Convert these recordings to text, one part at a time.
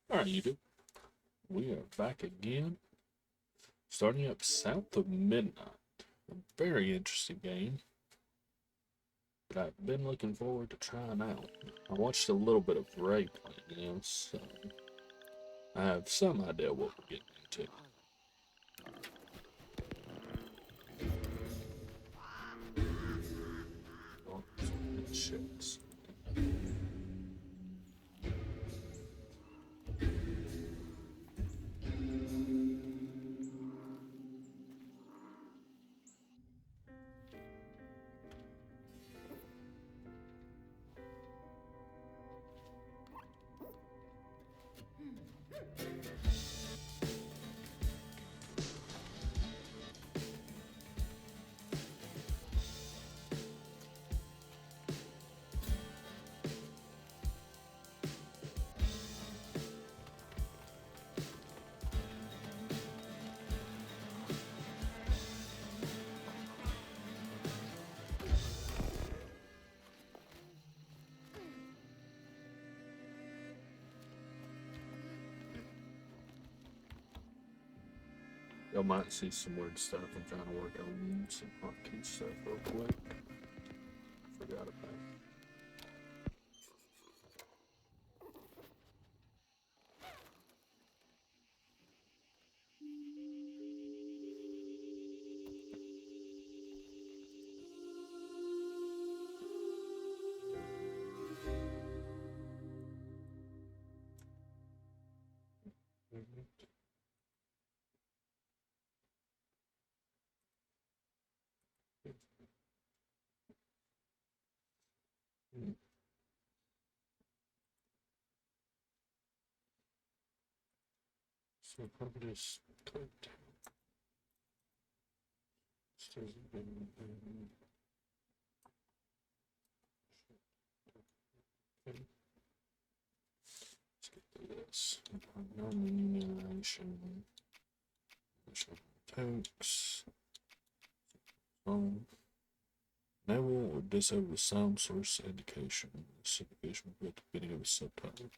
Alright, YouTube. We are back again, starting up South of Midnight. A very interesting game that I've been looking forward to trying out. I watched a little bit of Ray playing this, so I have some idea what we're getting into. Oh, shit. Y'all might see some weird stuff. I'm trying to work on some hotkey stuff real quick. Forgot about it. So probably just put let's get to this. Nomination. Tokes. Enable or disable the sound source indication. This indication will get the video with subtitle.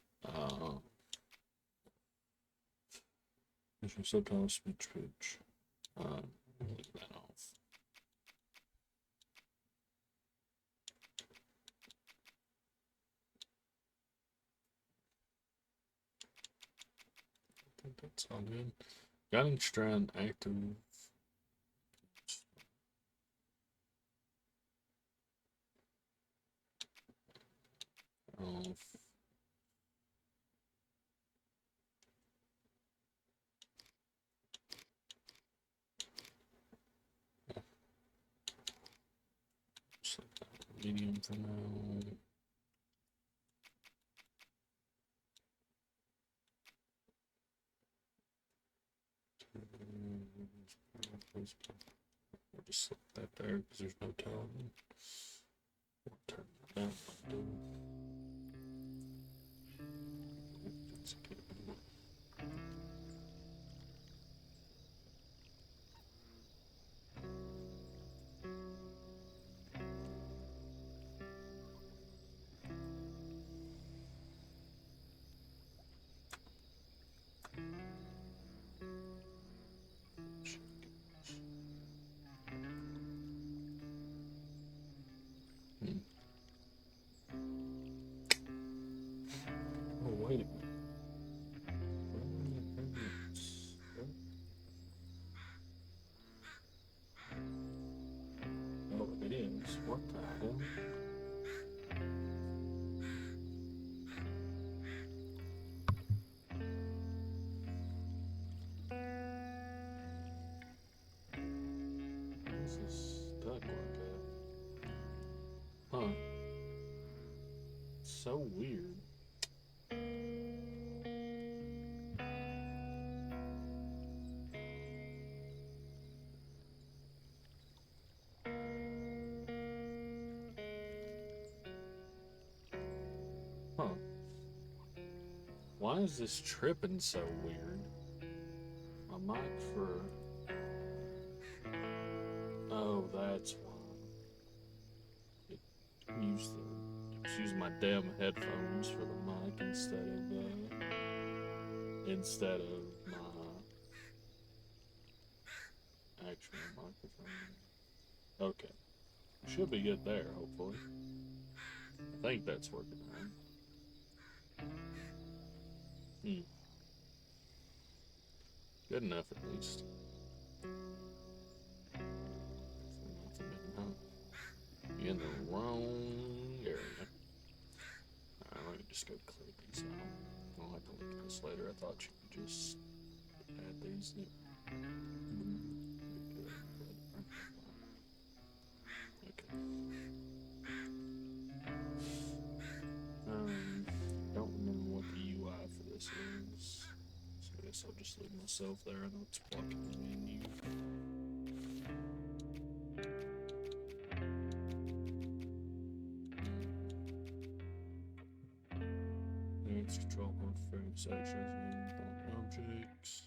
Visual subtitle speech pitch. Leave that off. I think that's all good. Guiding strand active. Off. Medium for now. We'll just slip that there because there's no tone. We'll turn that down. Oh, wait a minute. Oh, it is. What the hell? This is stuck like that. Huh. So weird. Huh. Why is this tripping so weird? My mic for. Oh, that's why. It used my damn headphones for the mic instead of. instead of my actual microphone. Okay. Should be good there, hopefully. I think that's working right. Good enough, at least. You're in the wrong area. Alright, let me just go clear these out. I'll have to look at this later. I thought you could just add these. Okay. Don't remember what the UI for this is. So I guess I'll just leave myself there. I know it's blocking the menu. It's control mode frame sections and objects.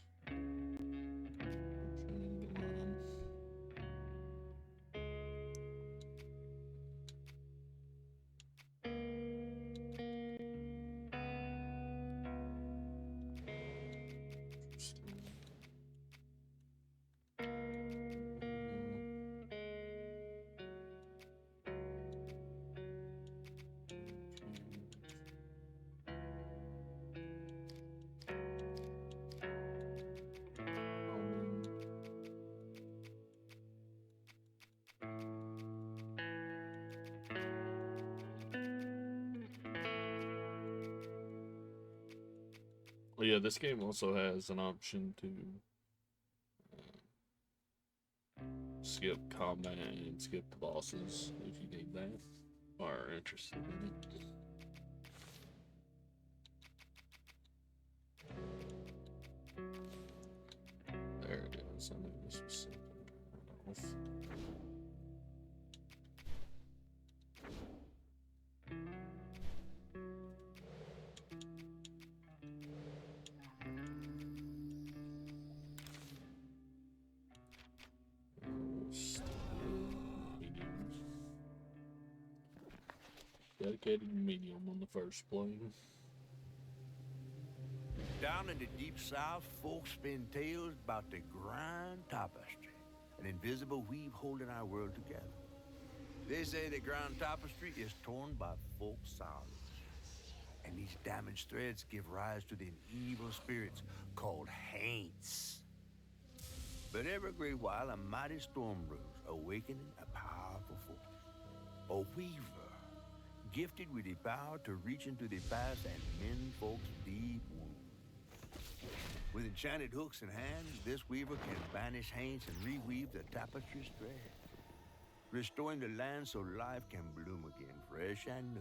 Well, yeah, this game also has an option to skip combat and skip the bosses if you need that or are interested in it. There it is. I knew this was something off. Dedicated medium on the first plane. Down in the deep south, folks spin tales about the Grand Tapestry, an invisible weave holding our world together. They say the Grand Tapestry is torn by folk sorrows, and these damaged threads give rise to the evil spirits called Haints. But every great while, a mighty storm brews, awakening a powerful force. A weaver, gifted with the power to reach into the past and mend folks' deep wounds. With enchanted hooks in hand, this weaver can banish Haints and reweave the tapestry's thread, restoring the land so life can bloom again, fresh and new.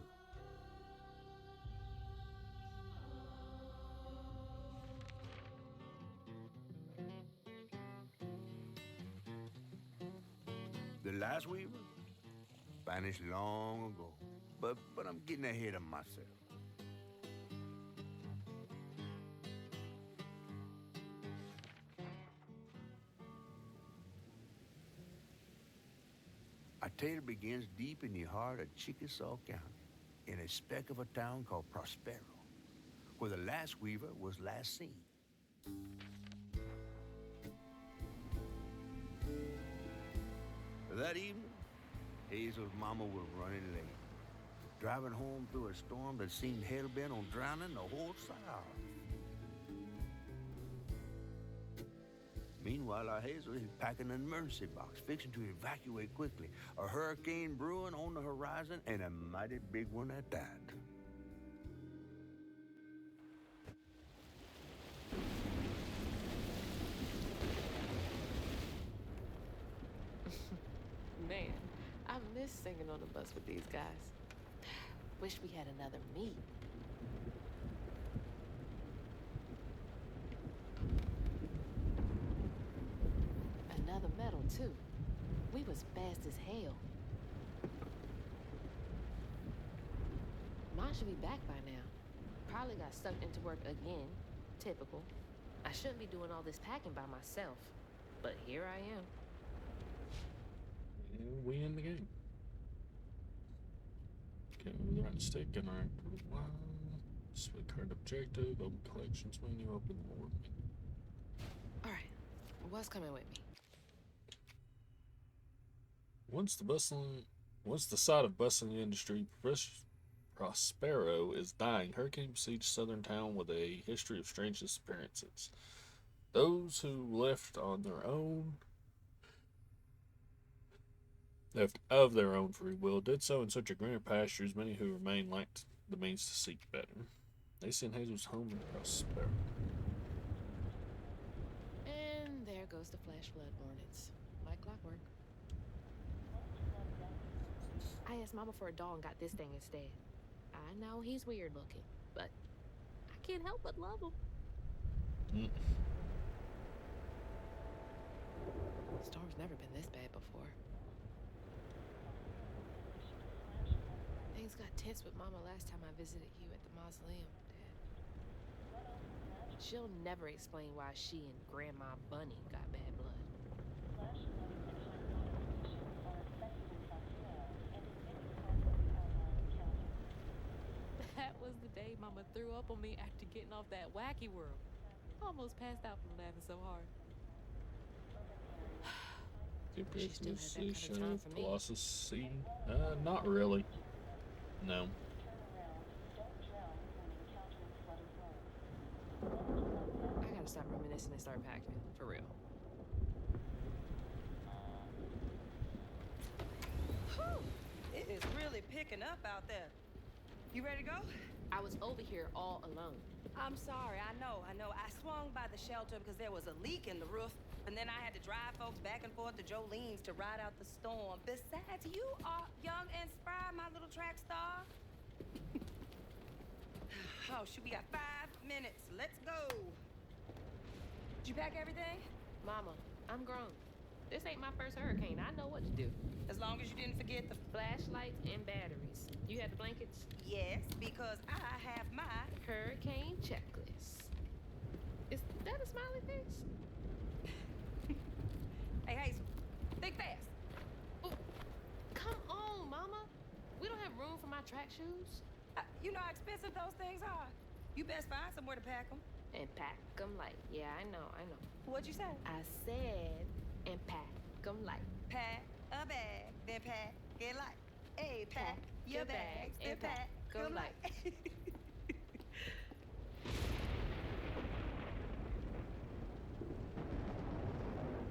The last weaver vanished long ago, but I'm getting ahead of myself. Our tale begins deep in the heart of Chickasaw County, in a speck of a town called Prospero, where the last weaver was last seen. That evening, Hazel's mama was running late, driving home through a storm that seemed hell-bent on drowning the whole South. Meanwhile, our Hazel is packing an emergency box, fixing to evacuate quickly. A hurricane brewing on the horizon, and a mighty big one at that. Man, I miss singing on the bus with these guys. Wish we had another meet. Another medal, too. We was fast as hell. Mine should be back by now. Probably got sucked into work again. Typical. I shouldn't be doing all this packing by myself. But here I am. And we in the game. Okay, move the right stick and right. Wow. Switch current objective. Open collections menu. Open more menu. All right, what's coming with me? Once the site of bustling industry Prospero is dying, Hurricane besieged southern town with a history of strange disappearances. Those who left of their own free will, did so in search of greener pastures. Many who remained lacked the means to seek better. They sent Hazel's home in Prospero. And there goes the flash flood warnings, like clockwork. I asked Mama for a doll and got this thing instead. I know he's weird looking, but I can't help but love him. Storm's never been this bad before. Things got tense with Mama last time I visited you at the mausoleum, Dad. She'll never explain why she and Grandma Bunny got bad blood. That was the day Mama threw up on me after getting off that wacky world. Almost passed out from laughing so hard. She still had that kind of time for me. Colossus Sea? Not really. No. I gotta stop reminiscing and start packing, for real. Whew. It is really picking up out there. You ready to go? I was over here all alone. I'm sorry, I know. I swung by the shelter because there was a leak in the roof, and then I had to drive folks back and forth to Jolene's to ride out the storm. Besides, you are young and spry, my little track star. Oh, shoot, we got 5 minutes. Let's go. Did you pack everything? Mama, I'm grown. This ain't my first hurricane. I know what to do. As long as you didn't forget the... Flashlights and batteries. You have the blankets? Yes, because I have my... Hurricane checklist. Is that a smiley face? Hey, Hazel, think fast. Oh, come on, Mama. We don't have room for my track shoes. You know how expensive those things are. You best find somewhere to pack them. And pack them light. Yeah, I know. What'd you say? I said, and pack them light. Pack a bag, then pack it light. Hey, pack your bags, then pack them light.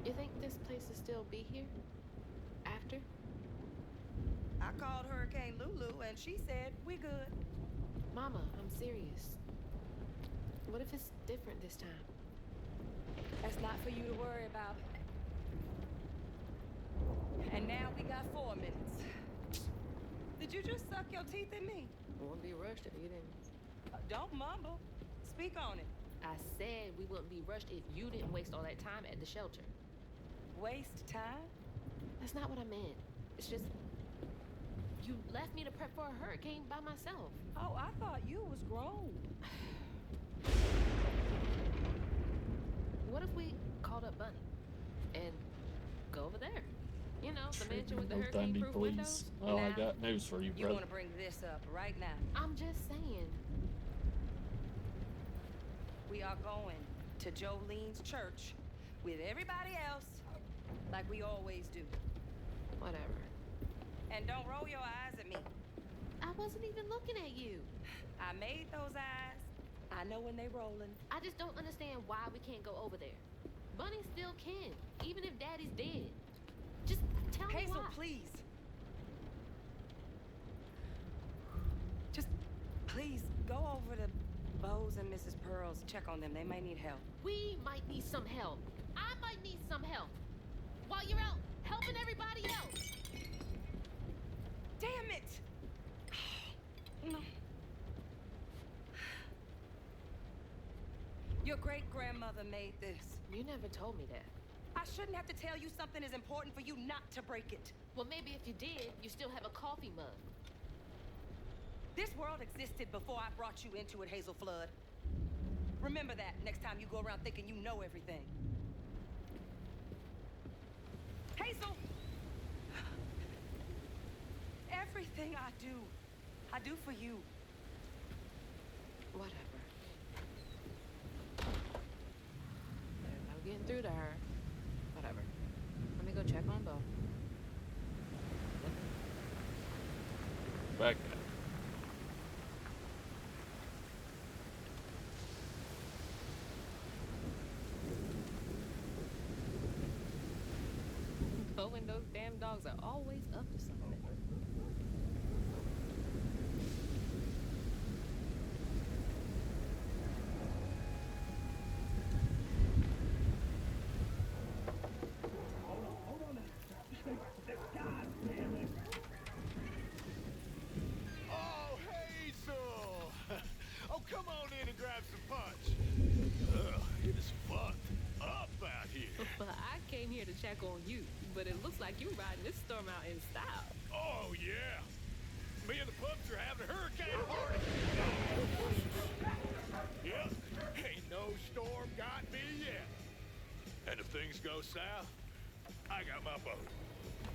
You think this place will still be here? After? I called Hurricane Lulu, and she said we good. Mama, I'm serious. What if it's different this time? That's not for you to worry about. And now we got 4 minutes. Did you just suck your teeth at me? Wouldn't be rushed if you didn't. Don't mumble. Speak on it. I said we wouldn't be rushed if you didn't waste all that time at the shelter. Waste time? That's not what I meant. It's just... You left me to prep for a hurricane by myself. Oh, I thought you was grown. What if we called up Bunny and go over there? You know, the mansion with the No Dundee, hurricane-proof please. windows? Oh, I Now, got news for you, You brother. want to bring this up right now. I'm just saying. We are going to Jolene's church with everybody else like we always do. Whatever. And don't roll your eyes at me. I wasn't even looking at you. I made those eyes. I know when they rolling. I just don't understand why we can't go over there. Bunny still can, even if Daddy's dead. Just tell me Hazel, why. please. Just please go over to Bose and Mrs. Pearl's. Check on them. They may need help. We might need some help. I might need some help. While you're out helping everybody else. Damn it! No. Your great-grandmother made this. You never told me that. I shouldn't have to tell you something is important for you not to break it. Well, maybe if you did, you still have a coffee mug. This world existed before I brought you into it, Hazel Flood. Remember that next time you go around thinking you know everything. Hazel! Everything I do for you. Whatever. There's no getting through to her. Whatever. Let me go check on Bo. Back at it. Bo and those damn dogs are always up to something. Oh, Hazel! Oh, come on in and grab some punch. It is fucked up out here. Well, I came here to check on you, but it looks like you're riding this storm out in style. Oh, yeah. Me and the pups are having a hurricane party. Yep, ain't no storm got me yet. And if things go south, I got my boat.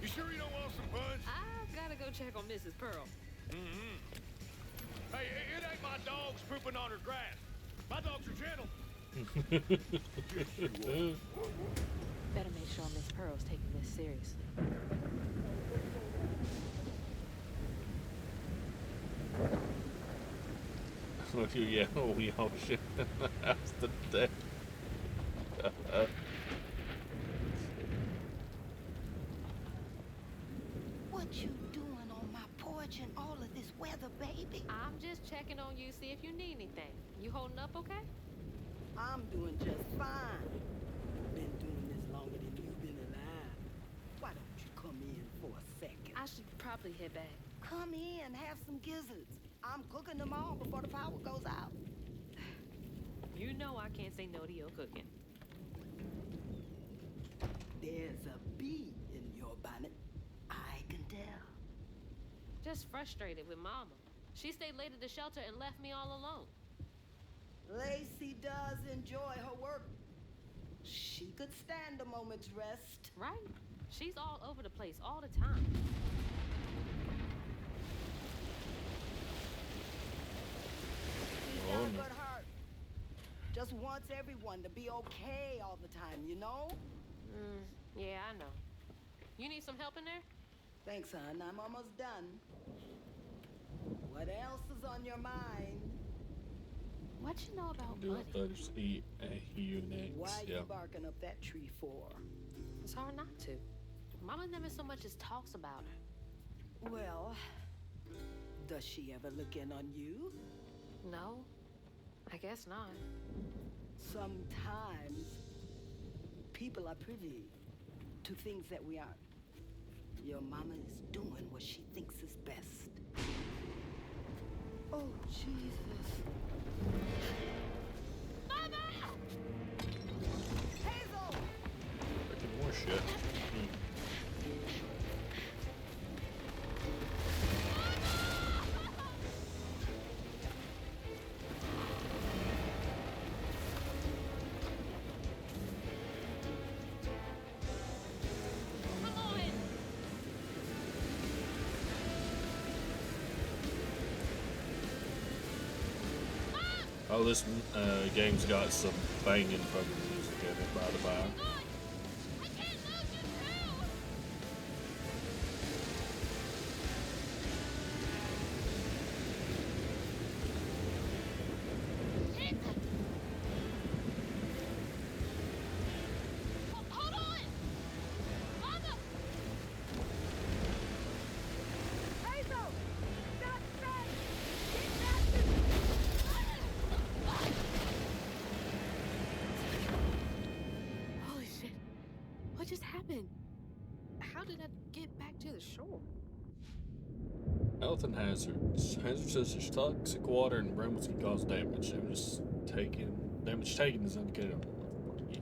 You sure you don't want some punch? I've gotta go check on Mrs. Pearl. Mm-hmm. Hey, it ain't my dogs pooping on her grass. My dogs are gentle. Better make sure Miss Pearl's taking this seriously. Yeah, we all shit in the house today. What you doing on my porch in all of this weather, baby? I'm just checking on you, see if you need anything. You holding up okay? I'm doing just fine. Been doing this longer than you've been alive. Why don't you come in for a second? I should probably head back. Come in, have some gizzards. I'm cooking them all before the power goes out. You know I can't say no to your cooking. There's a bee in your bonnet. I can tell. Just frustrated with Mama. She stayed late at the shelter and left me all alone. Lacey does enjoy her work. She could stand a moment's rest. Right? She's all over the place all the time. She's got a good heart. Just wants everyone to be okay all the time, you know? Yeah, I know. You need some help in there? Thanks, hon. I'm almost done. What else is on your mind? What you know about Do money? others eat a Unix? Why Yeah. you barking up that tree for? It's hard not to. Mama never so much as talks about her. Well, does she ever look in on you? No, I guess not. Sometimes people are privy to things that we aren't. Your mama is doing what she thinks is best. Oh, Jesus. Mama! Hazel! Freaking more shit. Come on! Oh, this game's got some banging fucking music in it, by the by. I can't lose you too! Hold on! Mama! Hazel! Not back! Get back to Holy shit. What just happened? How did I get back to the shore? Health and hazards. Hazards such as toxic water and brambles can cause damage. Damage taken is indicated on level 40. No.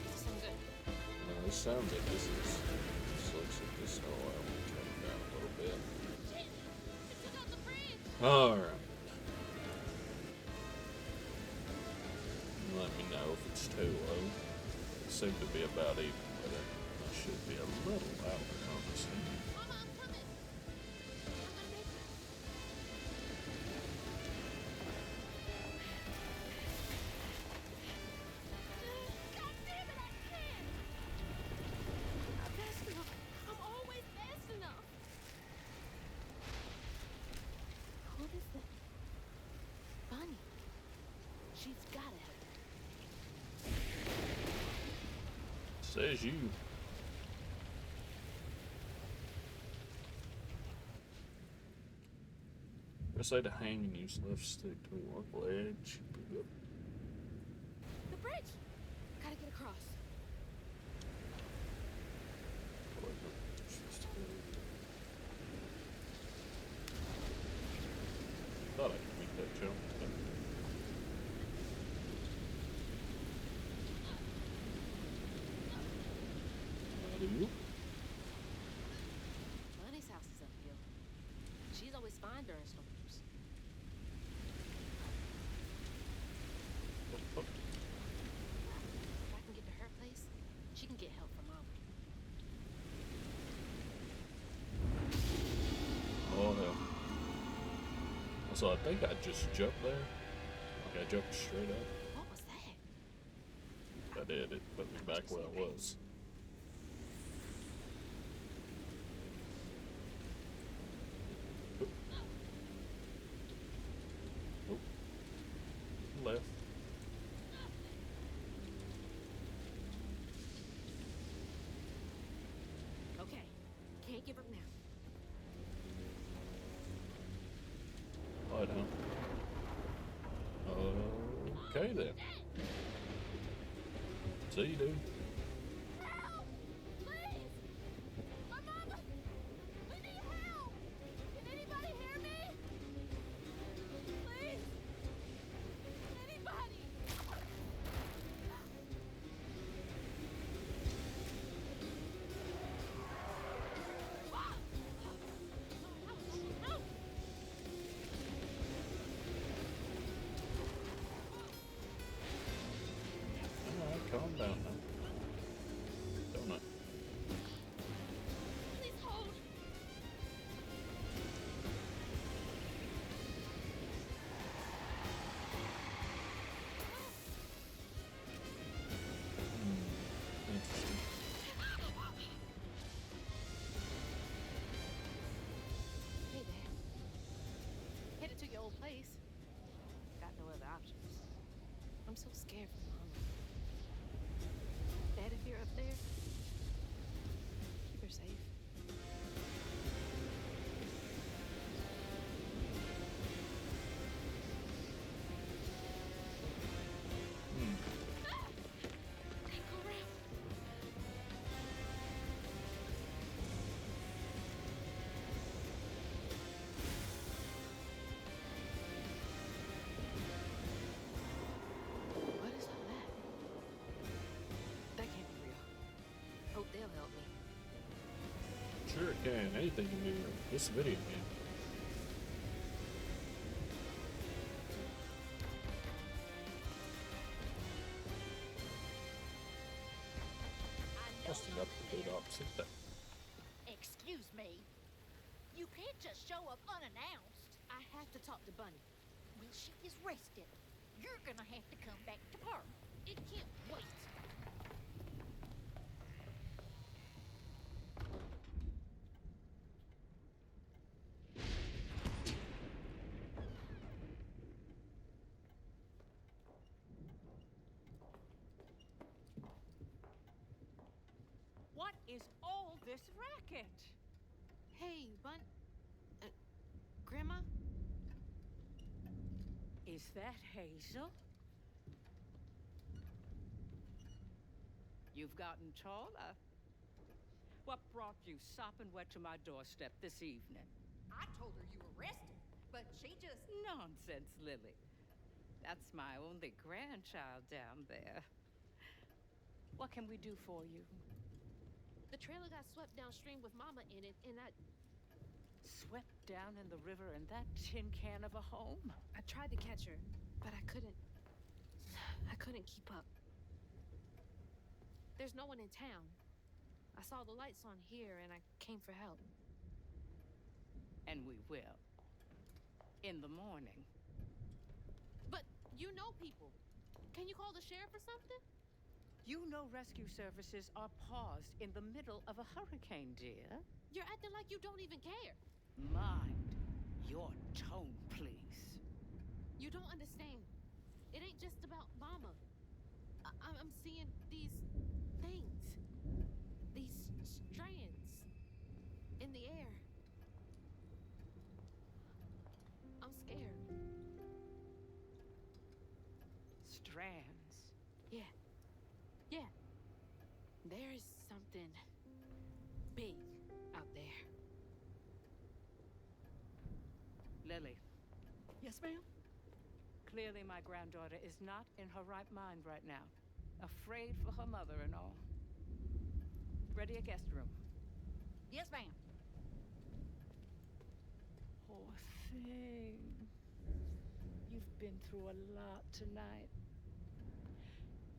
This isn't good. sounds like this looks like this. Oh, I will turn it down a little bit. Shit! It took out the bridge! Alright. Let me know if it's too low. It seemed to be about even with it. I should be a little louder, honestly. Mama, I'm coming! I'm gonna make it. God damn it, I can't! I'm not fast enough. I'm always fast enough. What is that? Bunny. She's gotta help. Says you. I say to hang and use left stick to walk ledge. The bridge! Gotta get across. Thought I could make that jump. Bunny's house is uphill. She's always fine during storms. If I can get to her place, she can get help from Mama. Oh hell. So I think I just jumped there. Like I jumped straight up. What was that? I did. It put me back where I was. Oh. Left. Okay, can't give up now. I don't. Okay then. See you, dude. Help! Please! My mama! We need help! Can anybody hear me? Please! Anybody! Alright, calm down now. Don't I? Please hold! Interesting. Hey there. Headed to your old place. Got no other options. I'm so scared for Mama. Dad, if you're up there, keep her safe. Hmm. Can't go around. What is all that? That can't be real. Hope they'll help me. Sure it can. Anything can be real. This video game. Busting up the boot opposite that. Excuse me. You can't just show up unannounced. I have to talk to Bunny. Well, she is rested. You're gonna have to come back to her. It can't wait. What is all this racket? Hey, Grandma? Is that Hazel? You've gotten taller. What brought you sopping wet to my doorstep this evening? I told her you were rested, but she just... Nonsense, Lily. That's my only grandchild down there. What can we do for you? The trailer got swept downstream with Mama in it, and I Swept down in the river in that tin can of a home? tried to catch her, but I couldn't. I couldn't keep up. There's no one in town. I saw the lights on here, and I came for help. And we will. In the morning. But you know people. Can you call the sheriff or something? You know rescue services are paused in the middle of a hurricane, dear. You're acting like you don't even care. Mind your tone, please. You don't understand. It ain't just about Mama. I'm seeing these things. These strands in the air. I'm scared. Strands. Yeah. Yeah. There's something big out there. Lily, Yes, ma'am? clearly my granddaughter is not in her right mind right now. Afraid for her mother and all. Ready a guest room. Yes, ma'am. Poor thing. You've been through a lot tonight.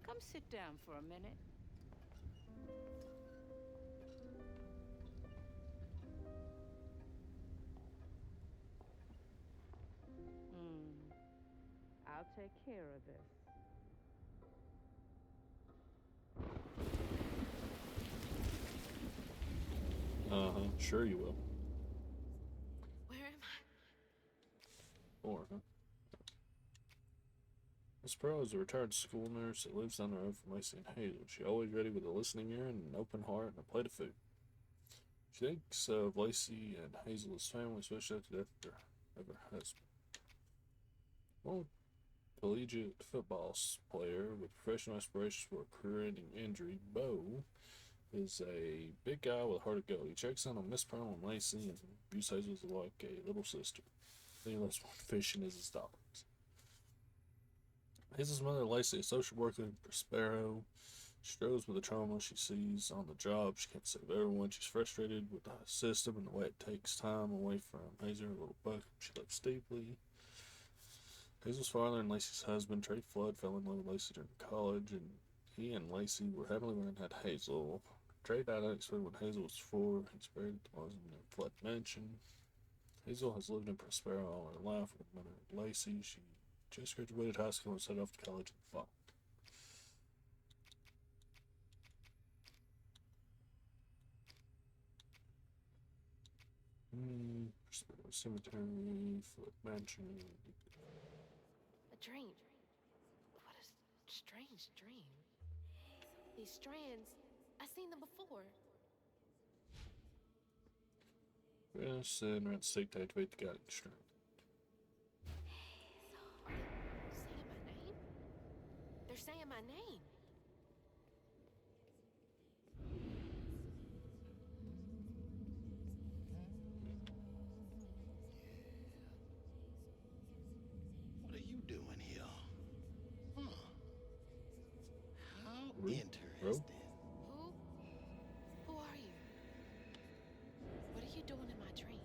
Come sit down for a minute. I'll take care of this. Sure you will. Where am I? Or, huh? Miss Pearl is a retired school nurse that lives down the road from Lacey and Hazel. She's always ready with a listening ear and an open heart and a plate of food. She thinks of Lacey and Hazel as family, especially after the death of her husband. One collegiate football player with professional aspirations for a career-ending injury, Bo is a big guy with a heart of gold. He checks in on Miss Pearl and Lacey and views Hazel as like a little sister. Then he loves fishing as his dogs. Hazel's mother, Lacey, a social worker in Prospero, struggles with the trauma she sees on the job. She can't save everyone. She's frustrated with the system and the way it takes time away from Hazel, her little buck she loves deeply. Hazel's father and Lacey's husband, Trey Flood, fell in love with Lacey during college, and he and Lacey were happily married and had Hazel. Trey died unexpectedly when Hazel was 4. He's buried at the mausoleum in Flood Mansion. Hazel has lived in Prospero all her life with mother Lacey. She just graduated high school and set off to college in the fall. Prospero Cemetery, Flood Mansion. A dream. What a strange dream. These strands, I've seen them before. Yes, and rent stake to activate the guiding strand. Are they saying my name? They're saying my name. What are you doing here? Huh. How Bro? interesting. Who are you? What are you doing in my dream?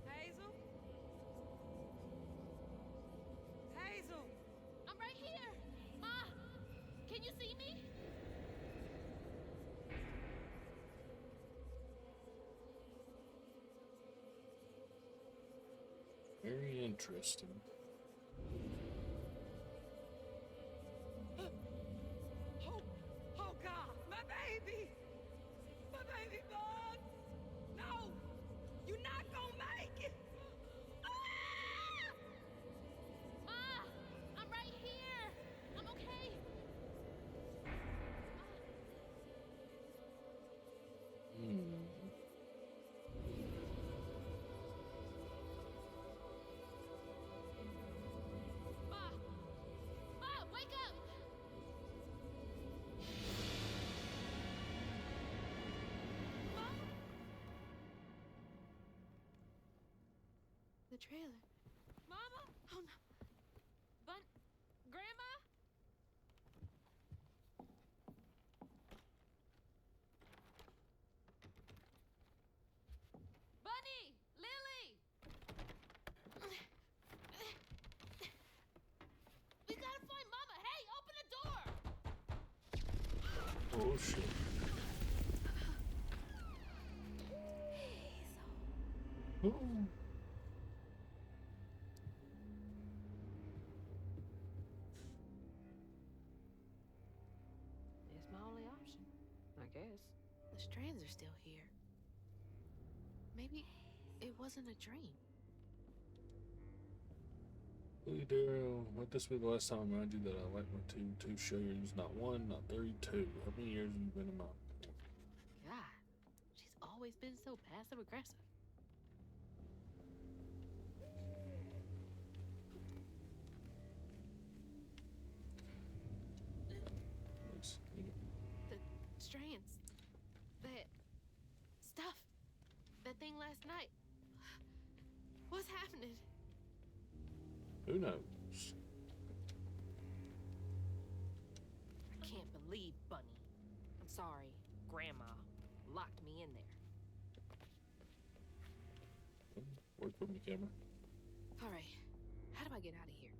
Hazel? Hazel! I'm right here. Ma, can you see me? Very interesting. Oh God, my baby! My baby bug! No! You're not gonna make it! Ah! Ma, I'm right here. I'm okay. trailer. Mama? Oh no. Grandma? Bunny! Lily! We gotta find Mama! Hey, open the door! Oh shit. Ooh. It's my only option, I guess. The strands are still here. Maybe it wasn't a dream. Hey Daryl, let this be the last time I remind you that I like my two sugars, not one, not 32. How many years have you been in my God, she's always been so passive aggressive. The strands. That stuff. That thing last night. What's happening? Who knows? I can't believe Bunny. I'm sorry, Grandma locked me in there. Work with me, camera. All right, how do I get out of here?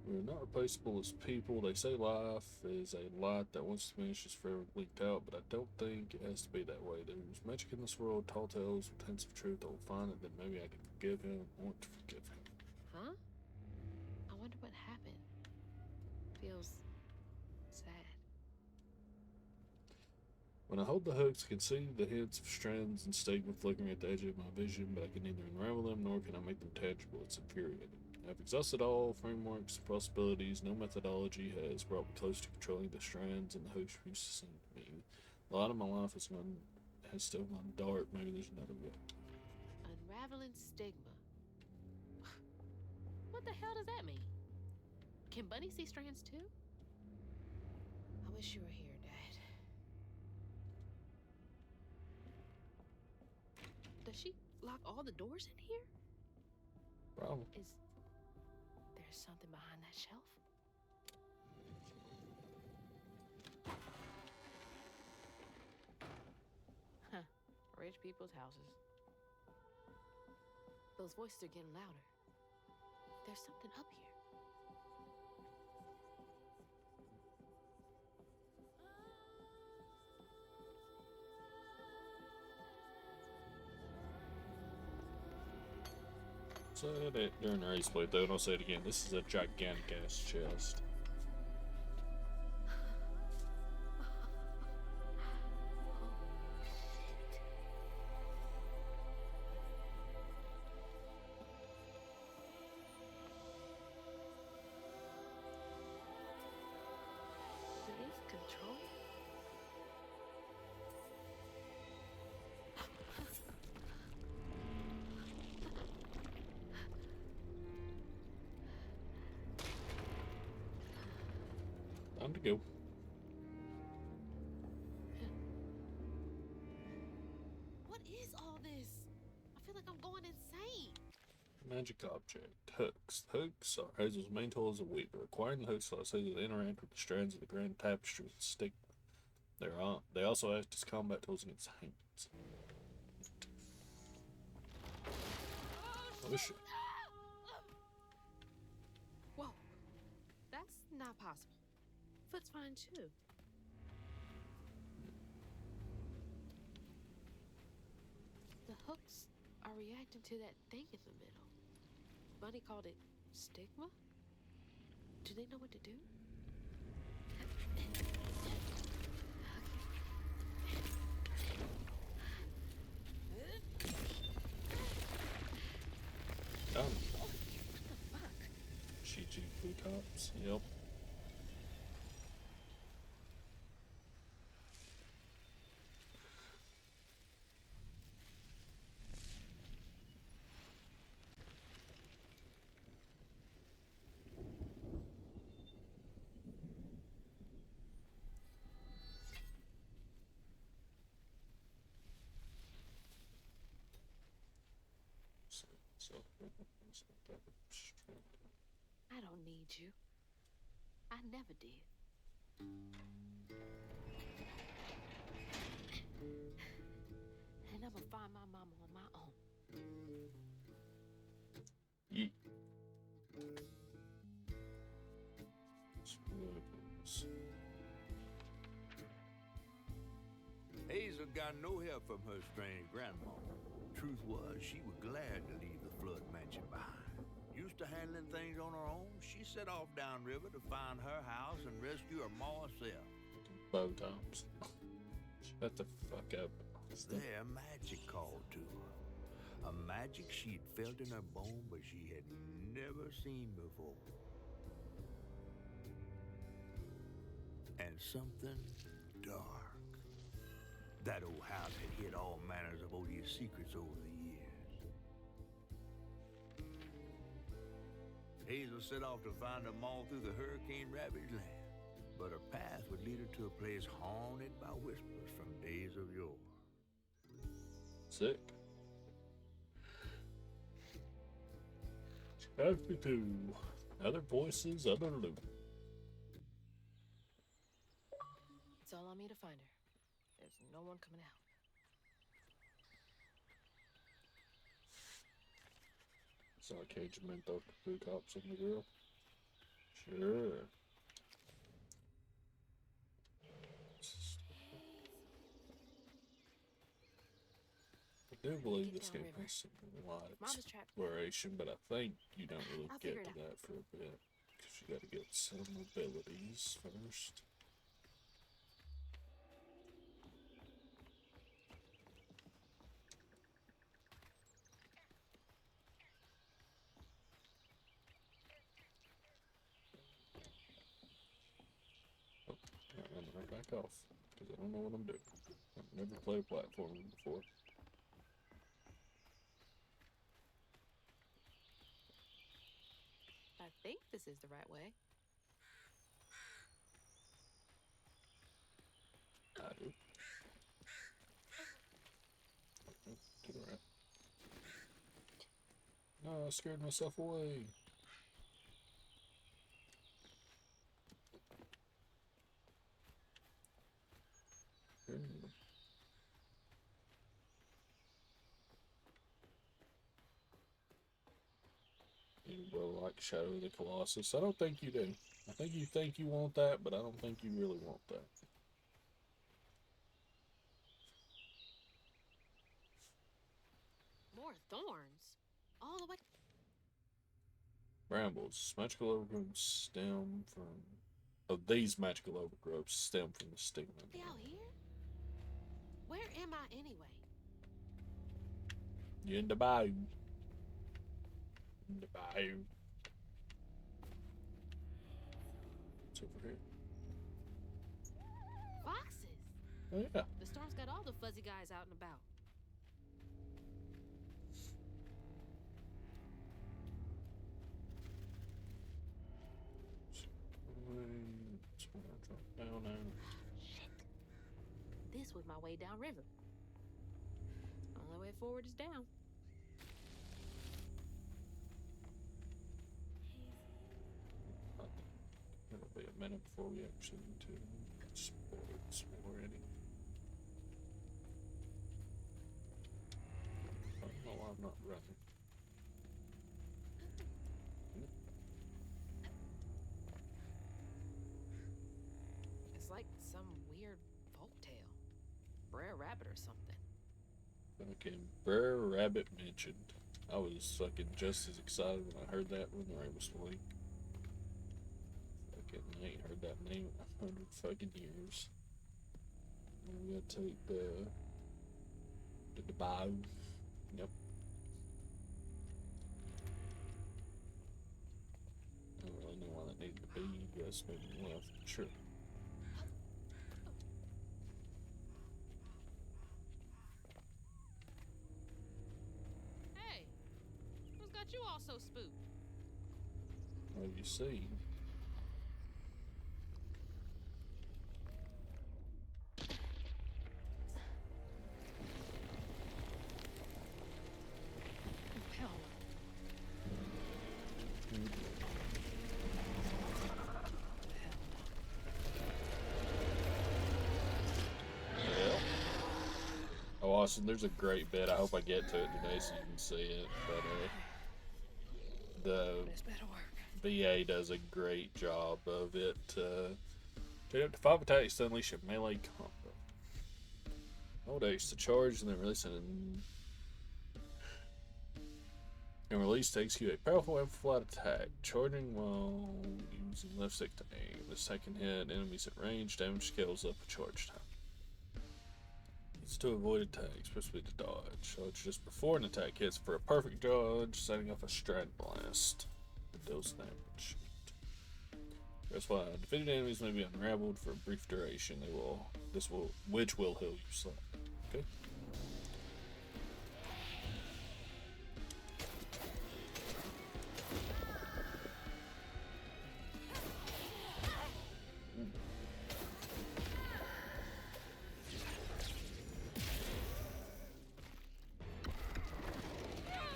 We're not replaceable as people. They say life is a light that once diminished is forever leaked out, but I don't think it has to be that way. There's magic in this world, tall tales with hints of truth. I'll find it, then maybe I can forgive him. I want to forgive him. Huh? I wonder what happened. Feels sad. When I hold the hooks, I can see the hints of strands and stigma flickering at the edge of my vision, but I can neither unravel them nor can I make them tangible. It's infuriating. I've exhausted all frameworks, possibilities. No methodology has brought me close to controlling the strands and the hooks used to send me. A lot of my life has still gone dark. Maybe there's another way. Unraveling stigma. What the hell does that mean? Can Bunny see strands too? I wish you were here, Dad. Does she lock all the doors in here? Probably. Is there something behind that shelf? Huh. Rich people's houses. Those voices are getting louder. There's something up here. Said it during the race plate though, and I'll say it again. This is a gigantic ass chest. Release control? Time to go. What is all this? I feel like I'm going insane. Magic object. Hooks. Hooks are Hazel's main tool as a weaver. Acquiring the hooks allows Hazel to interact with the strands of the grand tapestry with stigma. They also act as combat tools against hands. Oh shit. Whoa. That's not possible. Foot's fine too. The hooks are reacting to that thing in the middle. Bunny called it stigma? Do they know what to do? Done. Chi-Chi blue tops. Yep. I don't need you. I never did. And I'm gonna find my mama on my own. Yeet. Hazel got no help from her strange grandma. Truth was, she was glad to leave the Flood mansion behind. Used to handling things on her own, she set off downriver to find her house and rescue her ma herself. Both times. Shut the fuck up. There, magic called to her. A magic she'd felt in her bone, but she had never seen before. And something dark. That old house had hid all manners of odious secrets over the years. Hazel set off to find them all through the hurricane-ravaged land, but her path would lead her to a place haunted by whispers from days of yore. Sick. Chapter 2. Other voices, other loot. It's all on me to find her. There's no one coming out. Saw a cage of men throw food cops on the grill. Sure. I do believe Get this game downriver. has some light Mama's trapped. exploration, but I think you don't really I'll get figure to it out. that for a bit. Because you gotta get some abilities first. Oh, I'm running right back off. Because I don't know what I'm doing. I've never played a platform before. I think this is the right way. I do. Okay, to the right. No, I scared myself away. Hmm. You will like Shadow of the Colossus. I don't think you do. I think you want that, but I don't think you really want that. More thorns. All the way. Brambles. Magical overgrowths stem from... Oh, these magical overgrowths stem from the stigma. They out here? Where am I anyway? You're in the bayou. In the bayou. What's over here? Foxes. Oh, yeah. The storm's got all the fuzzy guys out and about. That's where I drop down now. Shit. This was my way downriver. Only way forward is down. It'll be a minute before we actually need to explore it already. Oh, no, I'm not running. It's like some weird folktale. Brer Rabbit or something. Fucking Brer Rabbit mentioned. I was fucking just as excited when I heard that when the rain was swing. Fucking, I ain't heard that name in 100 fucking years. I'm gonna take the bayou. Yep. I don't really know why that needed to be. Just moving left. Sure. Hey, who's got you all so spooked? Well, you see. Oh, hell no. awesome. There's a great bit. I hope I get to it today so you can see it. But the This better work. VA does a great job of it. Take up to 5 attacks to unleash a melee combo. Hold H to charge and then release it. And release to execute a powerful amplified attack, charging while using left stick to aim. The second hit enemies at range, damage scales up with charge time. It's to avoid attacks, especially to dodge. Charge just before an attack hits for a perfect dodge, setting off a strand blast that deals damage. That's why defeated enemies may be unraveled for a brief duration. Which will heal you slightly. Okay.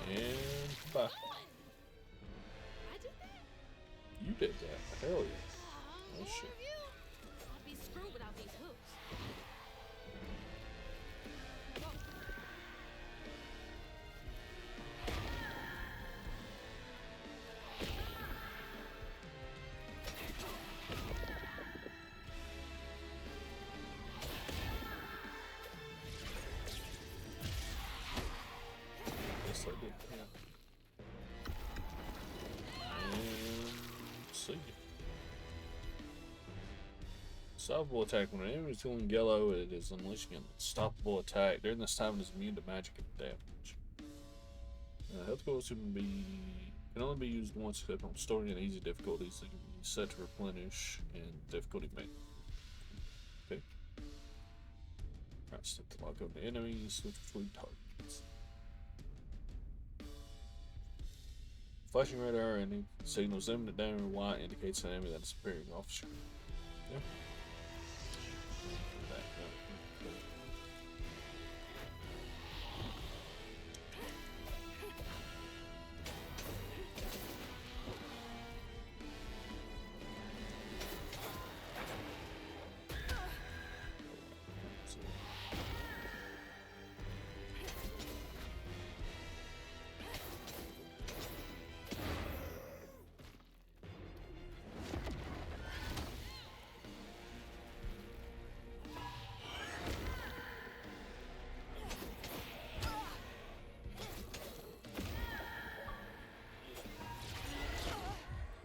And bye. I did that? You did that. Hell yeah. Oh, More shit. of you. I'll be screwed without these hooks. Whoa. Yes, I did. Yeah. And see ya. Unstoppable attack. When an enemy is feeling yellow, it is unleashing an unstoppable attack. During this time, it is immune to magic and damage. Health goals can only be used once except on story and easy difficulties. They can be set to replenish and difficulty made. Okay. Alright, set to lock on the enemies, switch between targets. Flashing red arrow and signals imminent damage. White indicates an enemy that is appearing off screen. Yeah.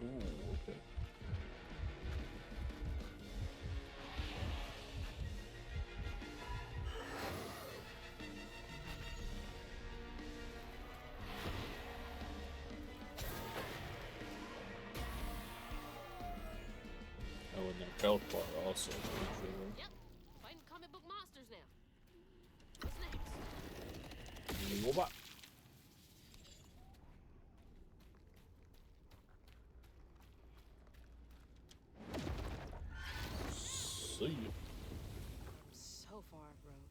Ooh, okay. Oh, and their health bar also. Yep. Fighting comic book monsters now. What's next? Robot. See ya. So far off road.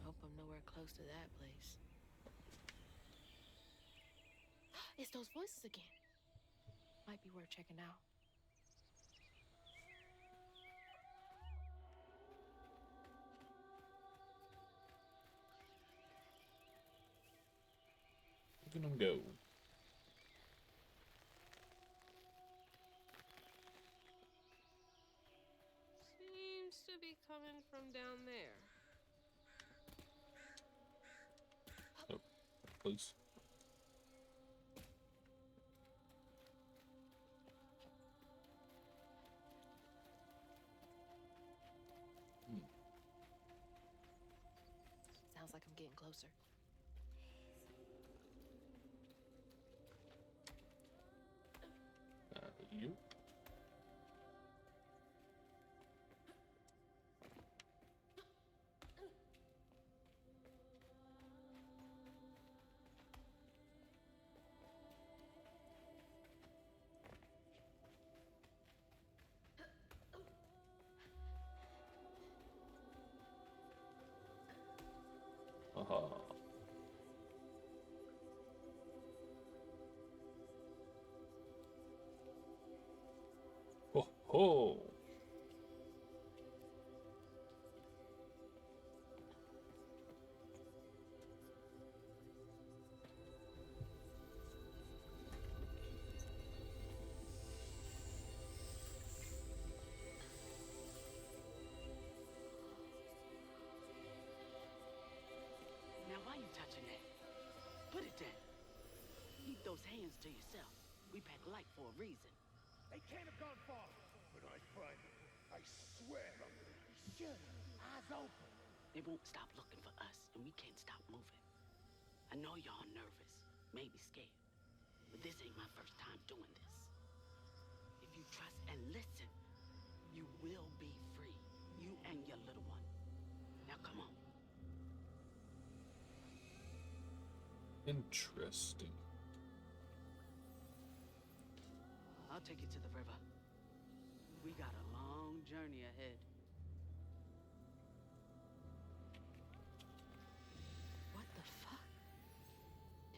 Hope I'm nowhere close to that place. It's those voices again. Might be worth checking out. Look at them go. Seems to be coming from down there. Please. Sounds like I'm getting closer. You. Aha. Ho ho. Put it down. Keep those hands to yourself. We pack light for a reason. They can't have gone far. When I find them, I swear I'm gonna be sure. Eyes open. They won't stop looking for us, and we can't stop moving. I know y'all nervous, maybe scared, but this ain't my first time doing this. If you trust and listen, you will be free. You and your little one. Now come on. Interesting. I'll take you to the river. We got a long journey ahead. What the fuck?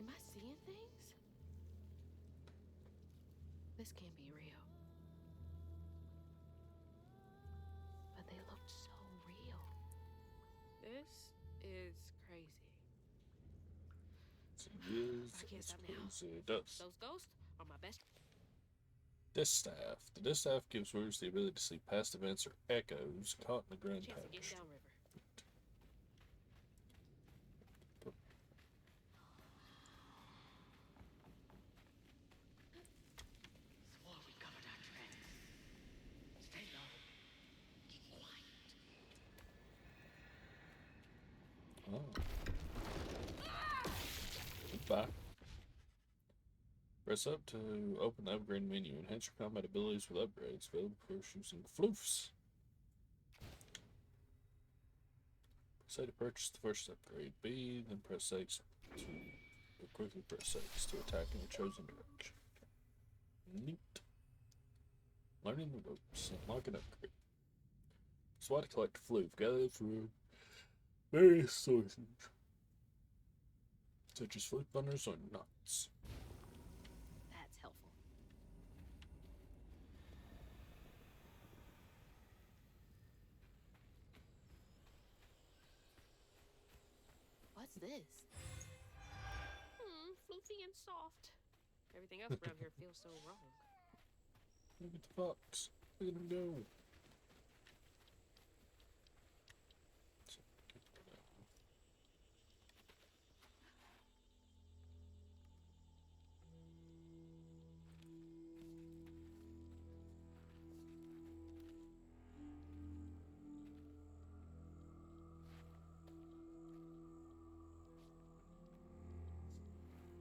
Am I seeing things? This can't be real. But they looked so real. This is crazy. It is. I can't It's stop now. crazy. It does. Those ghosts are my best. Distaff. The distaff gives Bruce the ability to see past events or echoes caught in the Grand Chance of getting Tapestry. downriver. Swore we covered our tracks. Stay low. Keep quiet. Oh. Goodbye. Press up to open the upgrade menu. Enhance your combat abilities with upgrades available for using floofs. Press A to purchase the first upgrade. B, then press X to quickly press X to attack in a chosen direction. Neat. Learning the ropes. Unlock an upgrade. So to collect floof. Gather from various sources, such as floof bundles or nuts. That's helpful. What's this? Floofy and soft. Everything else around here feels so wrong. Look at the fox. Look at him go.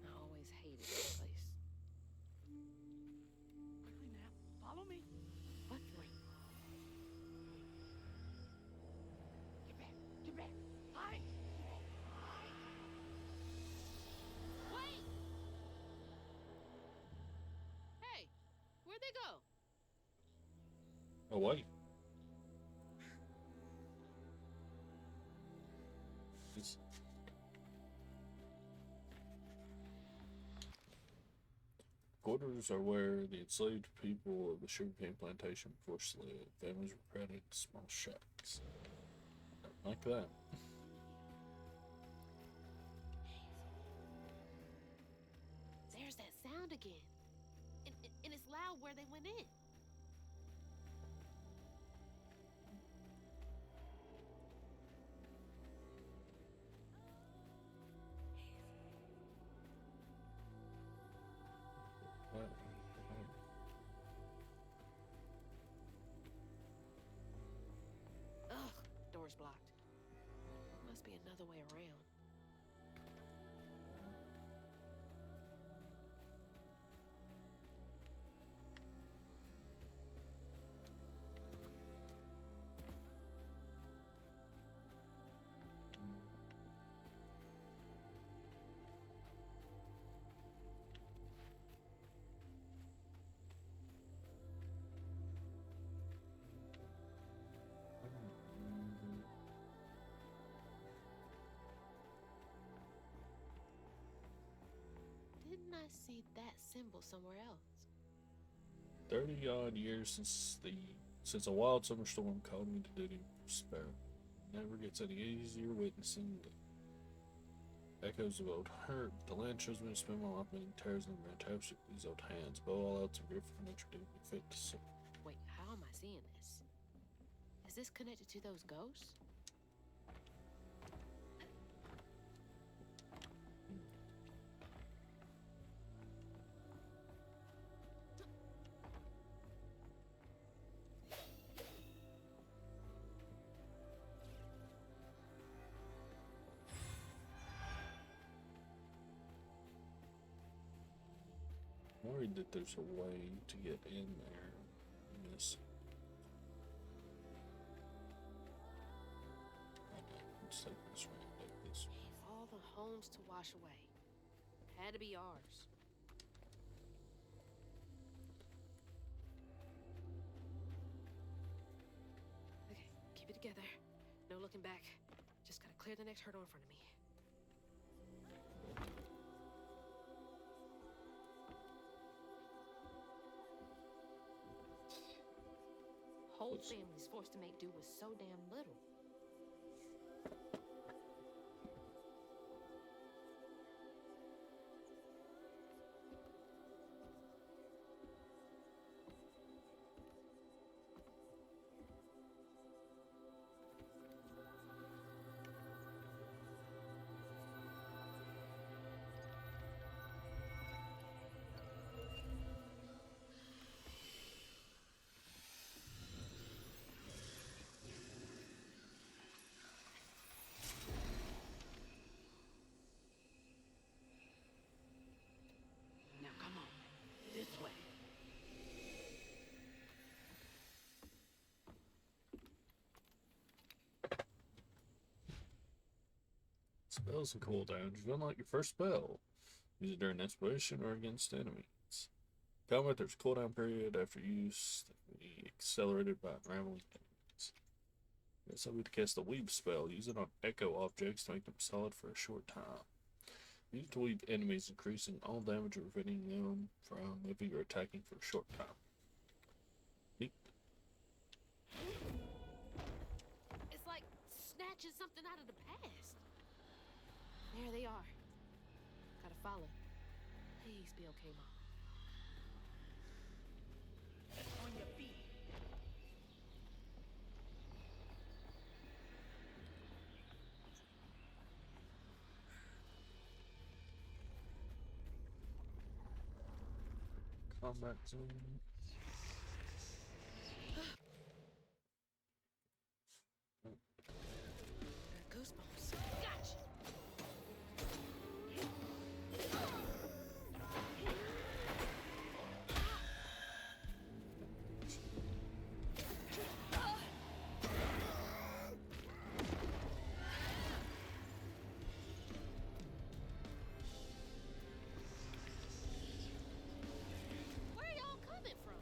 I always hated this place. Quickly now. Follow me. What? Wait. Get back. Get back. Hide. Wait! Hey, where'd they go? Oh, wait. It's... Quarters are where the enslaved people of the sugarcane plantation forced to live. Families were crowded into small shacks. Like that. There's that sound again. And it's loud where they went in. Ugh, door's blocked. Must be another way around. Didn't I see that symbol somewhere else? 30-odd years since a wild summer storm called me to duty for Sparrow. Never gets any easier witnessing the echoes of old hurt. The land chose me to spend my life making tears in the grand tapestry with these old hands. But all else of grief and nature didn't fit to see. Wait, how am I seeing this? Is this connected to those ghosts? worried that there's a way to get in there. Yes. Let's take this way. Take this way. If all the homes to wash away. Had to be ours. Okay, keep it together. No looking back. Just gotta clear the next hurdle in front of me. Whole family's forced to make do with so damn little. Now come on, this way. Spells and cooldowns. You unlock your first spell. Use it during exploration or against enemies. Combat, there's a cooldown period after use that can be accelerated by unraveling enemies. Yes, I'll be to cast the weave spell. Use it on echo objects to make them solid for a short time. Use it to weave enemies, increasing all damage or preventing them from moving or attacking for a short time. Neat. It's like snatching something out of the past. There they are. Gotta follow. Please be okay, Mom. On your feet. Combat zone. Goosebumps. Gotcha. Where y'all coming from?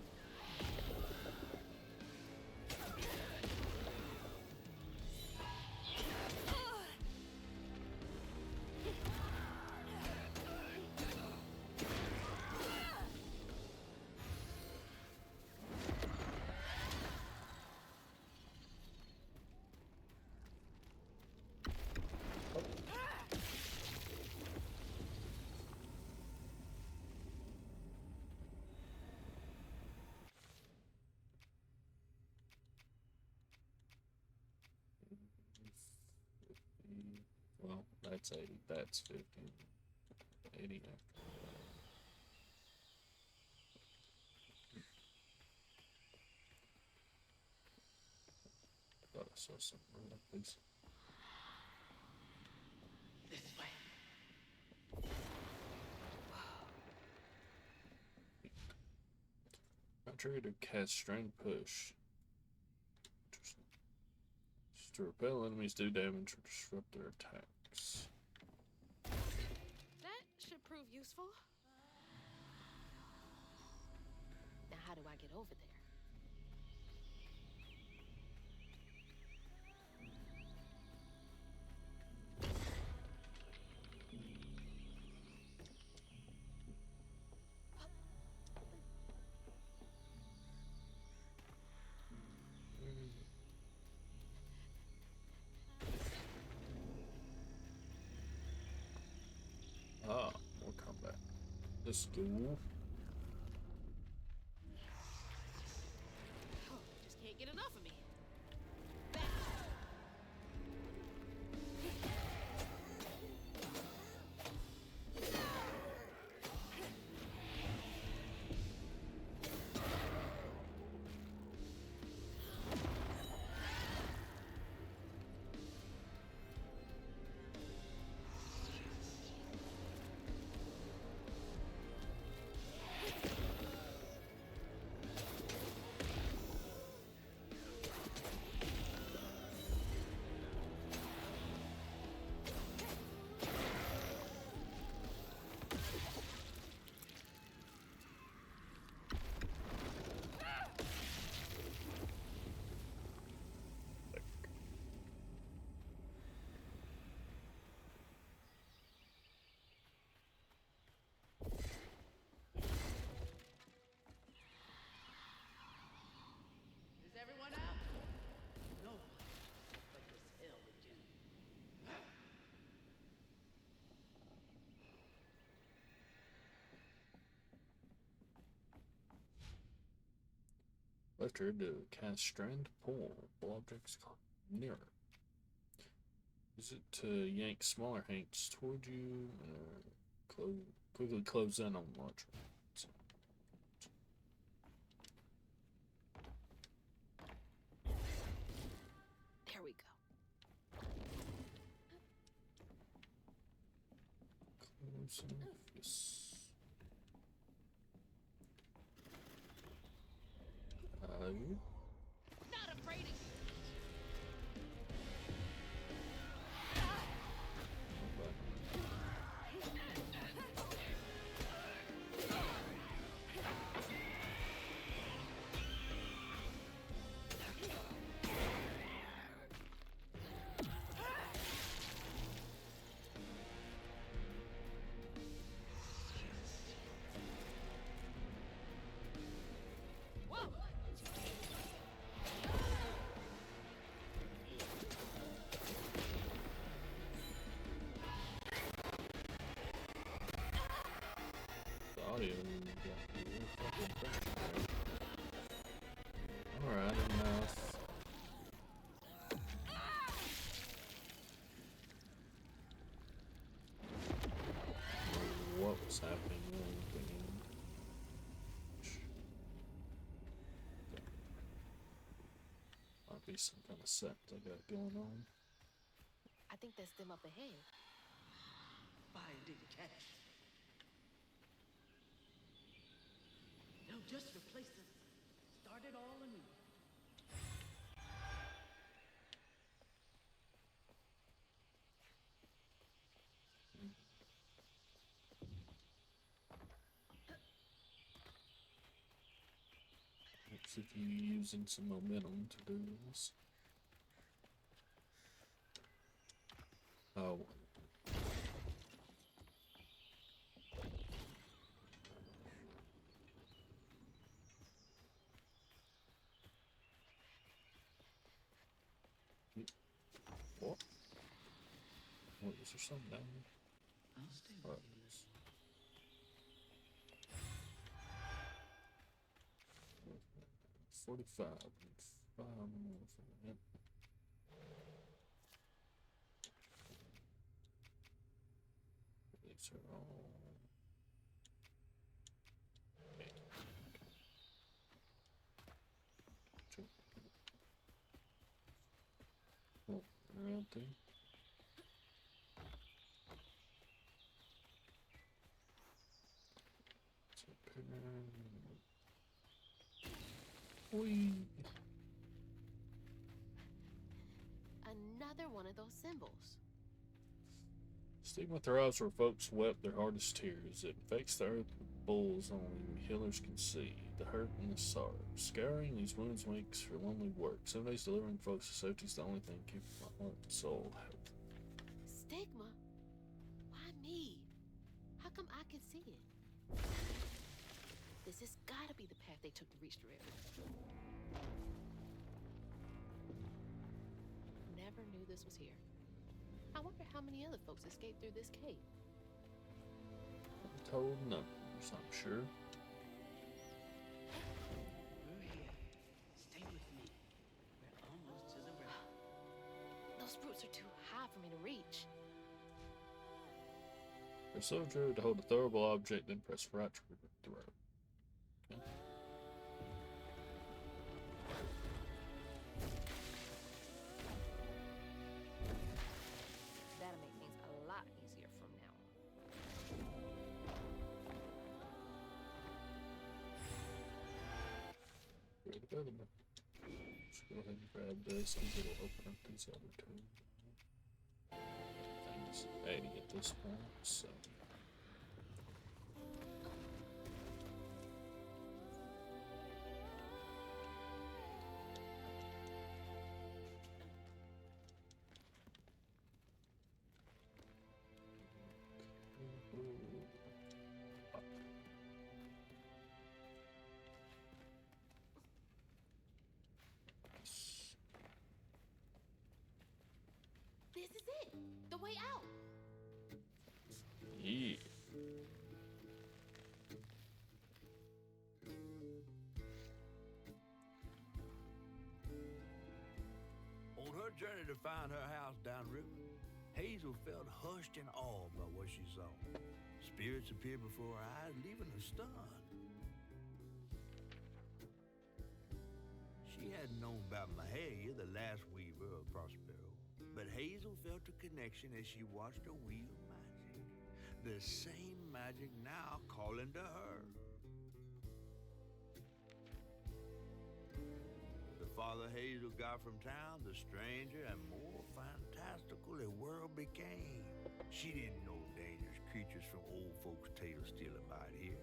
Well, that's 80. That's 50. 80 after. Thought I saw something like this. This way. I'm trying to cast Strain Push. Interesting. Just to repel enemies, do damage, or disrupt their attacks. That should prove useful. Now, how do I get over there? Ah, more combat. Let's go. Oh, just can't get enough of me. Left her to cast strand pull. Pull objects nearer. Use it to yank smaller hanks toward you. Quickly close in on larger ones. There we go. Close enough. Yes. Not afraid of you. The audio got real fucking crappy there. Alright, enough. What was happening in the game? Might be some kind of set I got going on. I think that's them up ahead. Finding cash. No, just replace them. Start it all anew. Looks like you're using some momentum to do this. Oh. What? What, is there something down there? I'll stay with Alright, you. yes. 45. 5 more for that. These are all. Okay. Oh, they're out there. Whee. Another one of those symbols. Stigma thrives where folks wept their hardest tears. It infects the earth with bulls only healers can see. The hurt and the sorrow. Scouring these wounds makes for lonely work. Some days delivering folks to safety is the only thing keeping my heart and soul healthy. Stigma? Why me? How come I can see it? This has gotta be the path they took to reach the river. Never knew this was here. I wonder how many other folks escaped through this cave. Untold numbers, I'm sure. We're here. Stay with me. We're almost to the river. Those roots are too high for me to reach. Press soldier to hold a throwable object, then press right to throw. Okay. That'll make things a lot easier from now on. Ready to go then. Let's go ahead and grab this because it'll open up these other two things 80 at this point, so. This is it! The way out! Yeah. her journey to find her house downriver, Hazel felt hushed and awed by what she saw. Spirits appeared before her eyes, leaving her stunned. She hadn't known about Mahalia, the last weaver of Prospero, but Hazel felt a connection as she watched her wheel magic. The same magic now calling to her. The farther Hazel got from town, the stranger and more fantastical the world became. She didn't know dangerous creatures from old folks' tales still abide here.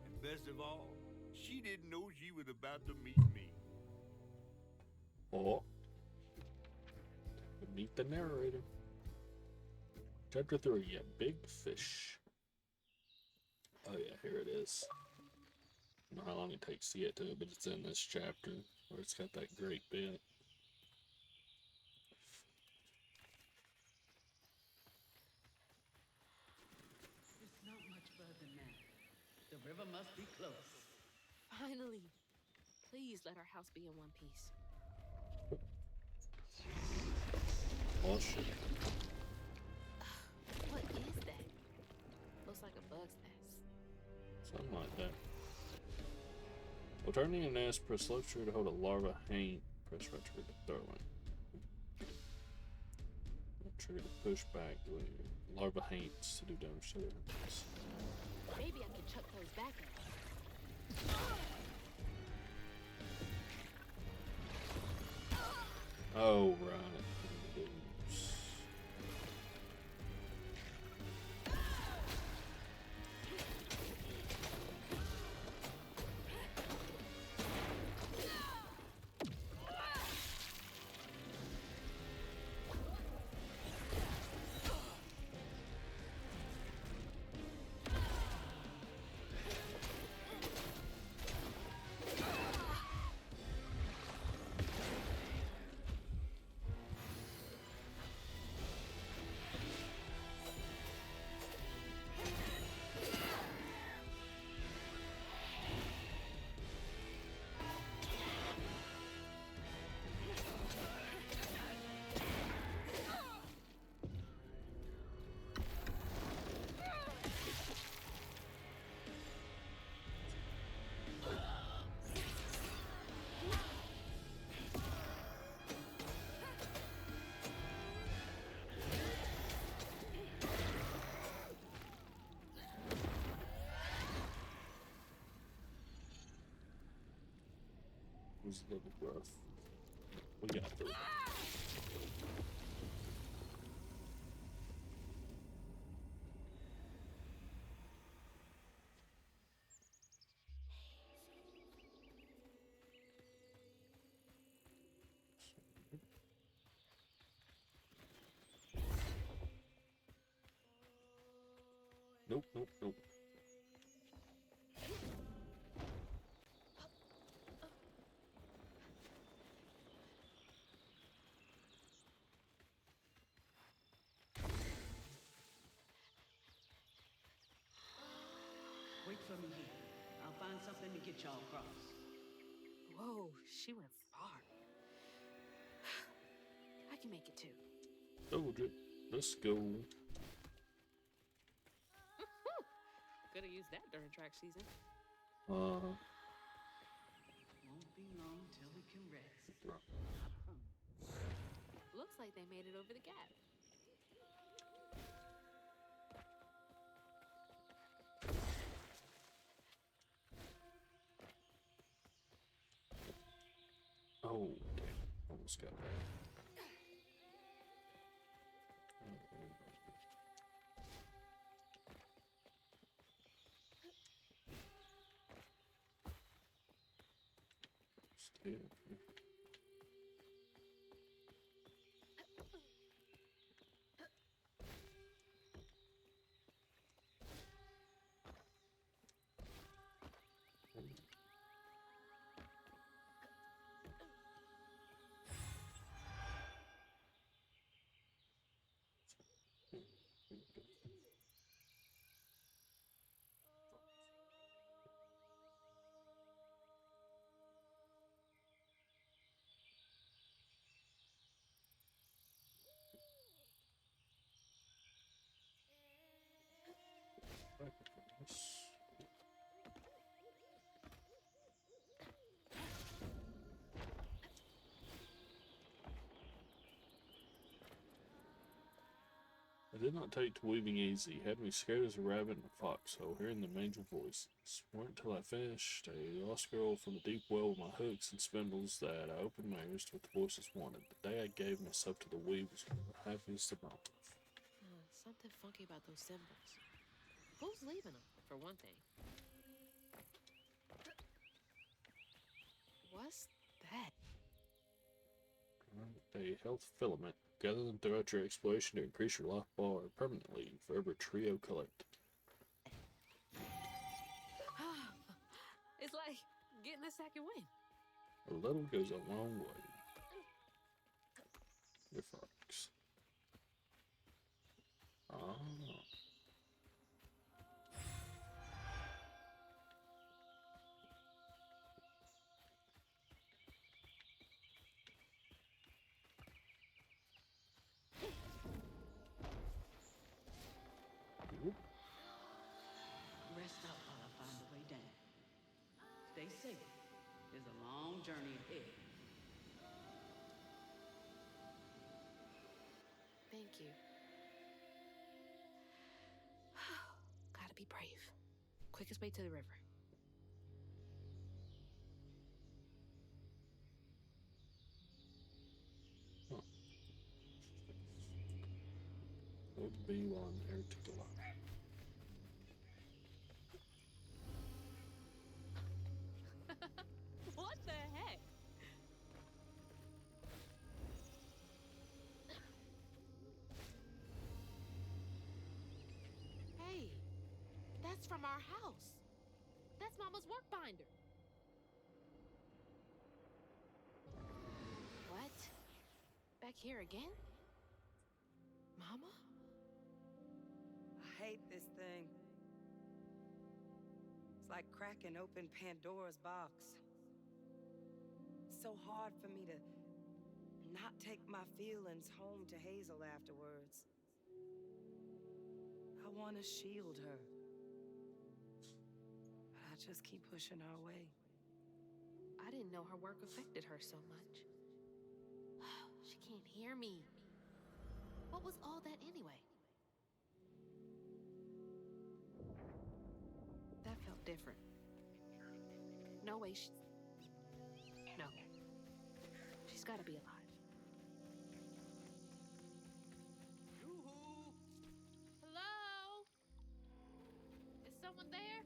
And best of all, she didn't know she was about to meet me. Oh. Meet the narrator. Chapter 3, a big fish. Oh yeah, here it is. I don't know how long it takes to get to it, but it's in this chapter where it's got that great bit. It's not much further now. The river must be close. Finally. Please let our house be in one piece. Oh shit. What is that? Looks like a bug's nest. Something like that. While turning a nest, press left trigger to hold a larva haint. Press right trigger to throw it. Left trigger to push back the larva haints to do damage to their enemies. Maybe I can chuck those back at us. Oh, right. Was a little rough. We got through. Nope, nope, nope. Wait for me here. I'll find something to get y'all across. Whoa, she went far. I can make it too. Told you. Let's go. Could have used that during track season. Won't be long till we can rest. Looks like they made it over the gap. Oh, damn. Almost got that. Still. I did not take to weaving easy, had me scared as a rabbit in a foxhole, hearing the angel voices. Weren't till I finished a lost girl from a deep well with my hooks and spindles that I opened my ears to what the voices wanted. The day I gave myself to the weave was one of the happiest of my life. Something funky about those symbols. Who's leaving them, for one thing? What's that? A health filament. Gather them throughout your exploration to increase your life bar permanently for every trio collected. It's like getting a second wind. A little goes a long way. Your fox. Ah. Rest up while I find the way down. Stay safe. There's a long journey ahead. Thank you. Gotta be brave. Quickest way to the river. Would be one here to the left. What the heck? Hey, that's from our house. That's Mama's work binder. What? Back here again? Mama? I hate this thing. It's like cracking open Pandora's box. It's so hard for me to not take my feelings home to Hazel afterwards. I want to shield her. But I just keep pushing our way. I didn't know her work affected her so much. She can't hear me. What was all that anyway? That felt different. No way No. She's gotta be alive. Yoo-hoo! Hello? Is someone there?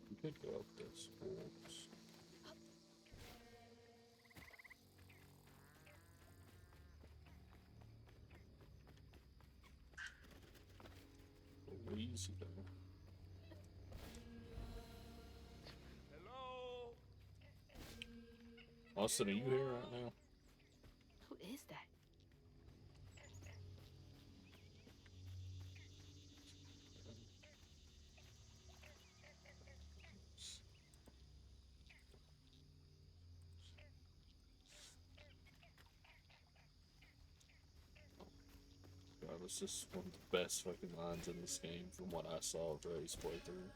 You could go up this walls. Easy though. Hello? Austin, are you here right now? Who is that? God, it's just one of the best fucking lines in this game from what I saw of Ray's playthrough.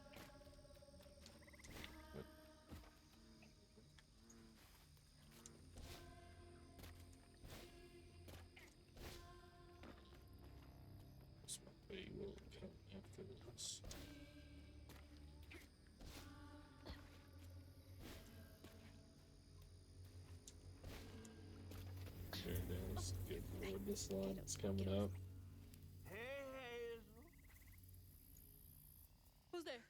This might be will come after this. There it is. Get more of this line that's coming up. Hey, Hazel. Who's there?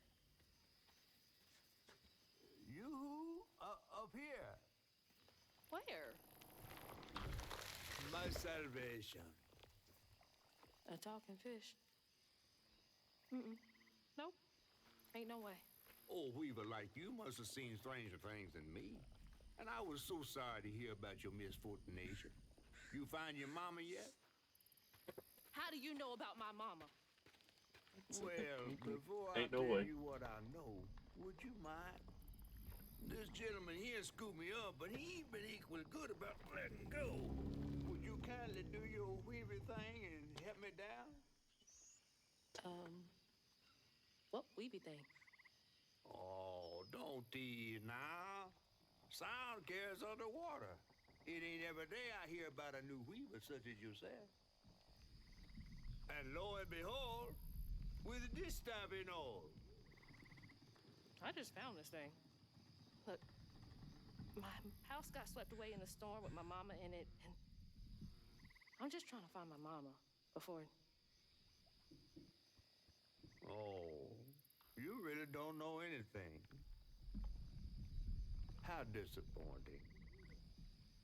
You up here. Where? My salvation. A talking fish. Nope. Ain't no way. Oh, Weaver, like you must have seen stranger things than me. And I was so sorry to hear about your misfortunation. You find your mama yet? How do you know about my mama? Well, before I Ain't no tell way. you what I know, would you mind? This gentleman here scooped me up, but he ain't been equal good about letting go. Would you kindly do your Weaver thing and help me down? What weeby thing? Oh, don't tease now. Sound carries underwater. It ain't every day I hear about a new weaver such as yourself. And lo and behold, with this time and all. I just found this thing. Look, my house got swept away in the storm with my mama in it, and I'm just trying to find my mama before. Oh, you really don't know anything. How disappointing.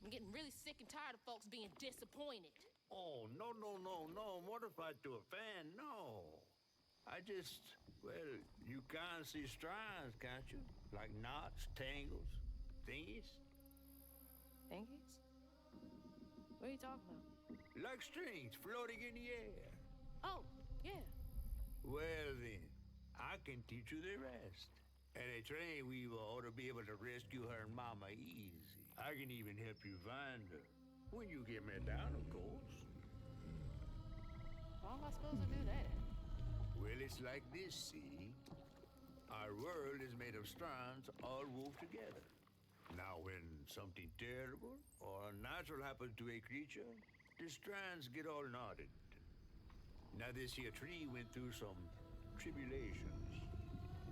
I'm getting really sick and tired of folks being disappointed. Oh, no, no, no, no. Mortified to a fan, no. I just, well, you can't see strands, can't you? Like knots, tangles, thingies. Thingies? What are you talking about? Like strings floating in the air. Oh, yeah. Well, then, I can teach you the rest. And a train weaver ought to be able to rescue her and Mama easy. I can even help you find her. When you get me down, of course. How am I supposed to do that? Well, it's like this, see? Our world is made of strands all wove together. Now, when something terrible or unnatural happens to a creature, the strands get all knotted. Now, this here tree went through some tribulations.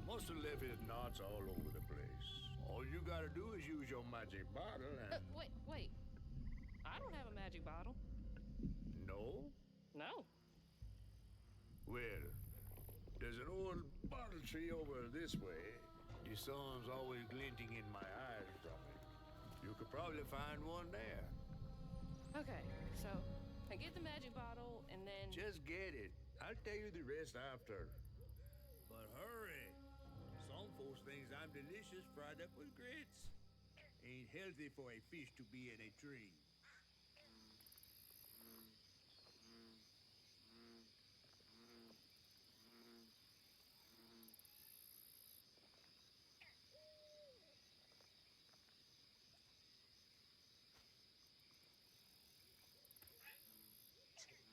Must have left his knots all over the place. All you gotta do is use your magic bottle and... Wait. I don't have a magic bottle. No? No. Well, there's an old bottle tree over this way. The sun's always glinting in my eyes from it. You could probably find one there. Okay, so I get the magic bottle and then... Just get it. I'll tell you the rest after. But hurry. Some folks think I'm delicious fried up with grits. Ain't healthy for a fish to be in a tree.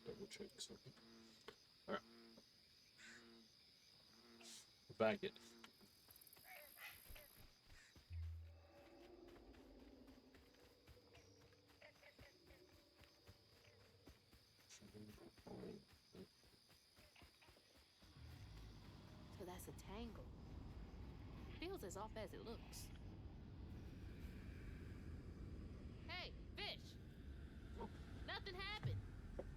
Double check something. Alright. Back it. So that's a tangle. Feels as off as it looks. Hey, fish! Nothing happened.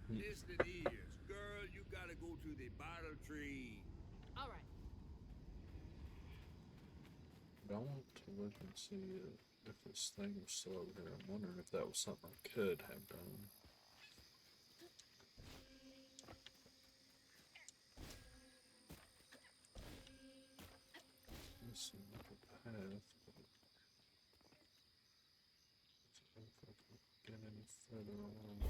Listen ears. Girl, you gotta go to the bottle tree. All right. Don't look and see if this thing was still over here. I'm wondering if that was something I could have done. This seems like a path, but if I can get any further along.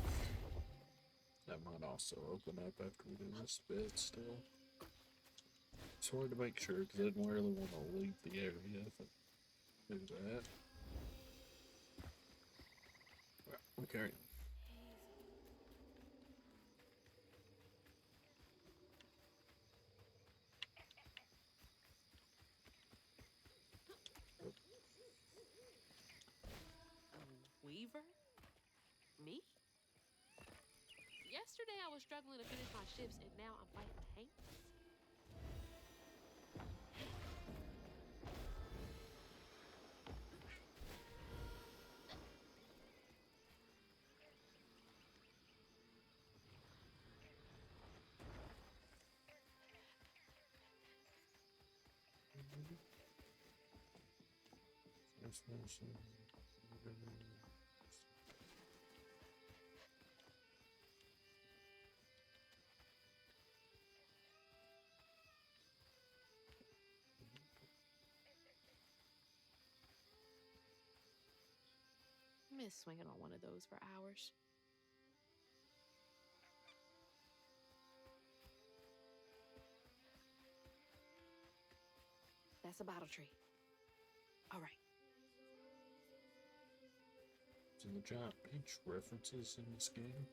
That might also open up after we do this bit still. It's hard to make sure because I didn't really want to leave the area if I do that. Alright, we'll carry on. Weaver? Me? Yesterday I was struggling to finish my shifts and now I'm fighting tanks? I miss swinging on one of those for hours. That's a bottle tree. All right. Do the giant peach references in this game?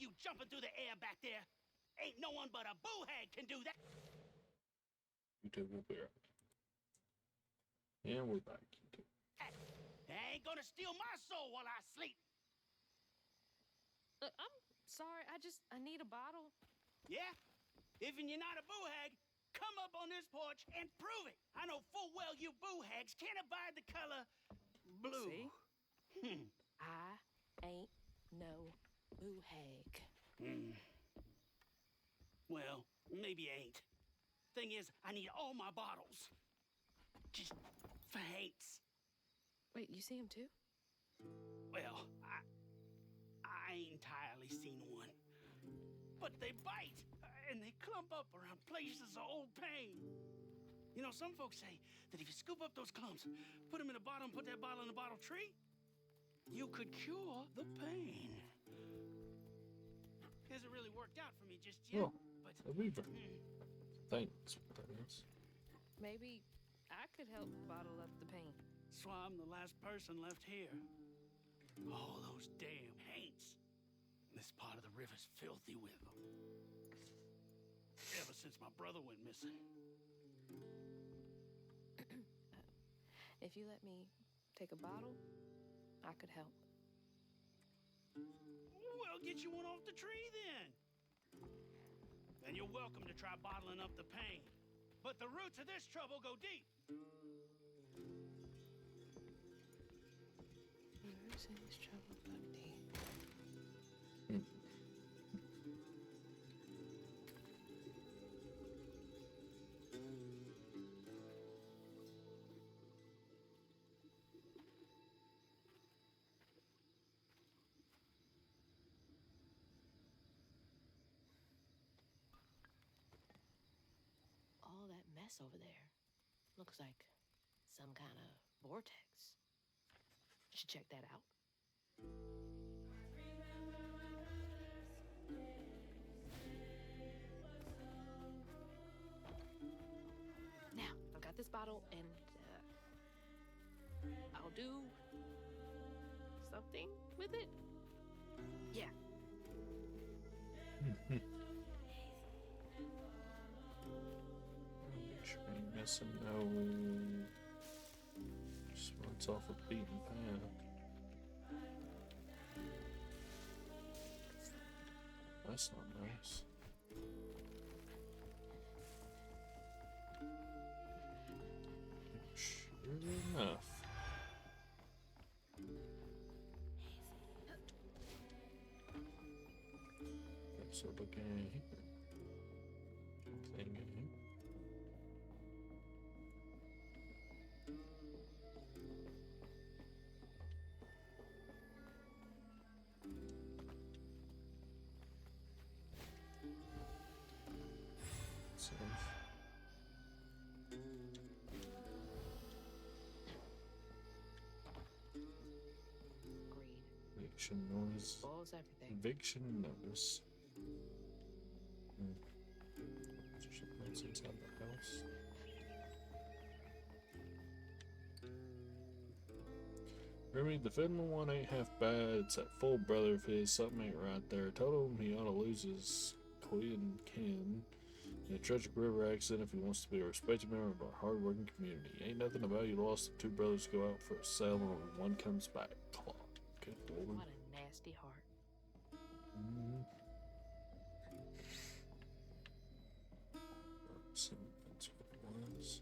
you jumping through the air back there. Ain't no one but a boo hag can do that. YouTube will be right. And we're back. YouTube. I ain't gonna steal my soul while I sleep. Look, I'm sorry. I need a bottle. Yeah? Even you're not a boo hag, come up on this porch and prove it. I know full well you boo hags can't abide the color blue. See? I ain't no boo hag. Well, maybe you ain't. Thing is, I need all my bottles. Just for hates. Wait, you see him too? Well, I ain't entirely seen one. But they bite, and they clump up around places of old pain. You know, some folks say that if you scoop up those clumps, put them in a bottle and put that bottle in a bottle tree, you could cure the pain. Hasn't really worked out for me just yet, Oh, but... a beaver. Thanks for this. Maybe I could help bottle up the pain. That's why I'm the last person left here. All those damn haints. This part of the river's filthy with them. Ever since my brother went missing. If you let me take a bottle, I could help. Well, get you one off the tree then. Then you're welcome to try bottling up the pain. But the roots of this trouble go deep. All that mess over there looks like some kind of vortex. Should check that out. Now, I've got this bottle, and I'll do something with it. Yeah. Train missing no. Just runs off a beaten path. That's not nice. Sure enough. That's up again. Thing again. Agreed. Eviction noise. Spoils everything. Eviction notice. What's inside the house? Remy, the fiddling one ain't half bad. It's that full brother of his. Something ain't right there. Told him he ought to lose his Queen Ken in a tragic river accident if he wants to be a respected member of our hard-working community. Ain't nothing about you lost if two brothers go out for a sail and one comes back. Claw. Good lord. What a nasty heart. So that's what it was.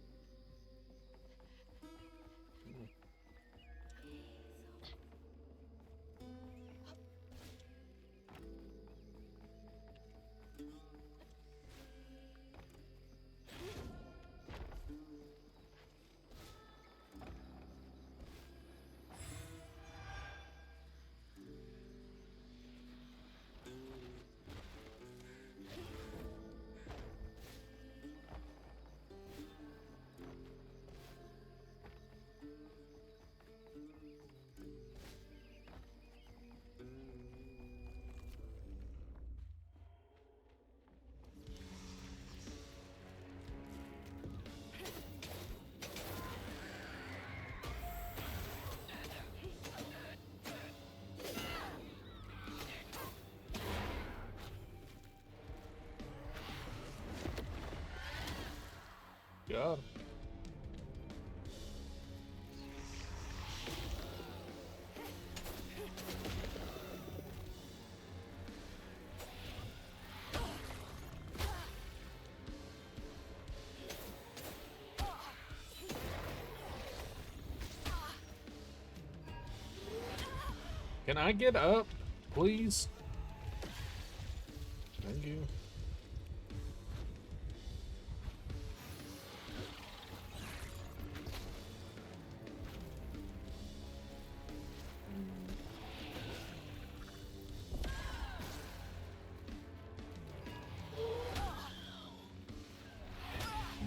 Got him. Can I get up, please? Thank you.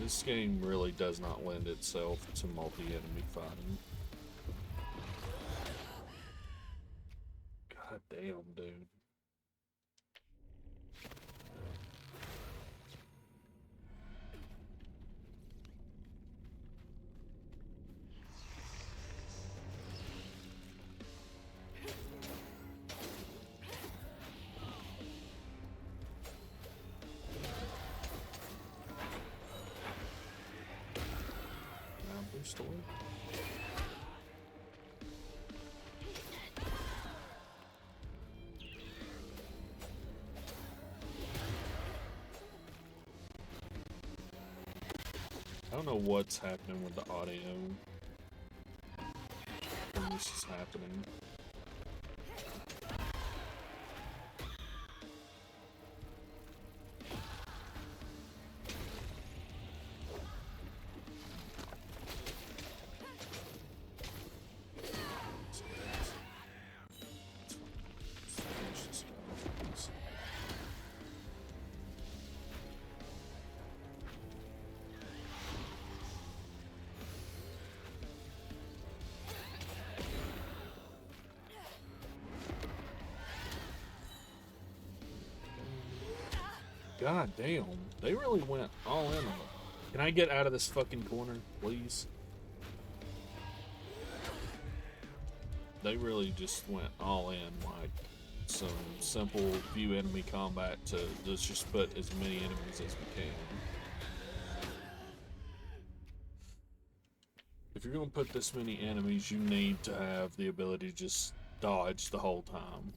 This game really does not lend itself to multi-enemy fighting. God damn, dude. Story. I don't know what's happening with the audio when this is happening. God damn, they really went all in on it. Can I get out of this fucking corner, please? They really just went all in, like some simple few enemy combat to just put as many enemies as we can. If you're gonna put this many enemies, you need to have the ability to just dodge the whole time.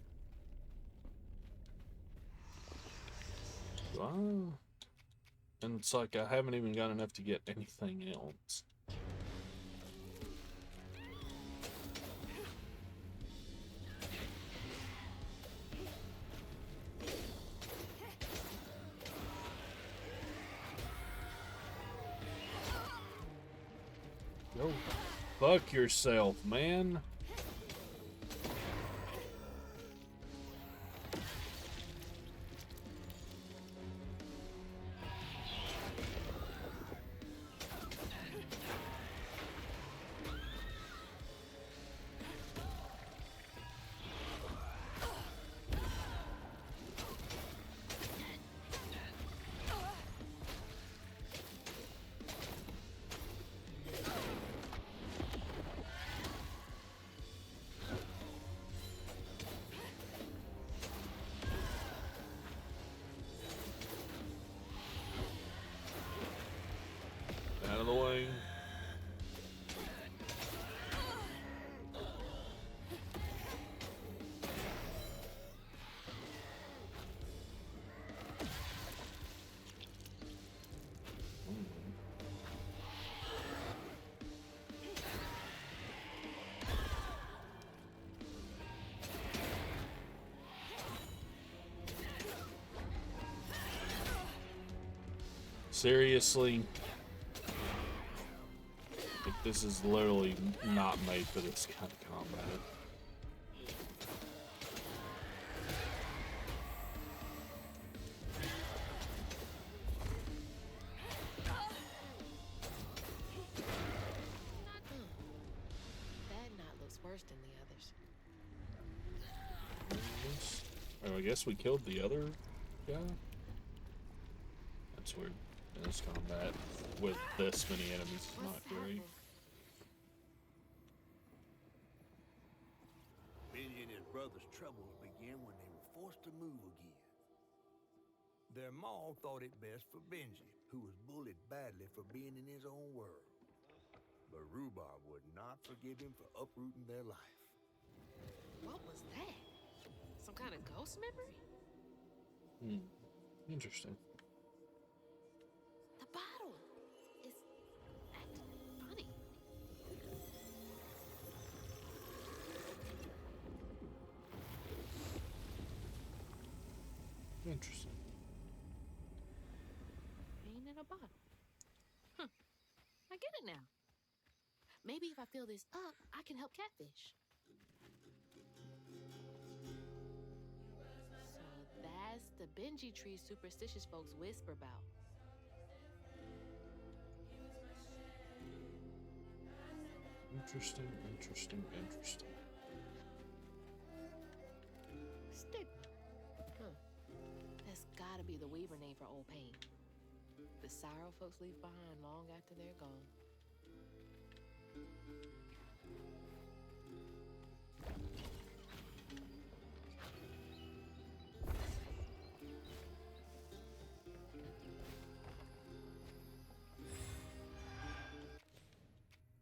And it's like I haven't even got enough to get anything else. Go fuck yourself, man. Out of the way. Seriously? Like, this is literally not made for this kind of combat. That knot looks worse than the others. Oh, I guess we killed the other guy? That's weird. In this combat with this many enemies is not great. Benji and his brother's troubles began when they were forced to move again. Their maw thought it best for Benji, who who was bullied badly for being in his own world. But Rhubarb would not forgive him for uprooting their life. What was that? Some kind of ghost memory? Interesting. The bottle is acting funny. Interesting. Pain in a bottle. Huh. I get it now. Maybe if I fill this up, I can help Catfish. So that's the Benji tree superstitious folks whisper about. Interesting, interesting, interesting. Stigma. Huh. That's gotta be the Weaver name for old pain. The sorrow folks leave behind long after they're gone.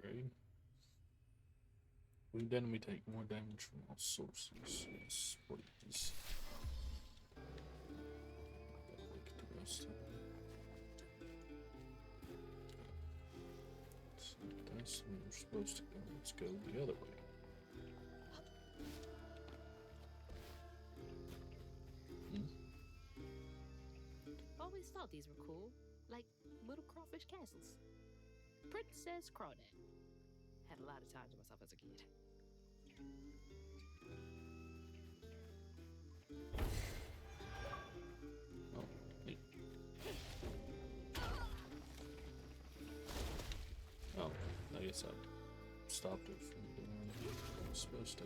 Great. Wound enemy take more damage from all sources. Yes, what is? Gotta look at the rest of it. So that's where we're supposed to go. Let's go the other way. Always thought these were cool, like little crawfish castles. Princess Crawdad. Had a lot of time to myself as a kid. Oh, neat. Oh, I guess I stopped it from doing what I was supposed to.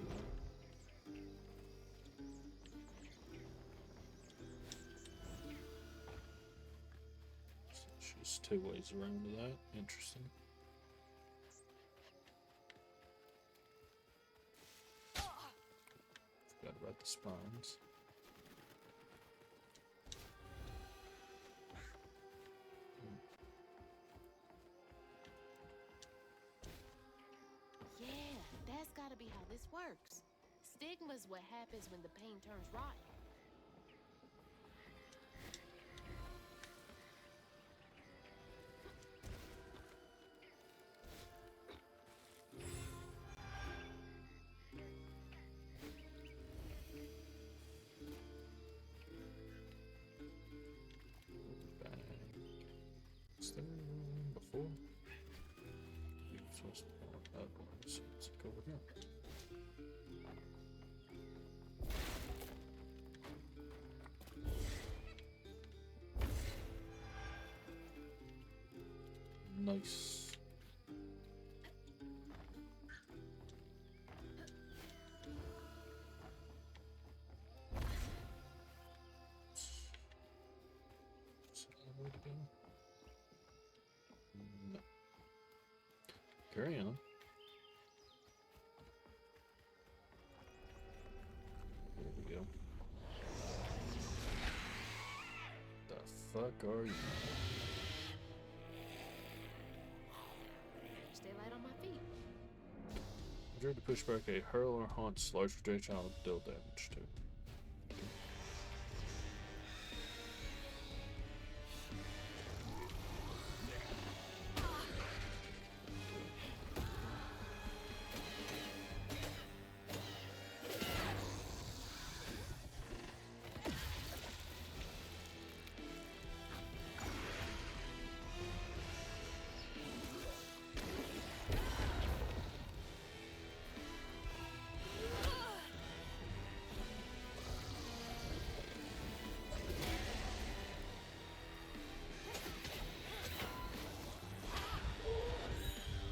So it's just two ways around to that. Interesting. Forgot about the spines. Yeah, that's gotta be how this works. Stigma's what happens when the pain turns rotten. Back. Is there one before? We were supposed to go that way, so let's go over here. Nice. Is that the way to go? No. Carry on. There we go. The fuck are you? Stay light on my feet. I tried to push back a hurler haunts large projectile deal damage to.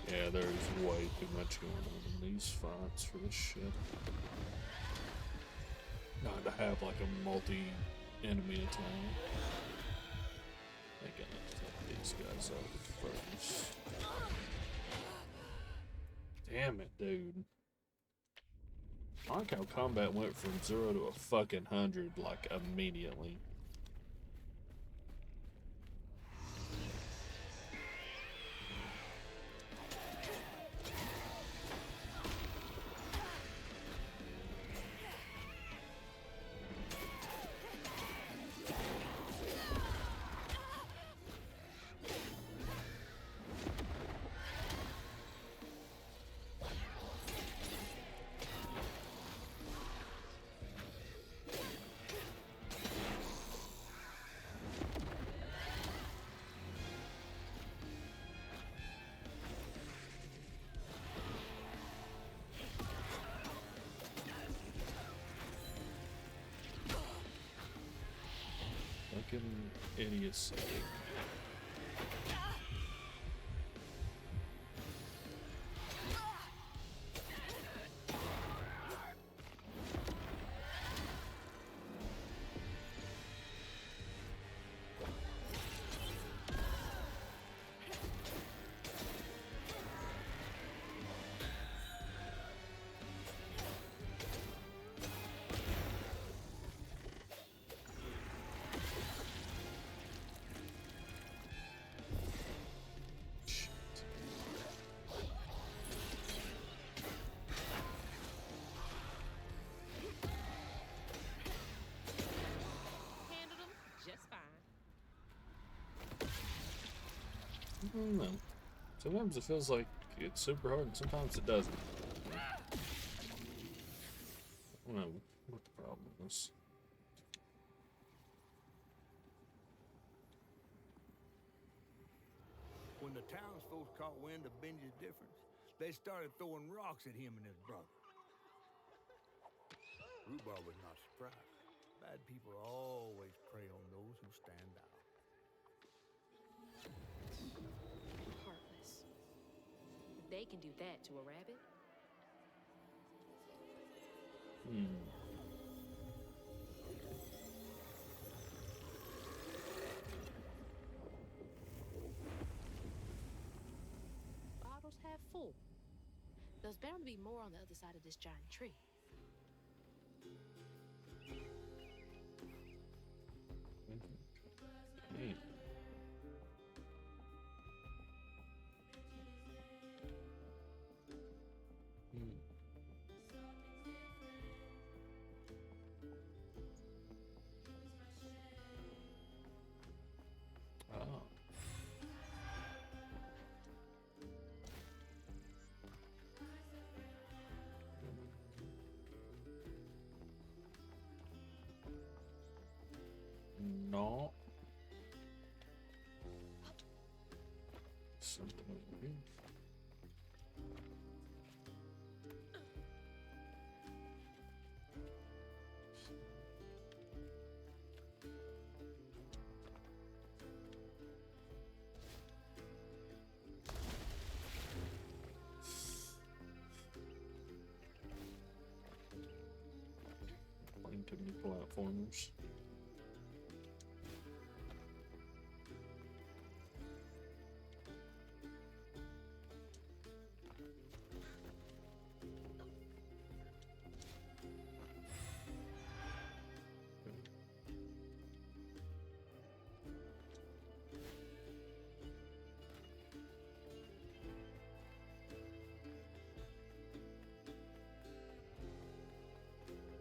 Yeah, there's way too much going on in these fights for this shit. Not to have like a multi-enemy attack. I gotta take these guys out first. Damn it, dude. I like how combat went from 0 to a fucking 100 like immediately. fucking idiocy. Handled him just fine. I don't know. Sometimes it feels like it's super hard, and sometimes it doesn't. I don't know what the problem is. When the townsfolk caught wind of Benji's difference, they started throwing rocks at him and his brother. Rhubarb was not surprised. Bad people always prey on those who stand out. Heartless. If they can do that to a rabbit, Bottles half full. There's bound to be more on the other side of this giant tree. Hey. Oh. No. Something over here. Playing too many platformers.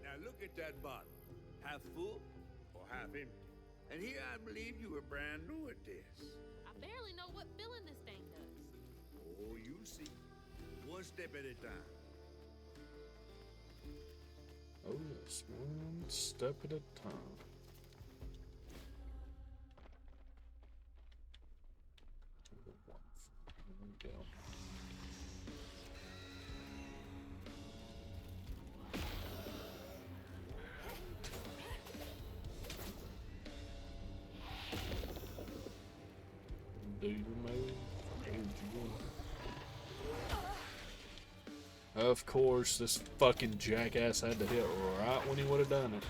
Now look at that bottle. Half full or half empty. And here I believe you were brand new at this. I barely know what filling this thing does. Oh, you'll see. One step at a time. Oh yes, one step at a time. There we go. Do your move. Do what you want. Of course, this fucking jackass had to hit right when he would have done it.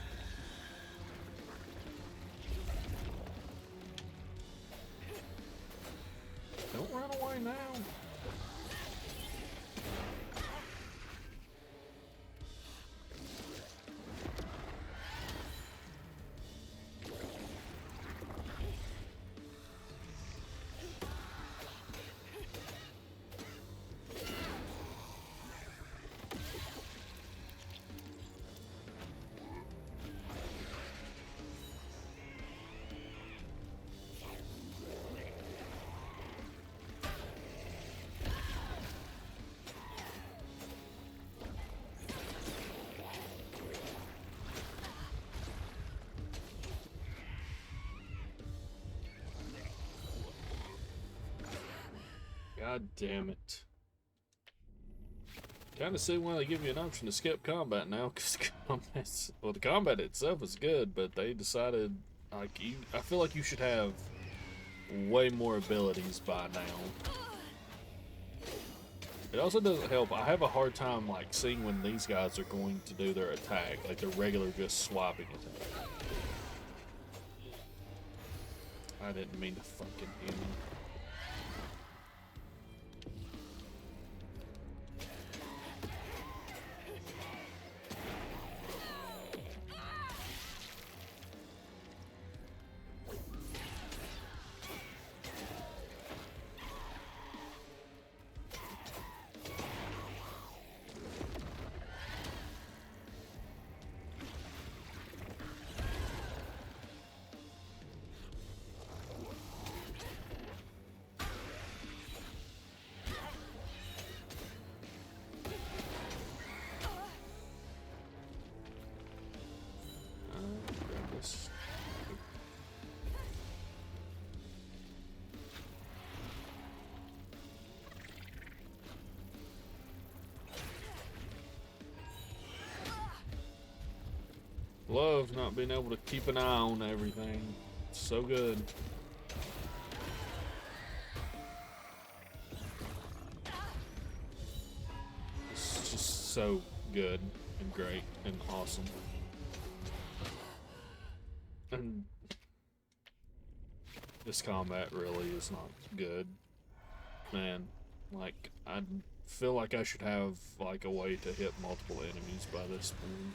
Don't run away now. God damn it. Kind of see why they give you an option to skip combat now, because well, the combat itself is good, but they decided, Like, I feel like you should have way more abilities by now. It also doesn't help. I have a hard time like seeing when these guys are going to do their attack, like their regular just swapping attack. I didn't mean to fucking hit him. Grab this. Love not being able to keep an eye on everything. It's so good. It's just so good and great and awesome. And this combat really is not good. Man, like, I feel like I should have like a way to hit multiple enemies by this point.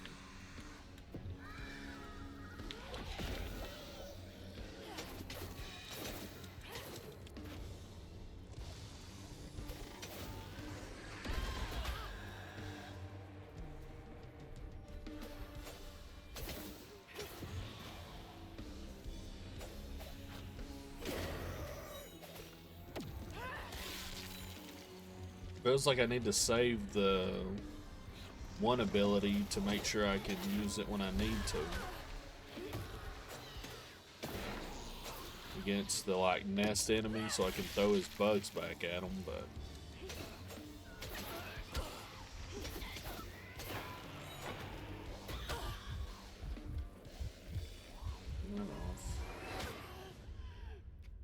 Feels like I need to save the one ability to make sure I can use it when I need to. Against the like nest enemy so I can throw his bugs back at him, but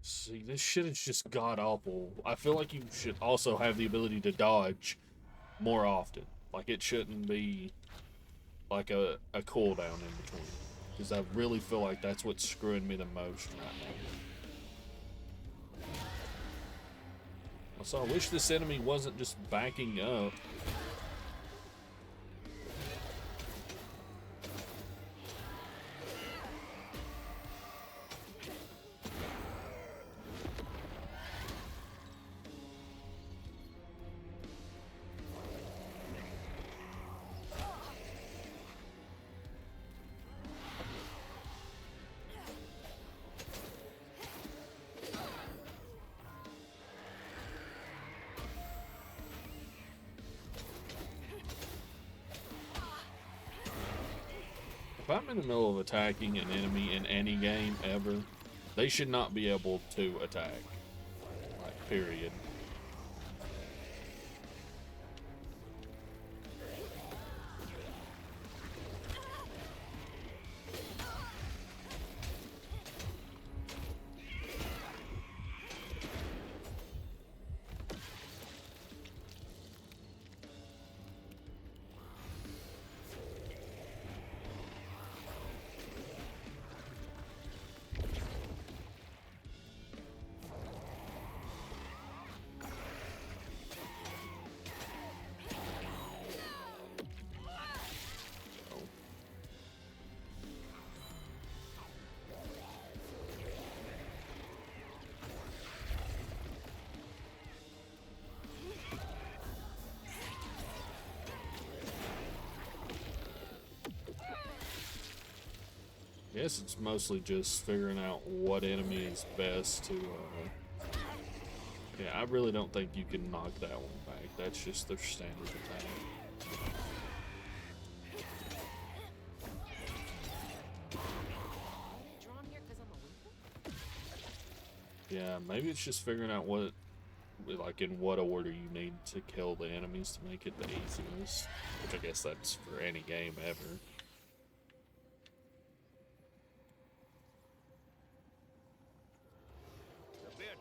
see, this shit is just god awful. I feel like you should also have the ability to dodge more often. Like, it shouldn't be like a cooldown in between. Because I really feel like that's what's screwing me the most right now. Also, I wish this enemy wasn't just backing up. If I'm in the middle of attacking an enemy in any game ever, they should not be able to attack. Like, period. I guess it's mostly just figuring out what enemy is best to, yeah, I really don't think you can knock that one back. That's just their standard attack. Drawn here 'cause I'm a weaver? Yeah, maybe it's just figuring out what, like, in what order you need to kill the enemies to make it the easiest. Which I guess that's for any game ever.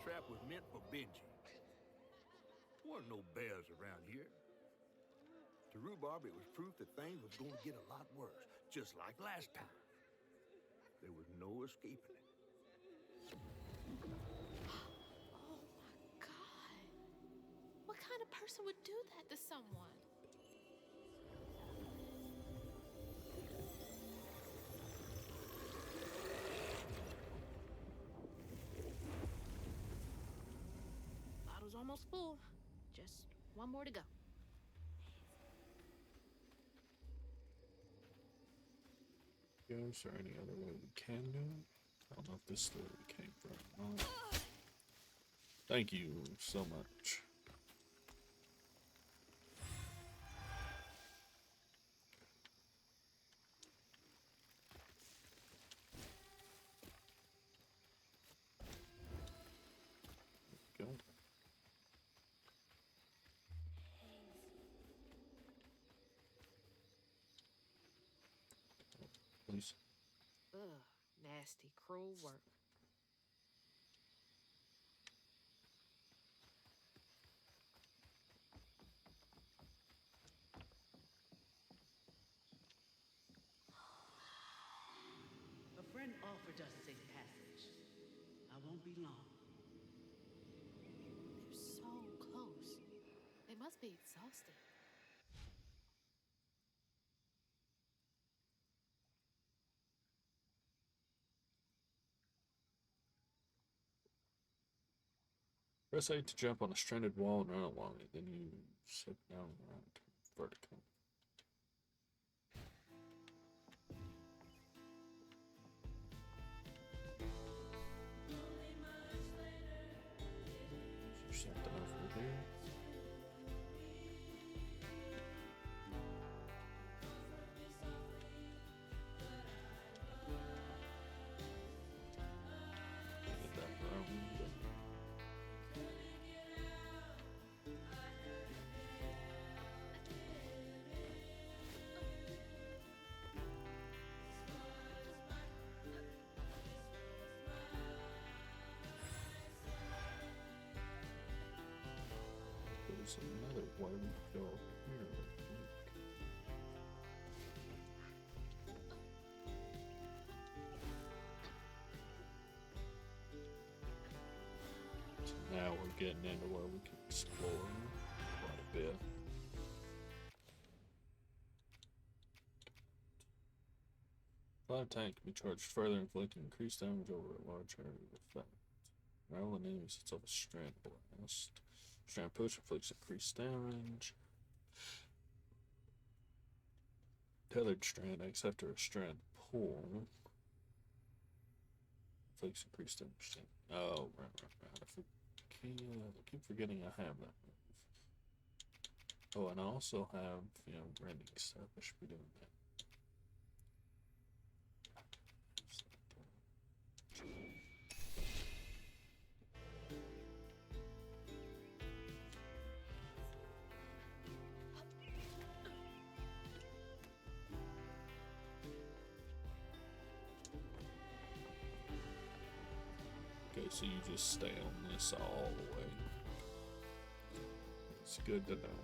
trap was meant for Benji. Weren't no bears around here. To Rhubarb, it was proof that things was going to get a lot worse, just like last time. There was no escaping it. Oh my God. What kind of person would do that to someone? Bottle's almost full. Just one more to go. Is there any other way we can do it? I don't know if this is the way we came from or not. Thank you so much. Go. Please. Ugh, nasty, cruel work. A friend offered us safe passage. I won't be long. They're so close. They must be exhausted. Press A to jump on a stranded wall and run along it. Then you sit down around vertical. Is there something over there? Get that brown window. There's another way we go here. I think. So now we're getting into where we can explore quite a bit. Fire tank can be charged further, inflicting increased damage over a large area of effect. Rattle an enemy sets off a strand blast. Strand push inflicts increased damage. Tethered strand acts after a strand pull. Inflicts increased damage. Oh, right. I keep forgetting I have that move. Oh, and I also have, branding stuff. I should be doing that. Okay, so you just stay on this all the way. It's good to know.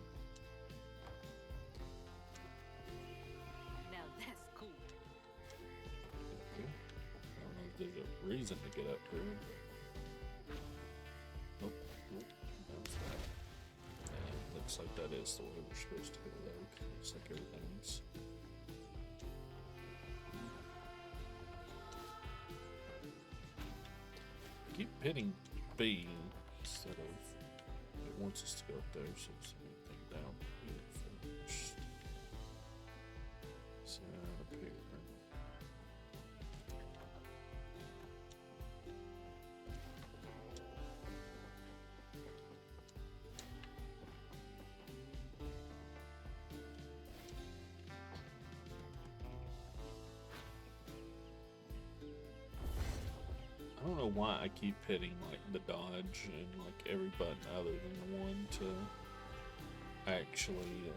Now that's cool. Okay. I don't know if there's a reason to get up here, but... Nope. Bounce back. And looks like that is the way we're supposed to go, though. Looks like everything's... Keep hitting B instead of it wants us to go up there, so it's anything down here first. So up here. I don't know why I keep hitting like the dodge and like every button other than the one to actually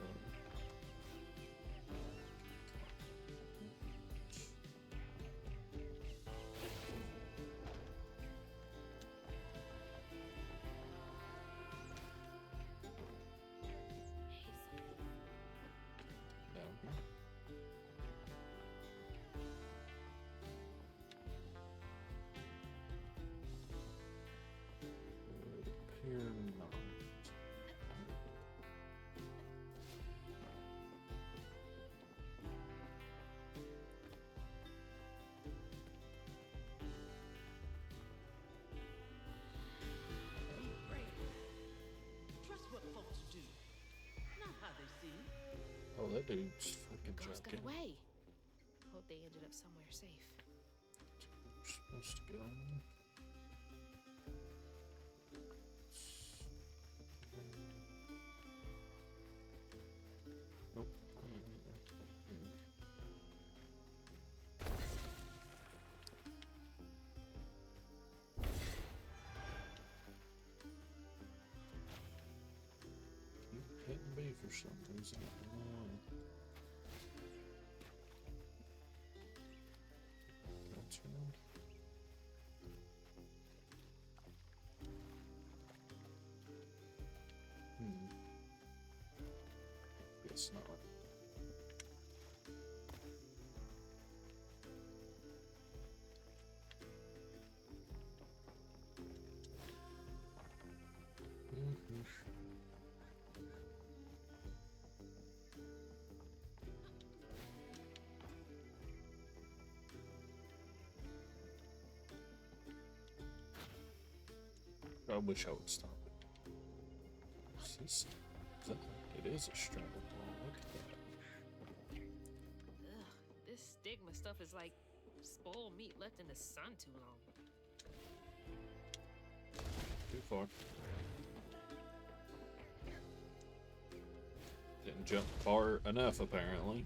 that dude's The fucking girls got joking. away. Hope they ended up somewhere safe. We're supposed to go. Nope. Keep hitting B for some reason. I don't know. That's around. Guess not. I wish I would stop it. It is a struggle. Look at that. Ugh, this stigma stuff is like spoiled meat left in the sun too long. Too far. Didn't jump far enough, apparently.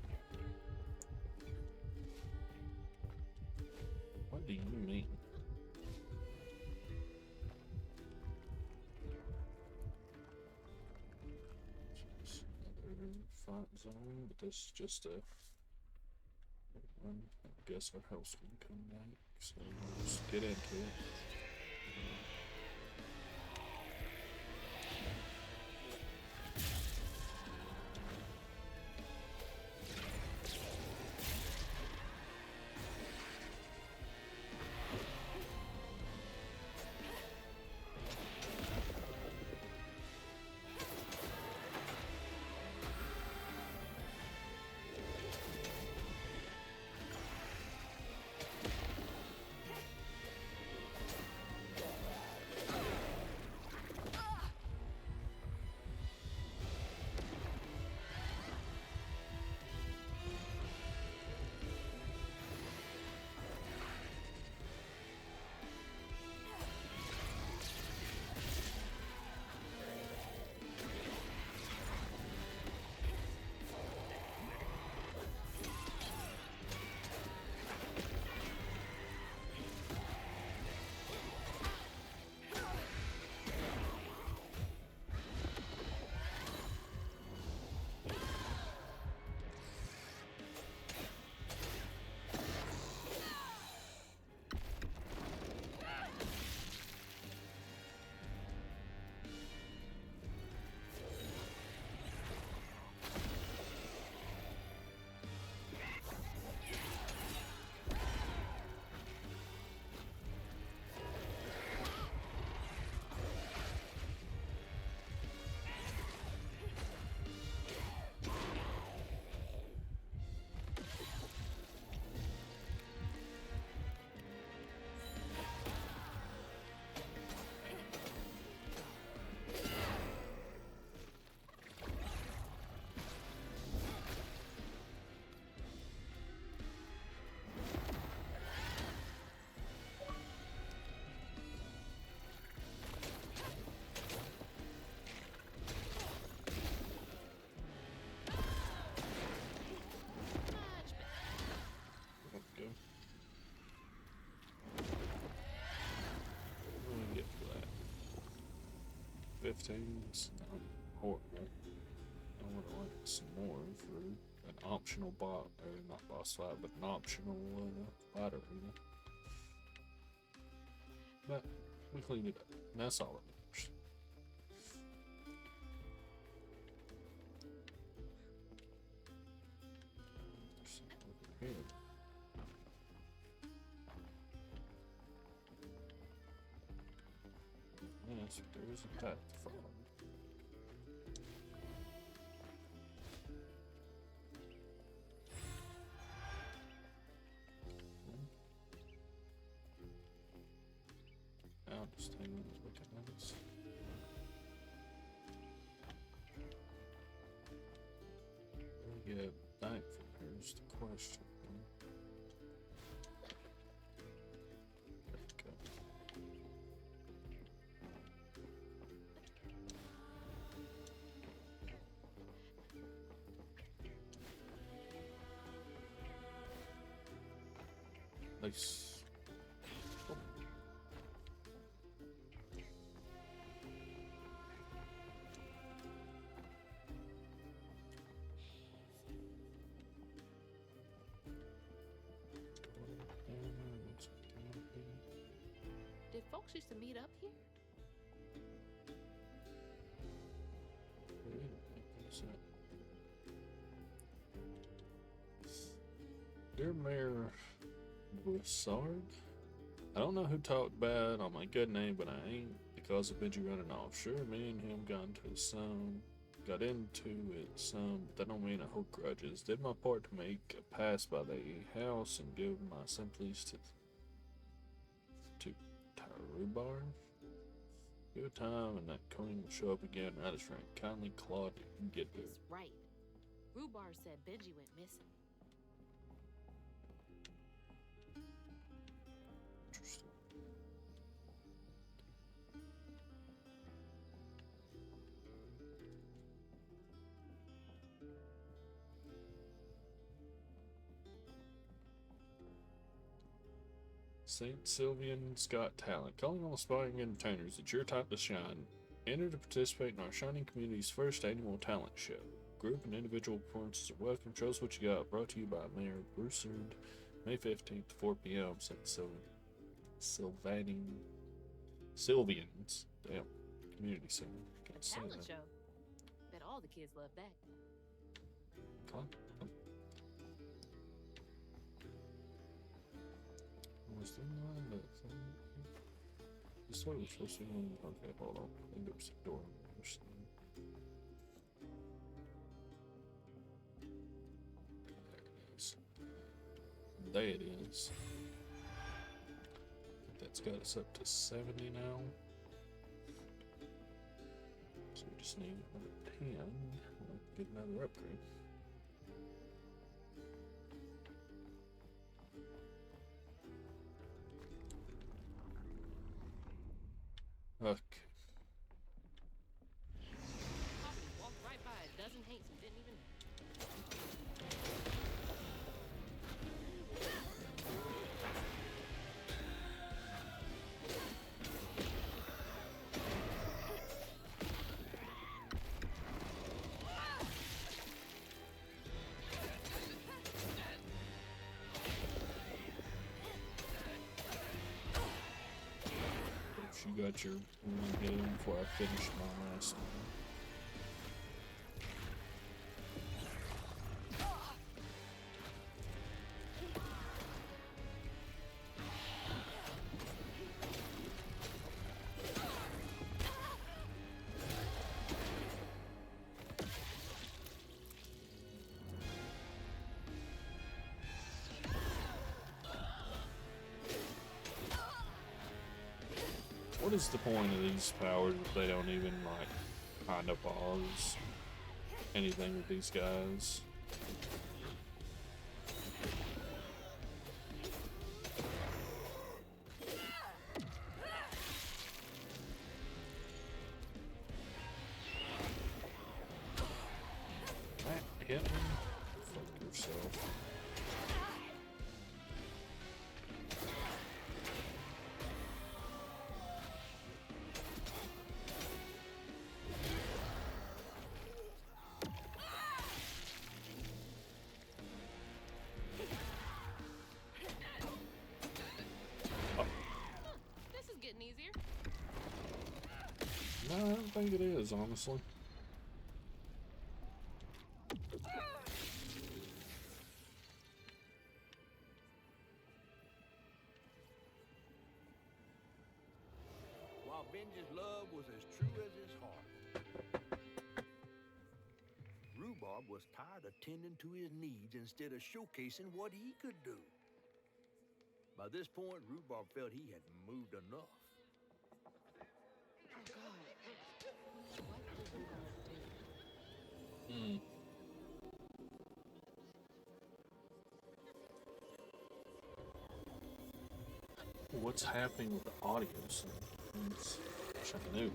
What do you mean? Just another fight zone, but this is just a one. I guess our house can come back, so we'll just get into it. Go. We'll get to that. 15's not horrible. I would like some more for an optional not boss fight, but an optional fight arena. But we cleaned it up, and that's all that matters. So, over here. Yes, there is a path to follow. I'll just hang on and look at this. There we get back from here is the question. There we go. Nice. Oh. Did folks used to meet up here? Dear Mayor Broussard, I don't know who talked bad on my good name, but I ain't because of Benji running off. Sure, me and him got into it some, but that don't mean I hold grudges. Did my part to make a pass by the house and give my sympathies to Tarubar. Good time, and that queen will show up again. Right as rank. Kindly Claude, get there. That's right. Rhubarb said Benji went missing. Interesting. St. Sylvian's Got Talent. Calling all aspiring entertainers, it's your time to shine. Enter to participate in our Shining Community's first annual talent show. Group and individual performances are welcome. Show us what you got. Brought to you by Mayor Broussard, May 15th, 4 p.m. St. Sylvians. Damn. Community Center. Can't say Talent that. show. Bet all the kids love that. Was there not that thing? This way we're supposed to be on. Okay, hold on. I think there's a door on the other side. There it is. There it is. I think that's got us up to 70 now. So we just need another 10. Get another upgrade. Okay. Probably walked right by a dozen hates and didn't even. You got your one hit in before I finish my last one. What is the point of these powers if they don't even, like, kind of pause anything with these guys? That hit me? Fuck yourself. This is getting easier. No, I don't think it is, honestly. While Benji's love was as true as his heart, Rhubarb was tired of tending to his needs instead of showcasing what he could do. By this point, Rhubarb felt he had moved enough. Oh God. What did Rhubarb do? what's happening with the audio settings. Wish I knew.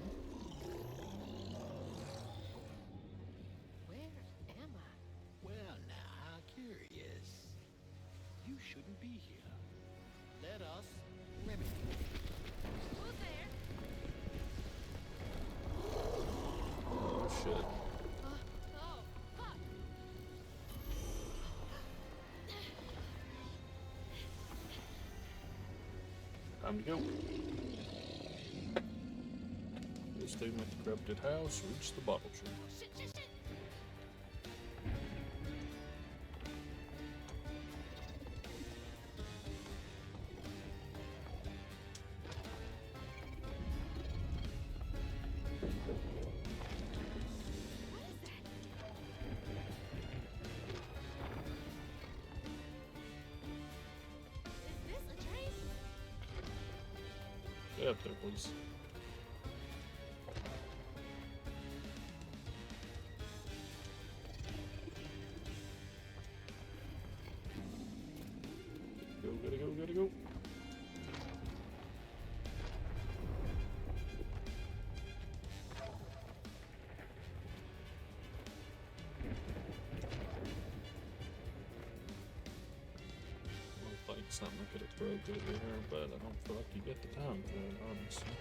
Where am I? Well, now, how curious. You shouldn't be here. Let us remedy it. Who's there? Oh shit. Oh, fuck! Time to go. This thing with the corrupted house reached the bottle tree. Shit, shit, shit! What is that? Is this a train? Get up there, please. Go, gotta go, gotta go. Looks like something I could have broke over here, but I don't feel like you get the time for it, honestly.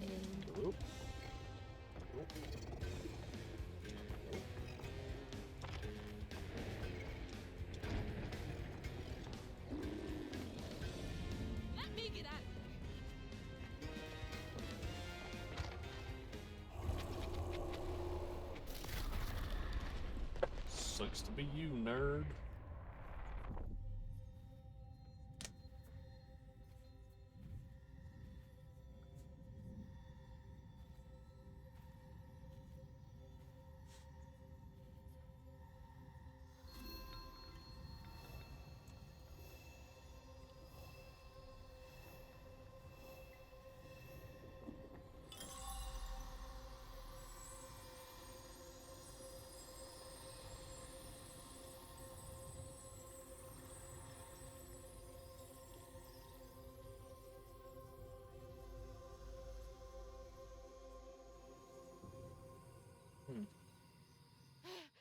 And whoop. Whoop. Let me get out of here! Sucks to be you, nerd.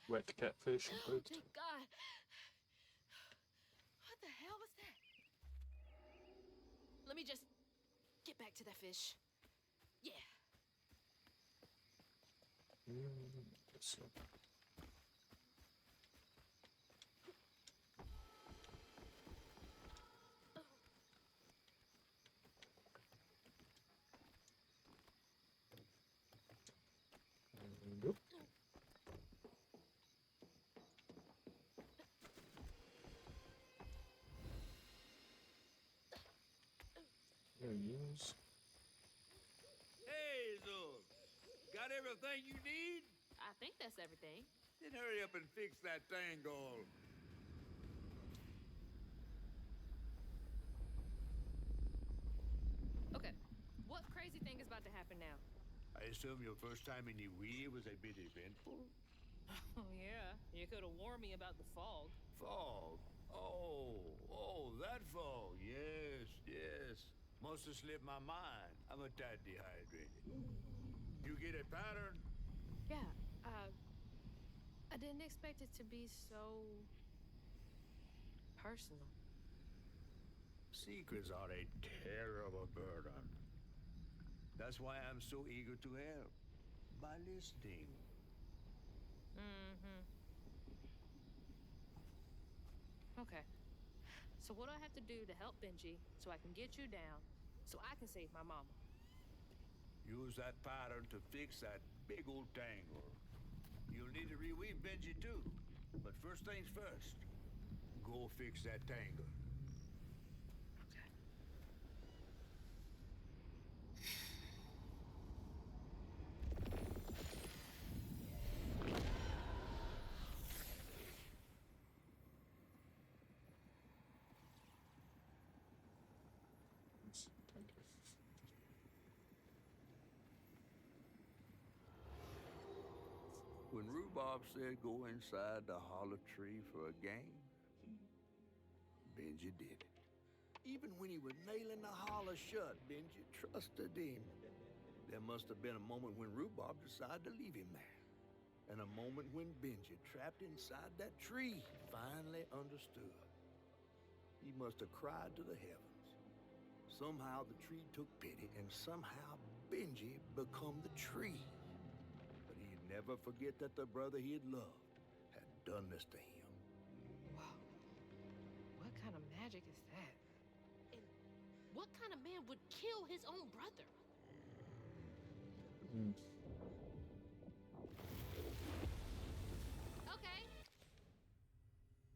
Wet the catfish and Oh, pooped. thank God! What the hell was that? Let me just get back to that fish. Yeah. So. Go. There he is. Hey, Zul. Got everything you need? I think that's everything. Then hurry up and fix that tangle. Okay. What crazy thing is about to happen now? I assume your first time in Iwi was a bit eventful? Oh, yeah. You could have warned me about the fog. Fog? Oh, that fog. Yes, yes. Must have slipped my mind. I'm a tad dehydrated. You get a pattern? Yeah. I didn't expect it to be so personal. Secrets are a terrible burden. That's why I'm so eager to help. By listening. Mm-hmm. Okay. So what do I have to do to help Benji so I can get you down so I can save my mama? Use that pattern to fix that big old tangle. You'll need to reweave Benji too. But first things first. Go fix that tangle. Okay. When Rhubarb said go inside the hollow tree for a game, Benji did it. Even when he was nailing the hollow shut, Benji trusted him. There must have been a moment when Rhubarb decided to leave him there. And a moment when Benji, trapped inside that tree, finally understood. He must have cried to the heavens. Somehow the tree took pity, and somehow Benji become the tree. But he'd never forget that the brother he had loved had done this to him. Whoa. What kind of magic is that? And what kind of man would kill his own brother? Okay.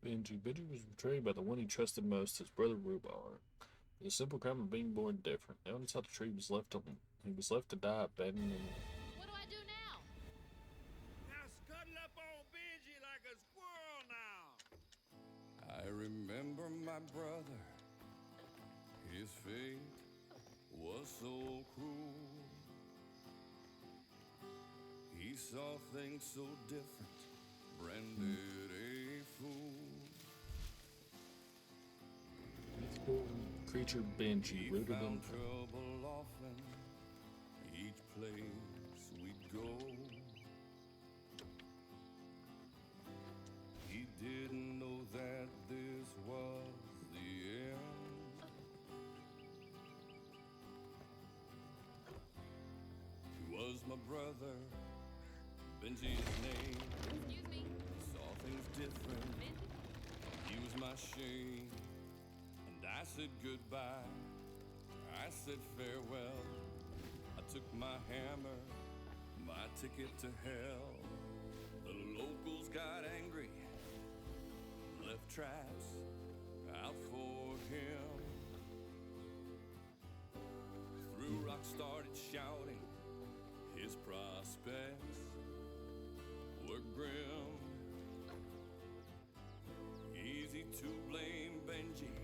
Benji was betrayed by the one he trusted most, his brother Rhubarb. For the simple crime of being born different. Notice how the tree was left alone. He was left to die abandoned. What do I do now? Now scuttle up on Benji like a squirrel now. I remember my brother. His fate was so cruel. He saw things so different, branded a fool. Mythical creature Benji, He rooted in found trouble often, each place we'd go. He didn't know that this was the end. He was my brother, Benji's name. Excuse me, Saw things different. Benji? He was my shame, and I said goodbye. I said farewell. I took my hammer, my ticket to hell. The locals got angry, left traps out for him. Threw rocks, started shouting. His prospects were grim. Easy to blame Benji,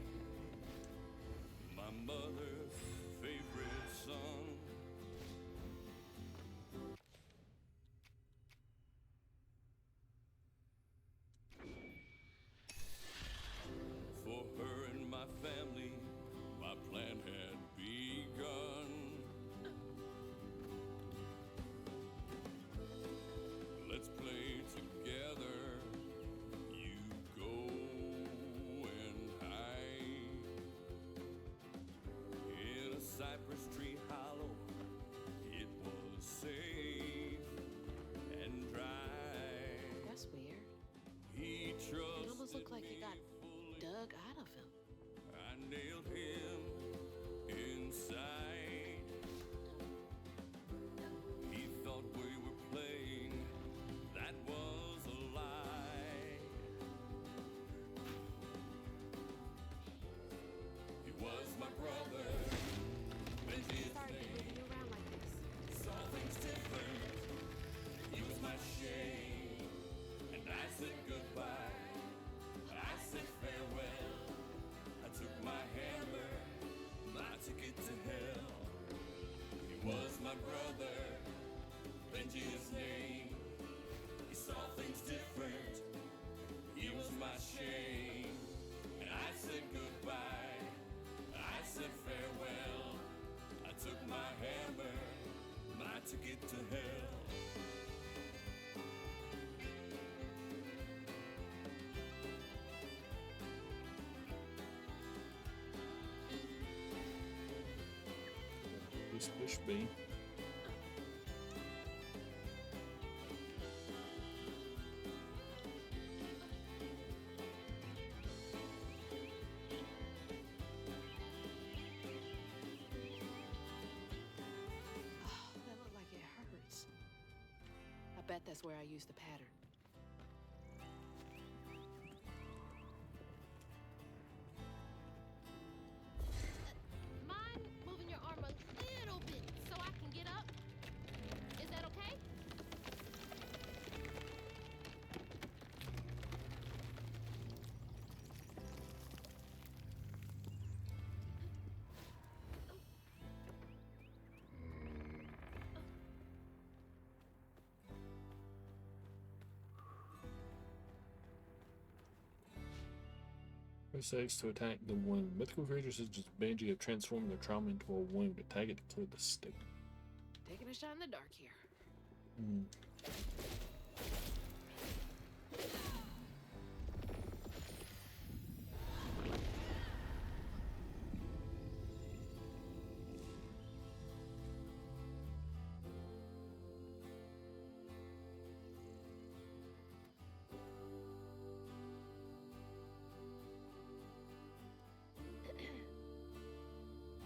my mother's favorite son. For her and my family, my plan had begun. Let's play together. You go and hide in a cypress tree hollow. It was safe and dry. That's weird. He trusted It almost looked like it got me fully. dug out of him. I nailed him inside. He thought we were playing. That was a lie. He was my brother. Benji's Sorry to name. moving you around like this. Saw things different. He was my shame. And I said goodbye. I said farewell. I took my hammer, my ticket to hell. He was my brother. Benji's name. He saw things different. He was my shame. And I said goodbye. I said farewell. I took my hammer, my ticket to hell. this fish be. Oh, that looked like it hurts. I bet that's where I used the pattern. Mind moving your arm a little bit so I can get up? Is that okay? Press X to attack the wound. Mythical creatures such as Banshee have transformed their trauma into a wound. Attack it to clear the stigma. Taking a shot in the dark here. Hmm.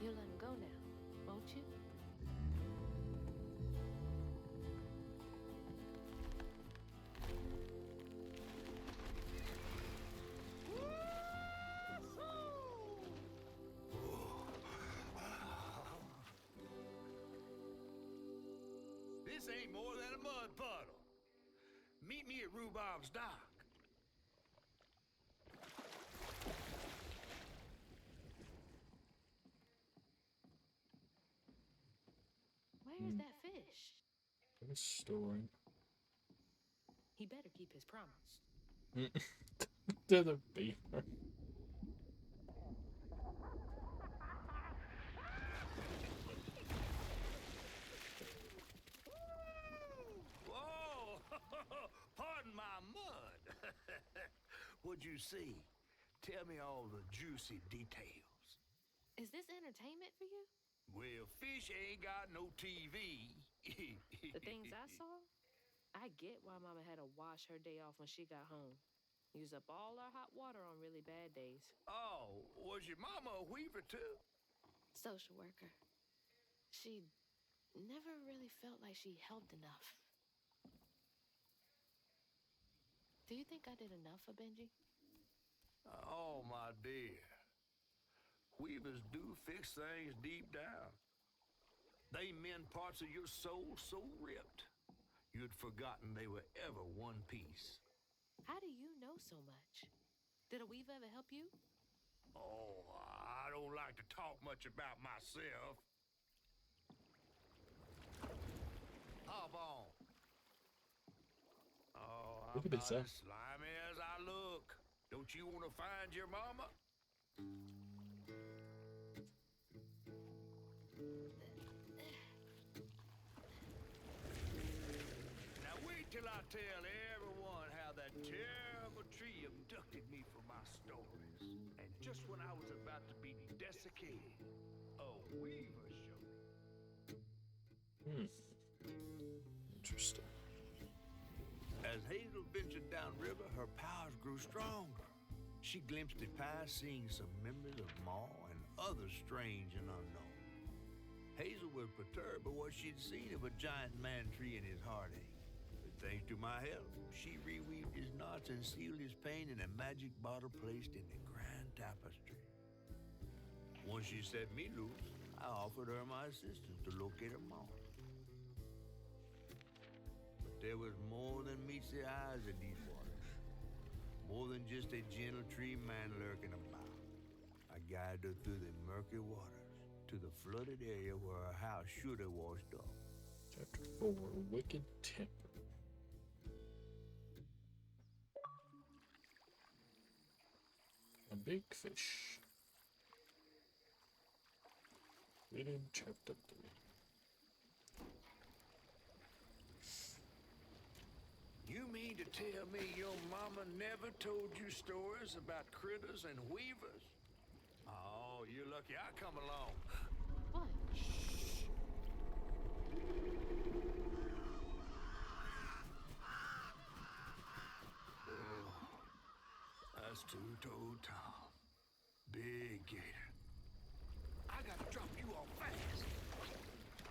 You'll let him go now, won't you? This ain't more than a mud puddle. Meet me at Rhubob's dock. Where's that fish? What a story. He better keep his promise. To the beaver. Whoa! Pardon my mud. What'd you see? Tell me all the juicy details. Is this entertainment for you? Well, fish ain't got no TV. The things I saw? I get why Mama had to wash her day off when she got home. Use up all our hot water on really bad days. Oh, was your mama a weaver too? Social worker. She never really felt like she helped enough. Do you think I did enough for Benji? Oh, my dear. Weavers do fix things deep down. They mend parts of your soul so ripped, you'd forgotten they were ever one piece. How do you know so much? Did a weaver ever help you? Oh, I don't like to talk much about myself. Hop on. Oh, I'm Look at this, not as slimy as I look. Don't you want to find your mama? Now wait till I tell everyone how that terrible tree abducted me for my stories. And just when I was about to be desiccated, a weaver showed me. Interesting. As Hazel ventured downriver, her powers grew stronger. She glimpsed it past, seeing some memories of Maw and others strange and unknown. Hazel was perturbed by what she'd seen of a giant man tree in his heartache. But thanks to my help, she reweaved his knots and sealed his pain in a magic bottle placed in the grand tapestry. Once she set me loose, I offered her my assistance to locate her Maw. There was more than meets the eyes in these waters. More than just a gentle tree man lurking about. I guided her through the murky waters to the flooded area where her house should have washed off. Chapter 4, Wicked Temper. A big fish. Reading chapter 3. You mean to tell me your mama never told you stories about critters and weavers? Oh, you're lucky I come along. What? Shh. Oh, that's two-toed Tom. Big gator. I gotta drop you off fast.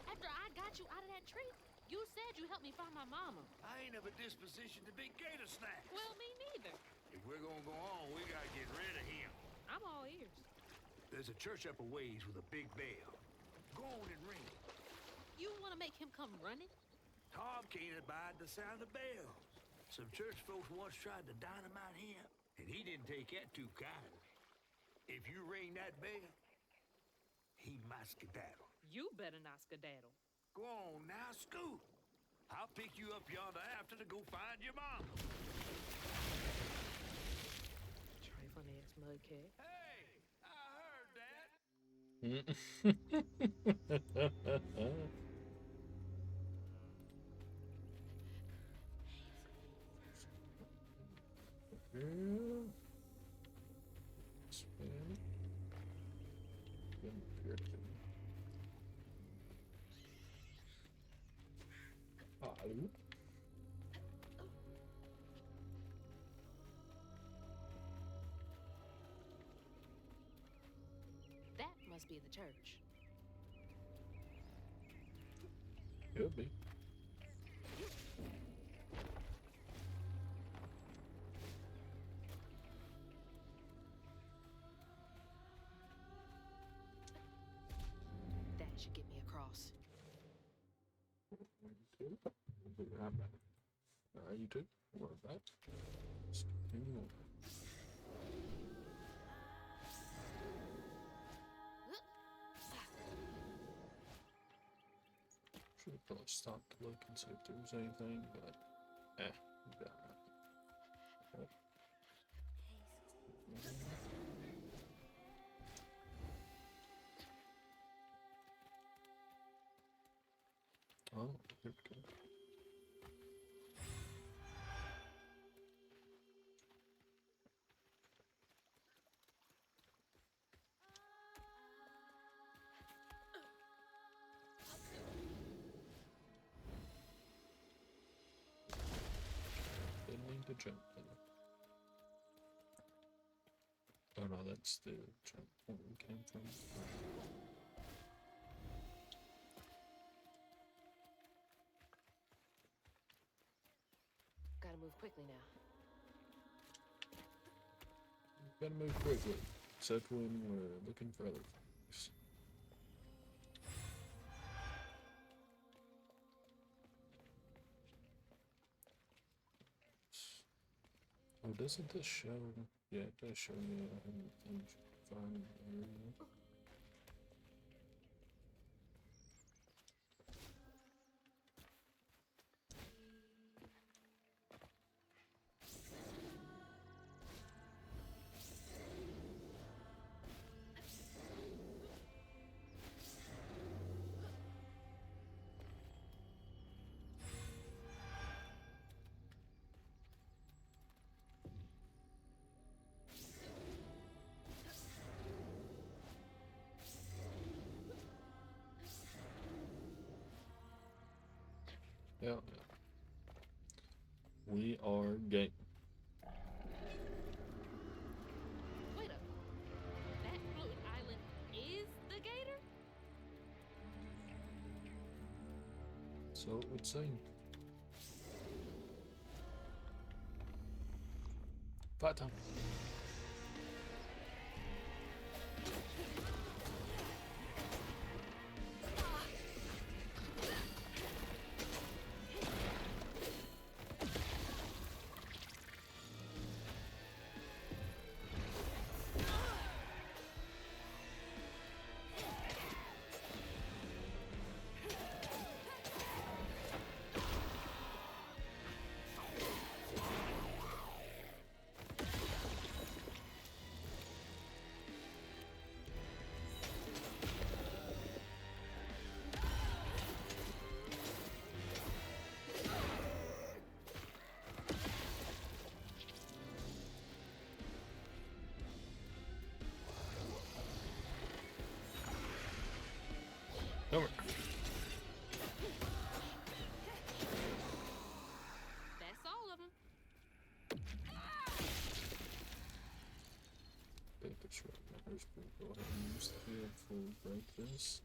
After I got you out of that tree, you said you helped me find my mama. I ain't of a disposition to be gator snacks. Well, me neither. If we're gonna go on, we gotta get rid of him. I'm all ears. There's a church up a ways with a big bell. Go on and ring it. You want to make him come running? Tom can't abide the sound of bells. Some church folks once tried to dynamite him, and he didn't take that too kindly. If you ring that bell, he might skedaddle. You better not skedaddle. Go on now, scoot. I'll pick you up yonder after to go find your mom. Trifling ass Mudkip. Hey, I heard that. Yeah. Spin. Spin here too. Hello. That must be the church. Could be. That should get me across. You too? We're back. Let's continue on. Should have probably stopped to look and see if there was anything, but we got that. Oh, here we go. Didn't mean to jump there. Oh no, that's the jump point we came from. Gotta move quickly now. Gotta move quickly, except when we're looking for other things. Oh, doesn't this show? Yeah, it does show me everything fine in the area. Yeah. We are game. Wait up. That floating island is the gator? So it would seem. Fight time. Over. That's all of them. Paper shred numbers. We'll go ahead and use the field for break this.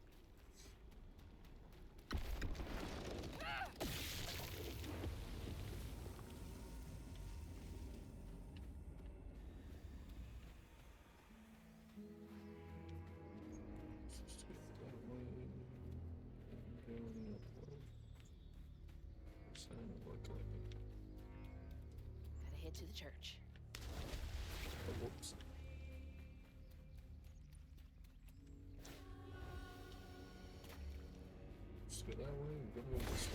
Just get that away. And go that way. Sign of what I think. Gotta head to the church. Oh, whoops. Just go that way. We're gonna go this way.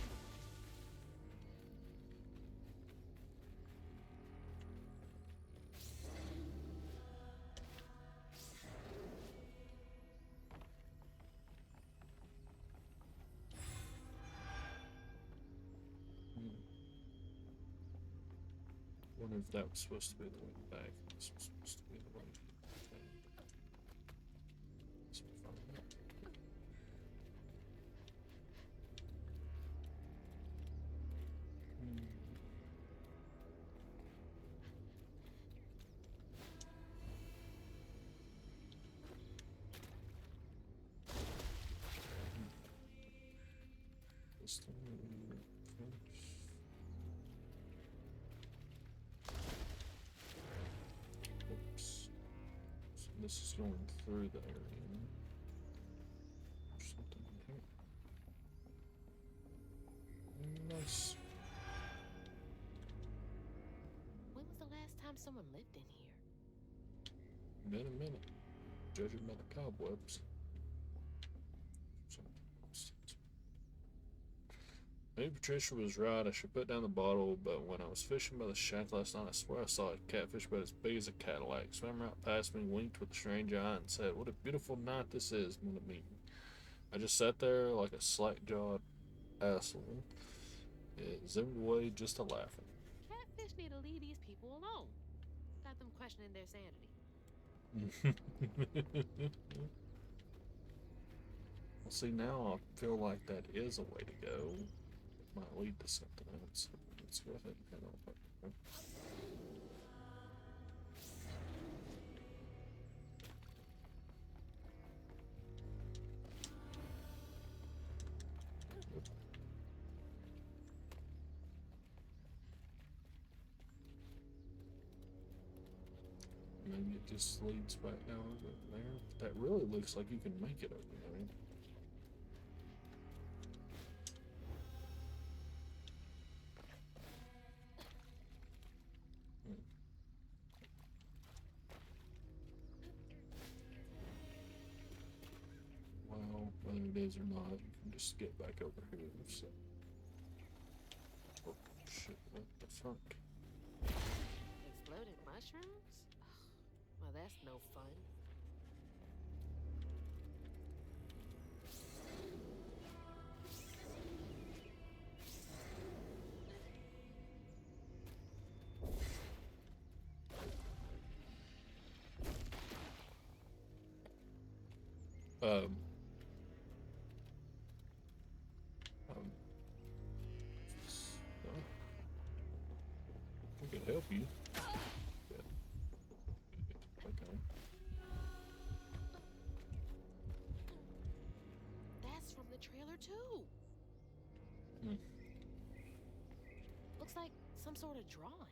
wonder if that was supposed to be the way back. This was supposed to be the way back. Let's find out. This thing first. Oops. So this is going through the area. There's something in here. Nice. When was the last time someone lived in here? Been a minute. Judging by the cobwebs. Maybe Patricia was right. I should put down the bottle, but when I was fishing by the shack last night, I swear I saw a catfish about as big as a Cadillac. Swam right past me, winked with a strange eye, and said, "What a beautiful night this is, when to meet me." I just sat there like a slack-jawed asshole. It zoomed away just a laughing. Catfish need to leave these people alone. Got them questioning their sanity. Well, see, now I feel like that is a way to go. It might lead to something else. Let's go ahead and head on. Maybe it just leads back down over there. But that really looks like you can make it over there. Well, whether it is or not, you can just get back over here. So. Oh, shit, what the fuck? Exploded mushrooms? Well, that's no fun. I could help you. Yeah. Okay. That's from the trailer too. Hmm. Looks like some sort of drawing.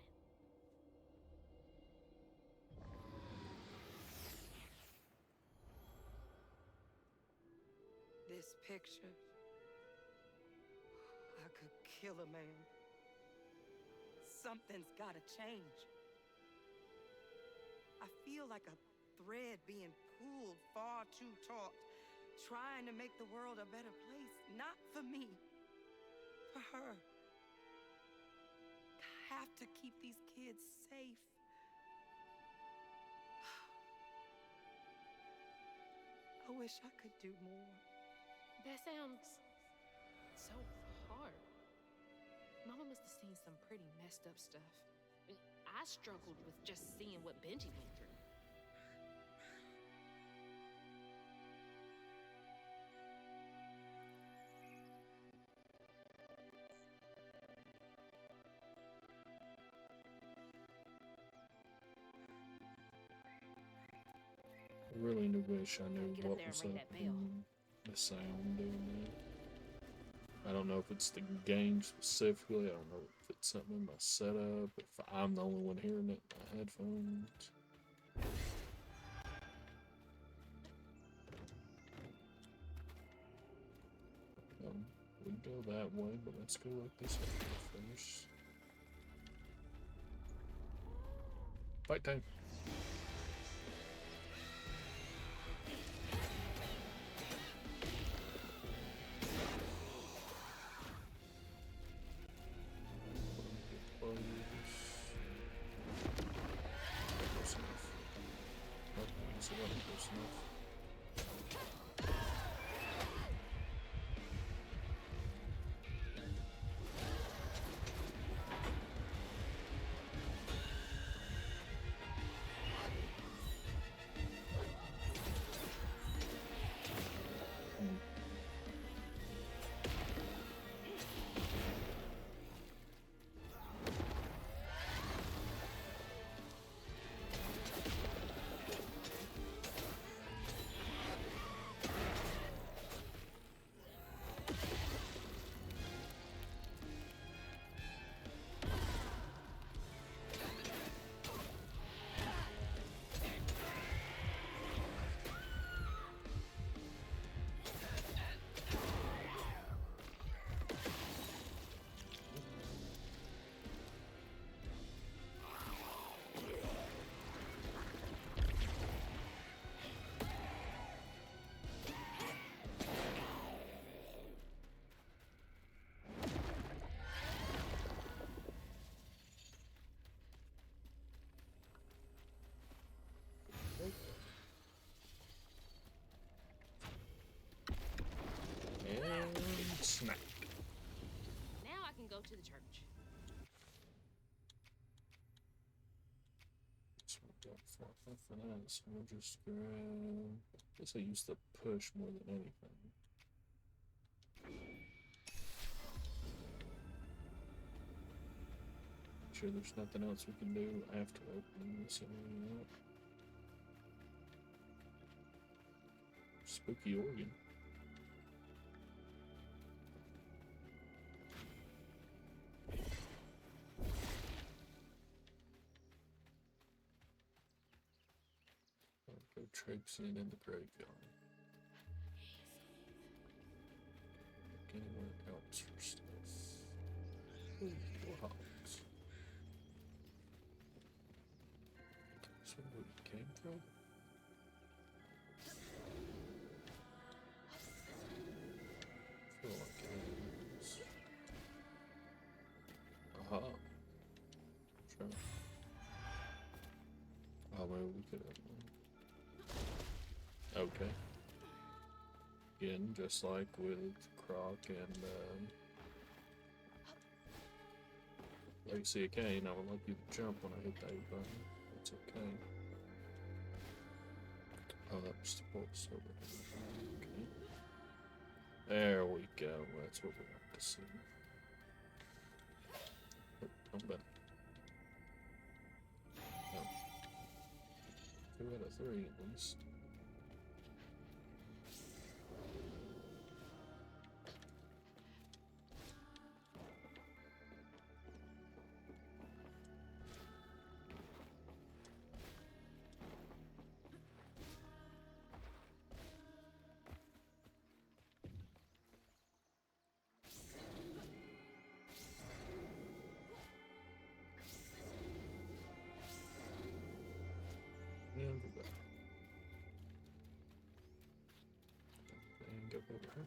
This picture, I could kill a man. Something's gotta change. I feel like a thread being pulled far too taut, trying to make the world a better place. Not for me, for her. I have to keep these kids safe. I wish I could do more. That sounds so hard. Mama must have seen some pretty messed up stuff. I struggled with just seeing what Benji went through. I really do wish I knew Get up what there and was ring up that bell. in the sound doing that. I don't know if it's the game specifically. I don't know if it's something in my setup. If I'm the only one hearing it in my headphones. We go that way, but let's go like this way first. Fight time. to the church. So we got nothing else. We'll just grab. I guess I use the push more than anything. Sure, there's nothing else we can do after opening this area up. Spooky organ. I'll go traipsing in the graveyard. Look anywhere else for stuff. Ooh, logs. That's where we came from. I feel like it is. Aha. Sure. Oh, maybe we could have. Okay. Again, just like with Croc and Legacy of Kain, I would like you to jump when I hit that button. That's okay. Oh, that was the pulse over here. Okay. There we go. That's what we want to see. Oh, I'm better. Oh. 2 out of 3 at least. And we're back. And go over her.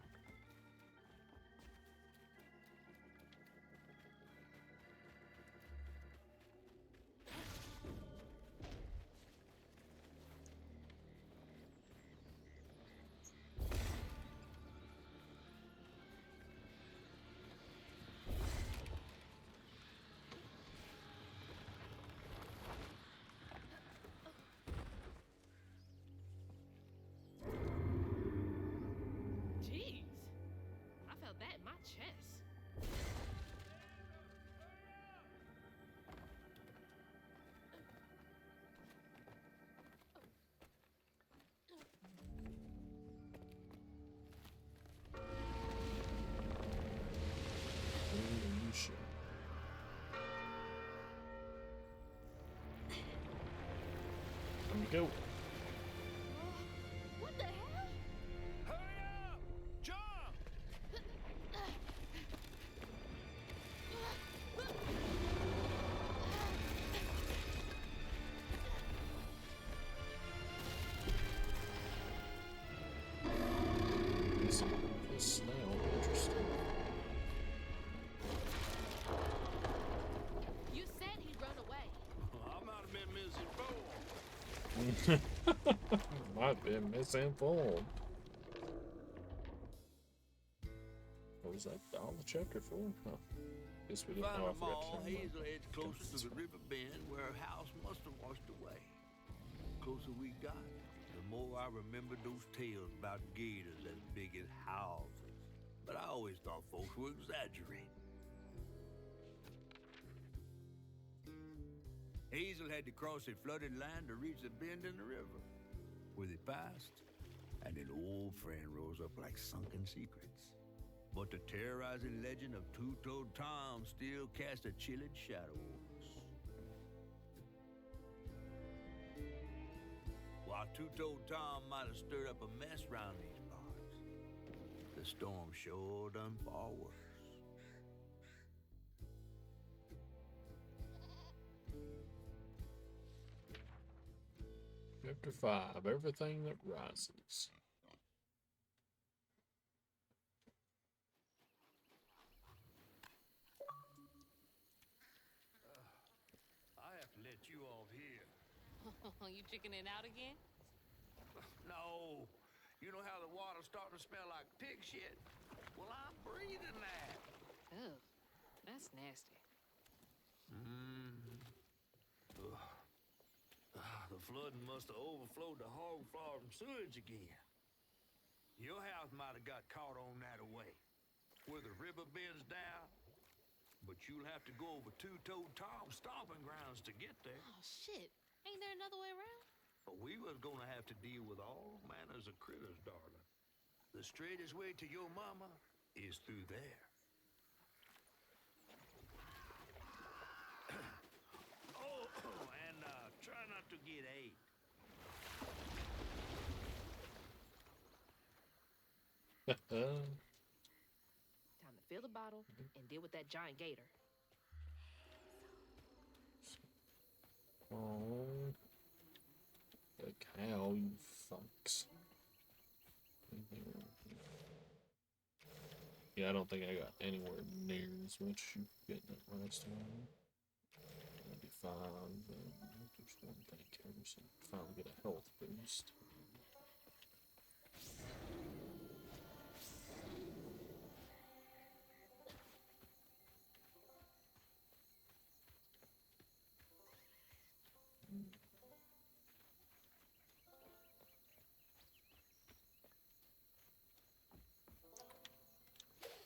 Jeez, I felt that in my chest. Holy shit. Let me go. What the hell? Hurry up! Jump! This snail, interesting. You said he'd run away. I might have been misinformed. Might be misinformed. What was that? All of chapter 4? Huh. Guess we didn't Find know. I them forgot all, to turn Hazelhead's closer to the river bend where her house must have washed away. The closer we got, the more I remembered those tales about gators as big as houses. But I always thought folks were exaggerating. Hazel had to cross a flooded land to reach the bend in the river, where they passed, and an old friend rose up like sunken secrets. But the terrorizing legend of Two-Toed Tom still cast a chilling shadow over us. While Two-Toed Tom might have stirred up a mess round these parts, the storm sure done far worse. Chapter 5, Everything That Rises. I have to let you off here. You chickening out again? No. You know how the water's starting to smell like pig shit? Well, I'm breathing that. Oh. That's nasty. The flooding must have overflowed the hog farm sewage again. Your house might have got caught on that away, where the river bends down. But you'll have to go over Two-Toed Tom's stomping grounds to get there. Oh, shit. Ain't there another way around? But we was gonna have to deal with all manners of critters, darling. The straightest way to your mama is through there. And try not to get AIDS. Time to fill the bottle and deal with that giant gator. Oh, the cow, you fucks. Yeah, I don't think I got anywhere near as much you getting it last time. 95, there's one thing here, so finally get a health boost.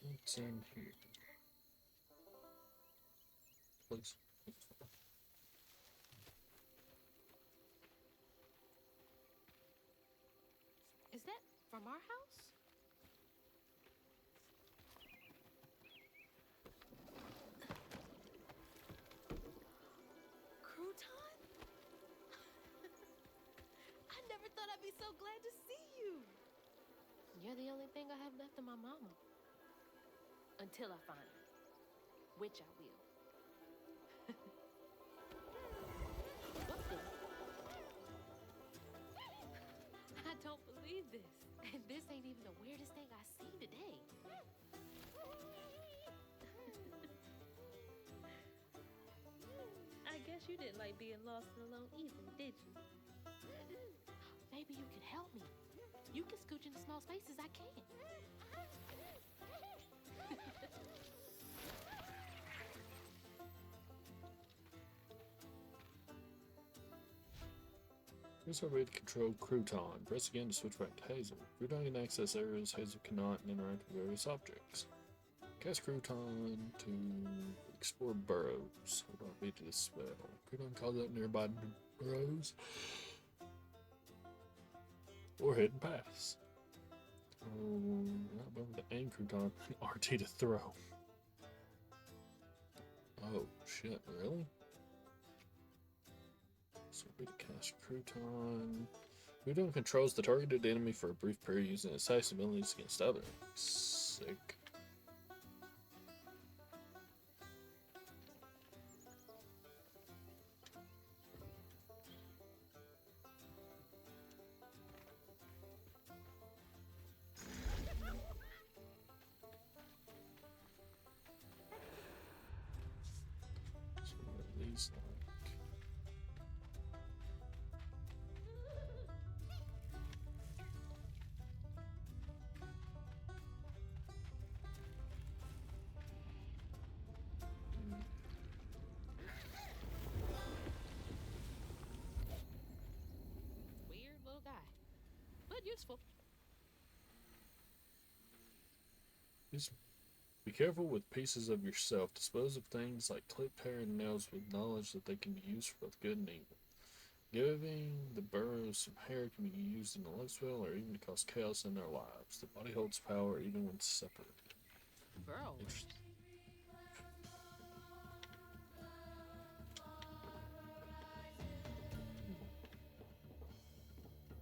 What's in here? Please. Is that from our house? Crouton? I never thought I'd be so glad to see you. You're the only thing I have left of my mama. Until I find her. Which I will. What the? I don't believe this. And this ain't even the weirdest thing I seen today. I guess you didn't like being lost and alone either, did you? Maybe you could help me. You can scooch into small spaces I can't. Here's our way to control Crouton. Press again to switch back to Hazel. Crouton can access areas Hazel cannot and interact with various objects. Cast Crouton to explore burrows. Hold on, beat to this spell. Crouton calls out nearby burrows or hidden paths. Right above the aim Crouton, RT to throw. Oh shit, really? So we cast Crouton. Crouton controls the targeted enemy for a brief period using its attacks abilities against others. Sick. So what are these like? Weird little guy. But useful. Just be careful with pieces of yourself. Dispose of things like clipped hair and nails with knowledge that they can be used for both good and evil. Giving the burrows some hair can be used in a love spell or even to cause chaos in their lives. The body holds power even when separated. Bro. Interesting.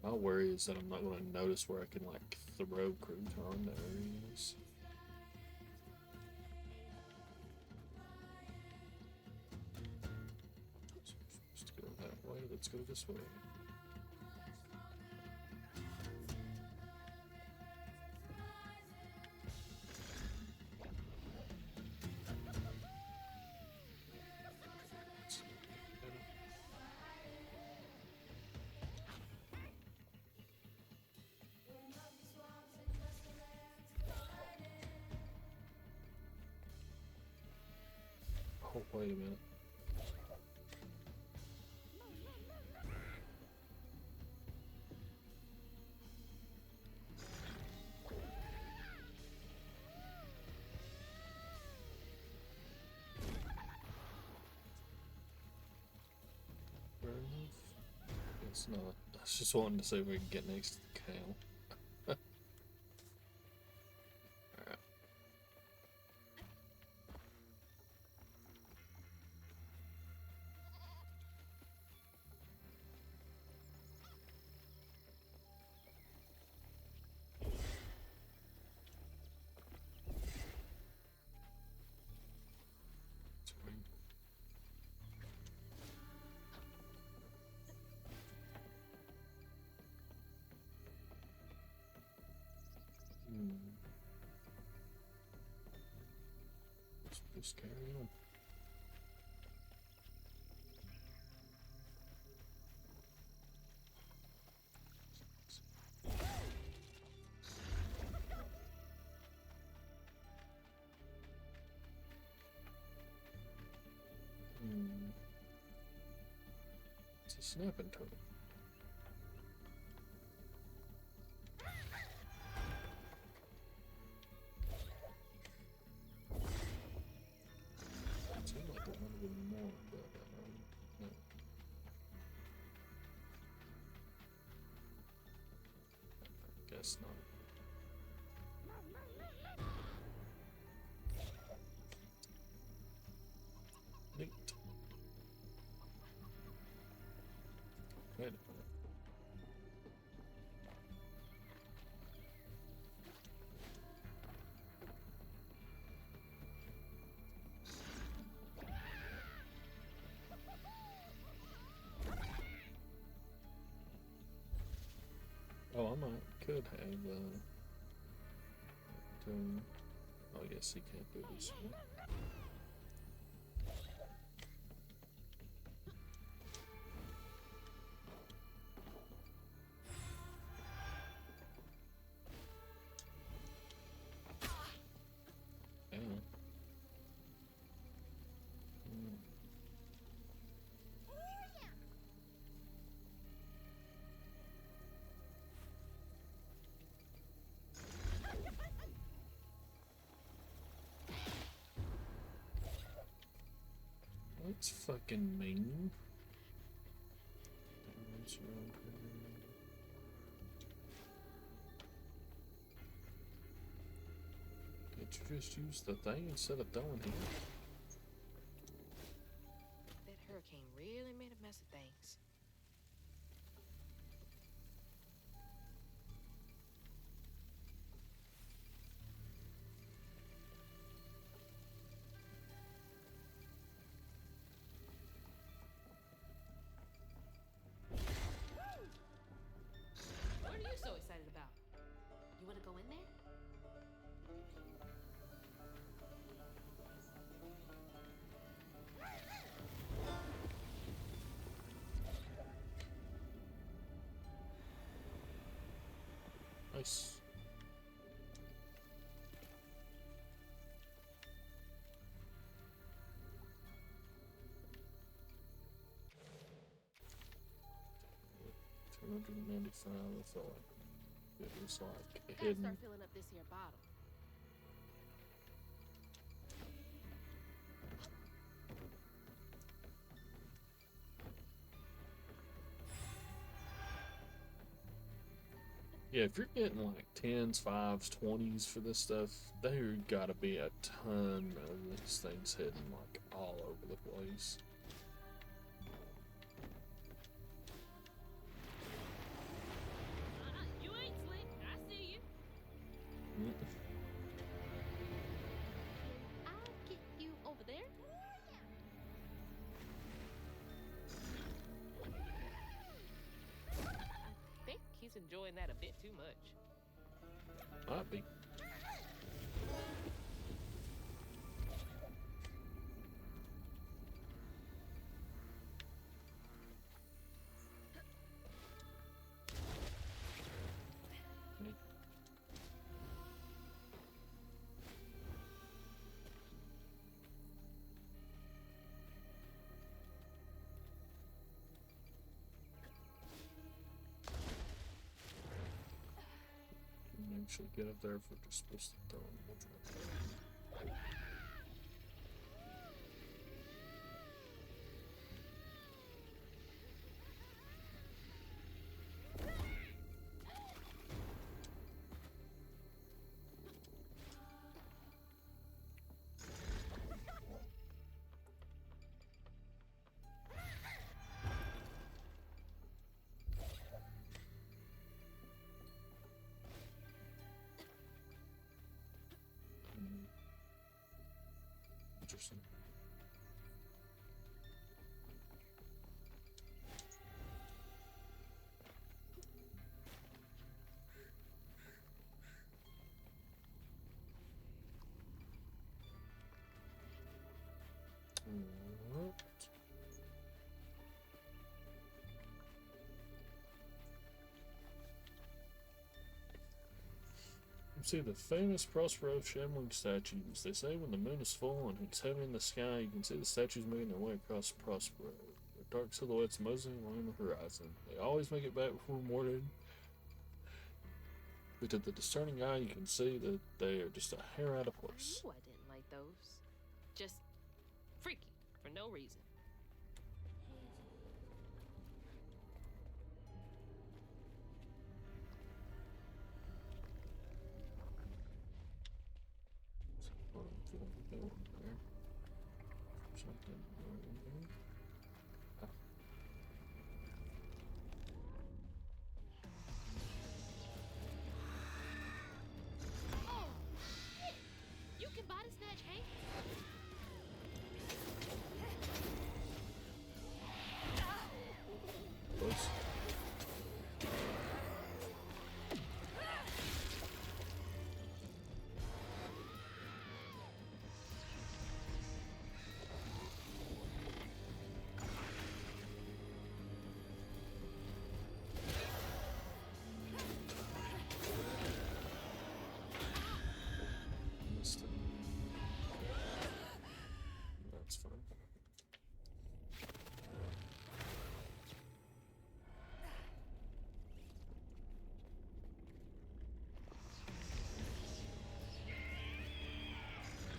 My worry is that I'm not going to notice where I can like throw Crouton. There he is. So we're supposed to go that way. Let's go this way. Oh, wait a minute. Fair enough. It's not. I was just wanting to see if we can get next to the cow. Alright. Sweet. Let's just carry on. It's a snapping turtle. It seemed like it wanted to be more, but no. Guess not. Neat. Wait a minute. Oh, I could have, oh, yes, he can't do this one. Yeah. That's fucking mean. Can't you just use the thing instead of throwing him? That hurricane really made a mess of things. What are you so excited about? You want to go in there? Nice. $295. I felt like it was like Gotta hidden. start filling up this here bottle. Yeah, if you're getting like 10s, 5s, 20s for this stuff, there gotta be a ton of these things hidden like all over the place. You ain't slick. I see you. I'll get you over there. I think he's enjoying that a bit too much. Might be. actually get up there if we're just supposed to throw them. Interesting. Alright. You see the famous Prospero shambling statues. They say when the moon is full and it's heavy in the sky, you can see the statues making their way across Prospero. Their dark silhouettes moseying along the horizon. They always make it back before morning. But to the discerning eye, you can see that they are just a hair out of place. I knew I didn't like those. Just freaky for no reason. Something over there. Ah. Oh, shit! You can body snatch Hank? Close. Missed it. That's fine.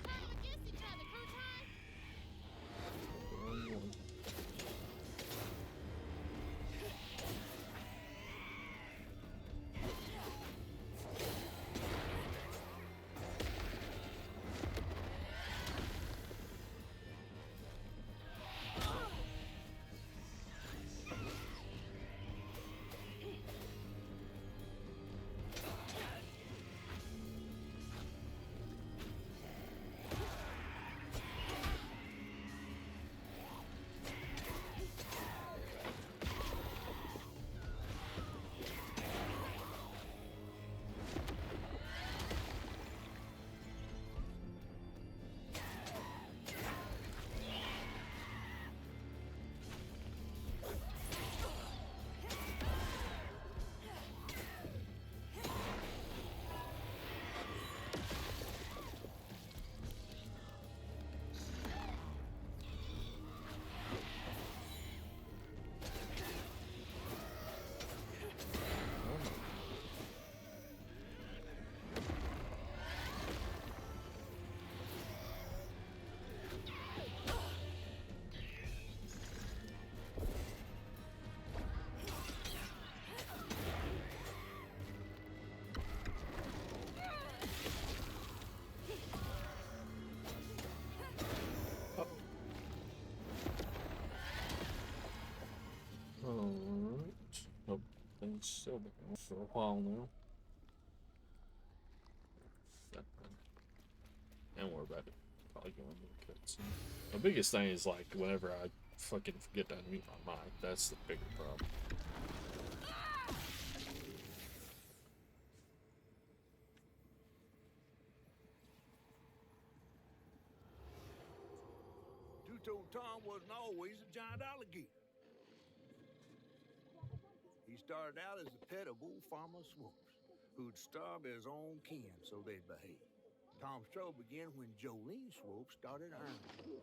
Kind of against each other, crew time? Wrong one. Alright. Hope things still been going for a while now. And we're about to probably go into the cutscene. The biggest thing is like whenever I fucking forget to unmute my mic, that's the bigger problem. Two-Toed Tom wasn't always a giant alligator. He started out as a pet of old Farmer Swoops, who'd starve his own kin so they'd behave. Tom's trouble began when Jolene Swope started ironing.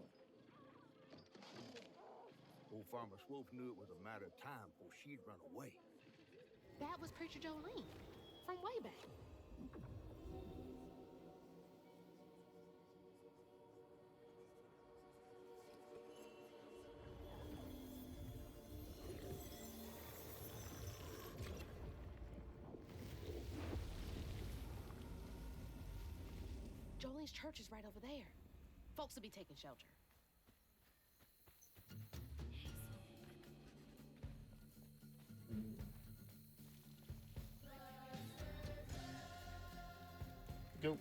Old Farmer Swope knew it was a matter of time before she'd run away. That was Preacher Jolene from way back. Jolene's church is right over there. Folks will be taking shelter. Go.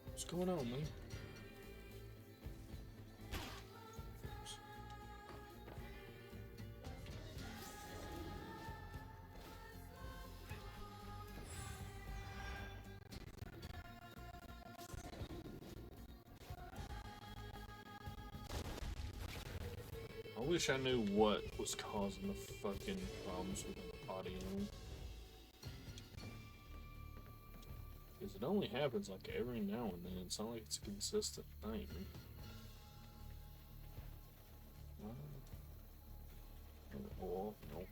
What's going on, man? I wish I knew what was causing the fucking problems with the audio. Because it only happens like every now and then. It's not like it's a consistent thing. Oh, no.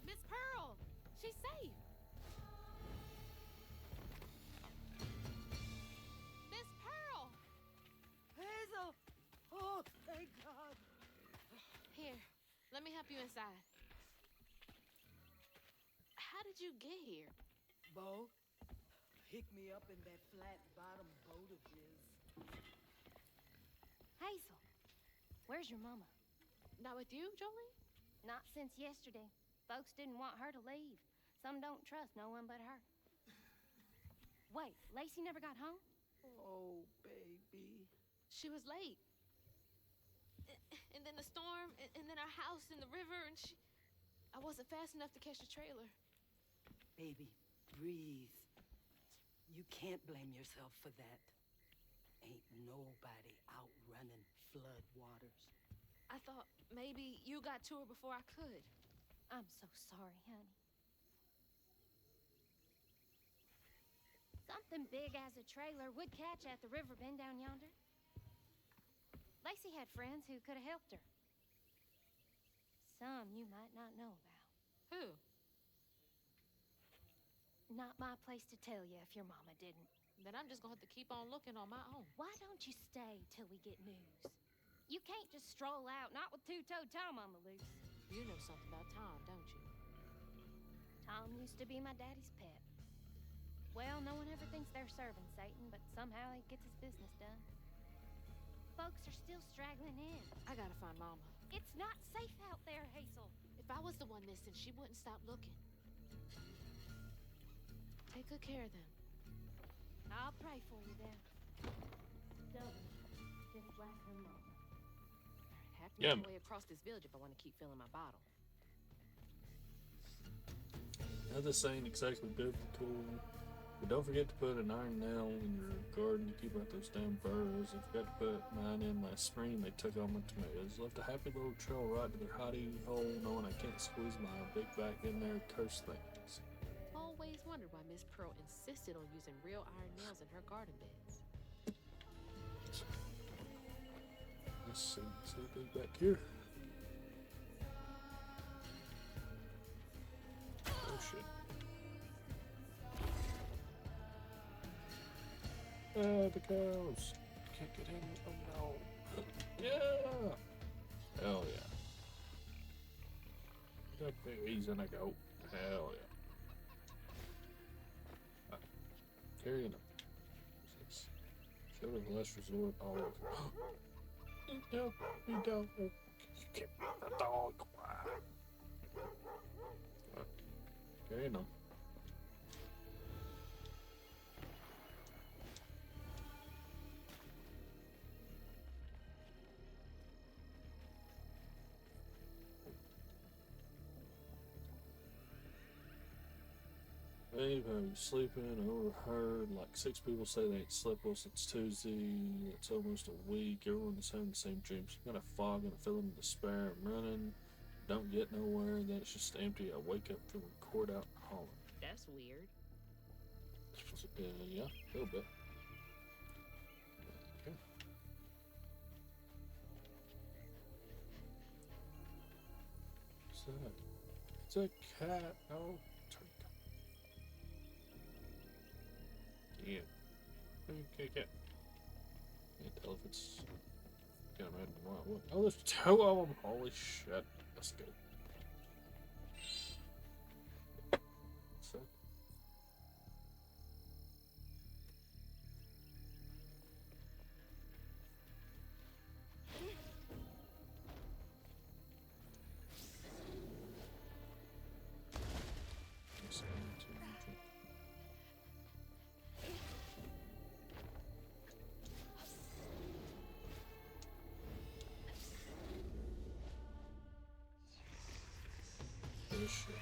Miss Pearl! She's safe! Miss Pearl! Hazel! Oh, thank God. Here, let me help you inside. How did you get here? Bo, pick me up in that flat bottom boat of his. Hazel, where's your mama? Not with you, Jolene? Not since yesterday. Folks didn't want her to leave. Some don't trust no one but her. Wait, Lacey never got home? Oh, baby. She was late. And then the storm, and then our house in the river, and I wasn't fast enough to catch the trailer. Baby, breathe. You can't blame yourself for that. Ain't nobody outrunning flood waters. I thought maybe you got to her before I could. I'm so sorry, honey. Something big as a trailer would catch at the river bend down yonder. Lacey had friends who could have helped her. Some you might not know about. Who? Not my place to tell you if your mama didn't. Then I'm just gonna have to keep on looking on my own. Why don't you stay till we get news? You can't just stroll out, not with two-toed Tom on the loose. You know something about Tom, don't you? Tom used to be my daddy's pet. Well, no one ever thinks they're serving Satan, but somehow he gets his business done. Folks are still straggling in. I gotta find Mama. It's not safe out there, Hazel. If I was the one missing, she wouldn't stop looking. Take good care of them. I'll pray for you then. Stubborn, just like her mama. Have to Yeah. make my way across this village if I want to keep filling my bottle. Now this ain't exactly biblical, but don't forget to put an iron nail in your garden to keep out those damn burrows. I forgot to put mine in last spring. They took all my tomatoes. Left a happy little trail right to their hidey hole, knowing I can't squeeze my big back in there. Curse things. Always wondered why Miss Pearl insisted on using real iron nails in her garden beds. Let's see anything back here. Oh shit. Ah, the cows. Can't get in. Oh no. Yeah. Hell yeah. Get up there, easy and I go. Hell yeah. Carrying them. Show to the last resort. All over. No, you don't. You can't make the dog cry. Carrying them. Dave, how you sleeping? I overheard like 6 people say they ain't slept well since Tuesday. It's almost a week. Everyone's having the same dreams. Got a fog and a feeling of despair. I'm running. Don't get nowhere. Then it's just empty. I wake up feeling cord out and hollering. That's weird. Yeah, a little bit. Okay. What's that? It's a cat. Oh, turn it. Yeah. Okay. Can't tell if it's. Can't imagine what. Oh, there's 2 of them. Holy shit. Let's go. So. Oh shit.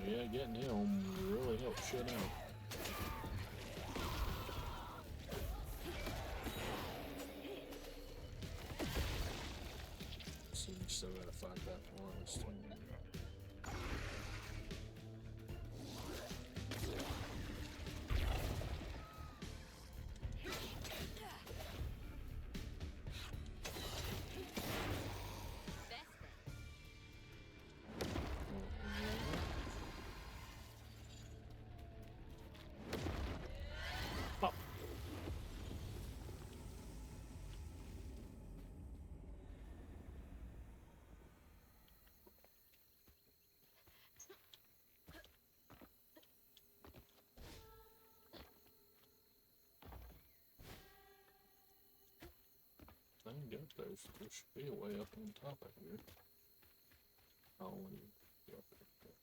Yeah, getting him really helps shit out. So you still gotta fight that one this time. I can get there should be a way up on top of here. Oh, when you get up there.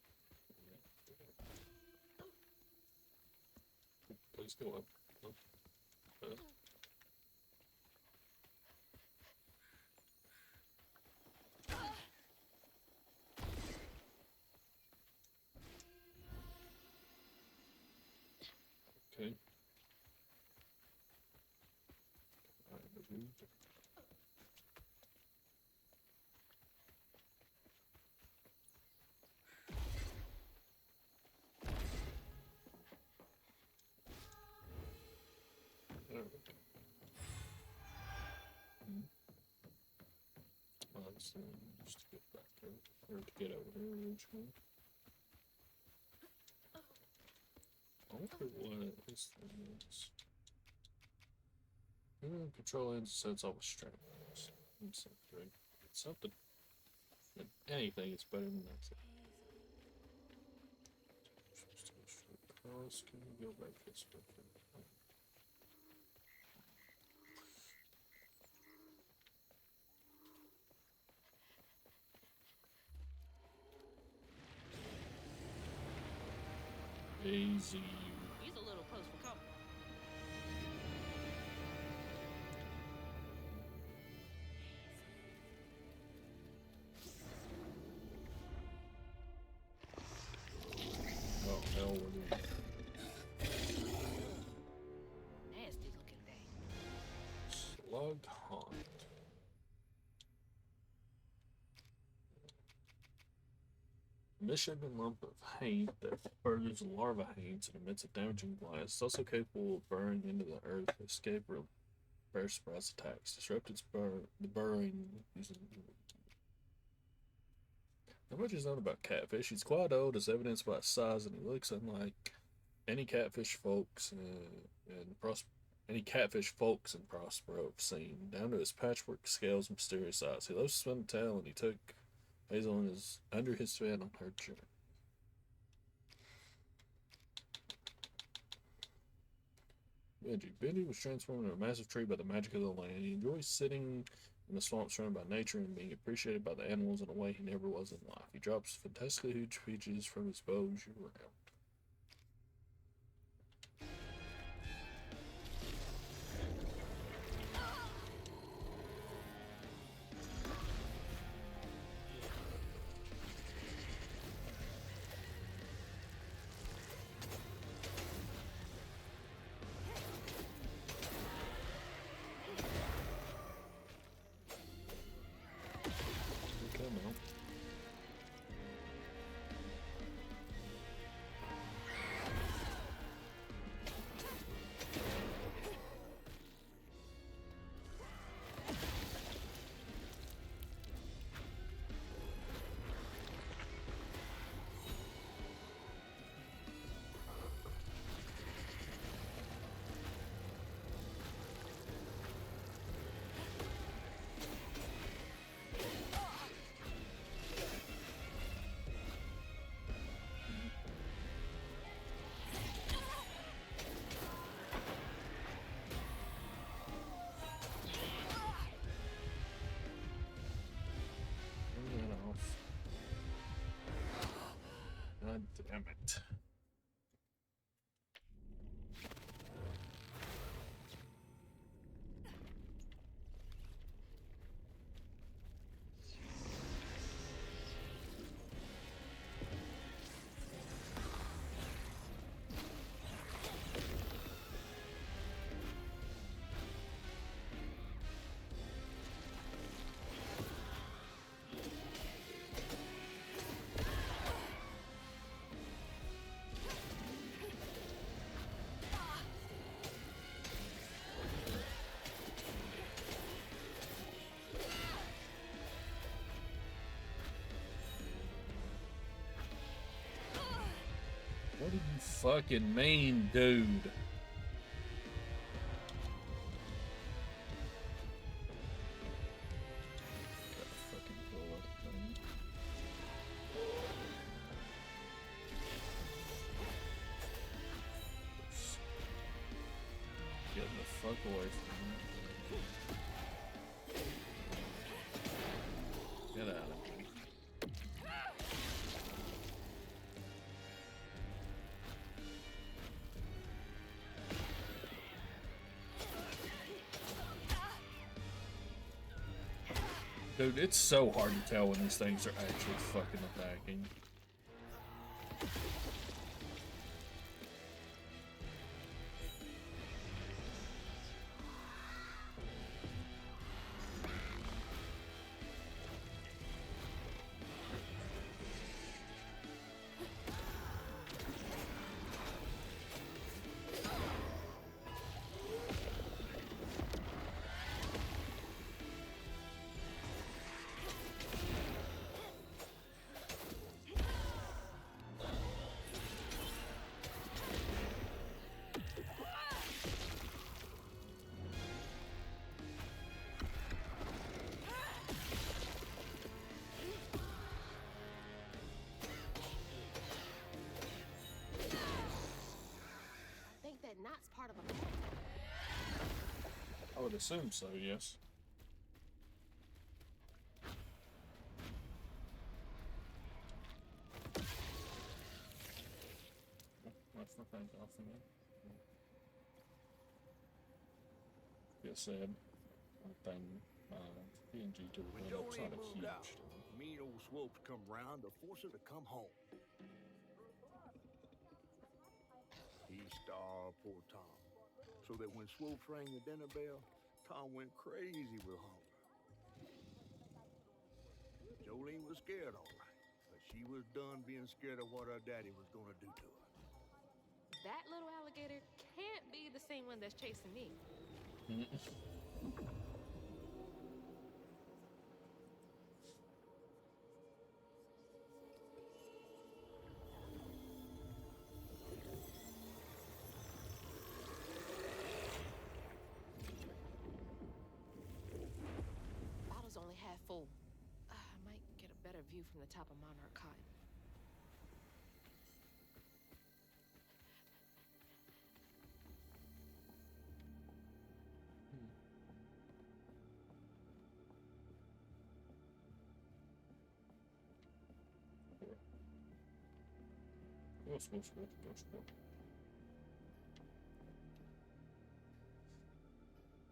Yeah. Please go up. Okay. There we go. Well, that's just to get back there, or to get over there originally. I wonder what this thing is. Control ends sense always strength. It's something. Anything is better than that. Supposed to go straight across. Can we go back this way? Easy. He's a little close for comfort. Hunt. Misshapen lump of haint that burrows larva haints and emits a damaging blast. It's also capable of burrowing into the earth to escape or bear surprise attacks. Disrupt the burrowing using. Not much is known about catfish. He's quite old, as evidenced by his size, and he looks unlike any catfish folks any catfish folks in Prospero have seen, down to his patchwork scales and mysterious eyes. He loves to swim the tail, and he took Hazel under his fin on her journey. Benji was transformed into a massive tree by the magic of the land. He enjoys sitting in the swamp surrounded by nature and being appreciated by the animals in a way he never was in life. He drops fantastically huge peaches from his bows year round. God damn it. What do you fucking mean, dude? Get the fuck away from me. Get out of here. Dude, it's so hard to tell when these things are actually fucking attacking. That knot's part of a map. I would assume so, yes. That's the thing off of me. Like I said, one thing, PNG to When the it's not Jolene a moved huge out, deal. mean old Swopes come round to force her to come home. He starved poor Tom, so that when Swopes rang the dinner bell, Tom went crazy with hunger. Jolene was scared, all right, but she was done being scared of what her daddy was gonna do to her. That little alligator can't be the same one that's chasing me. Bottle's only half full. I might get a better view from the top of Monarch Cotton. Go.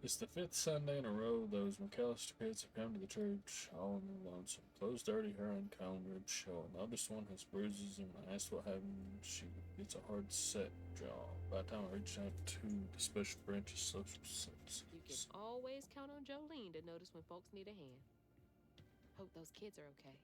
It's the 5th Sunday in a row those McAllister kids have come to the church, all in the lonesome. Clothes dirty, hair uncombed, ribs showing. The oldest one has bruises, and when I asked what happened, she gets a hard set jaw. By the time I reached out to the special branch of social services. You can always count on Jolene to notice when folks need a hand. Hope those kids are okay.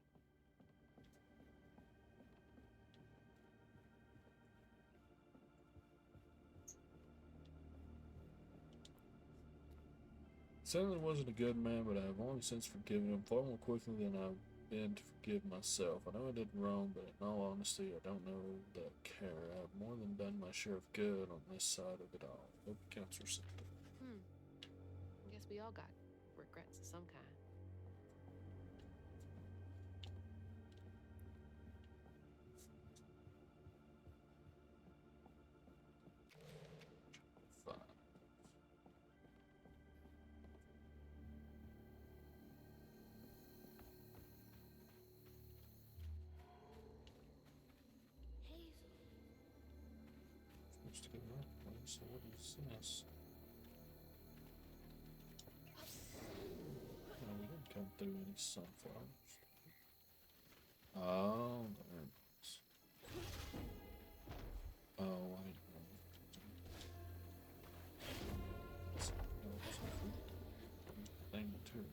Sandler wasn't a good man, but I have long since forgiven him far more quickly than I've been to forgive myself. I know I did wrong, but in all honesty, I don't know that I care. I have more than done my share of good on this side of it all. Hope he counts receptive. I guess we all got regrets of some kind. Supposed to go that way, so what is this? No, we didn't come through any sunflowers. Oh, there it is. Oh, wait. It's a thing too.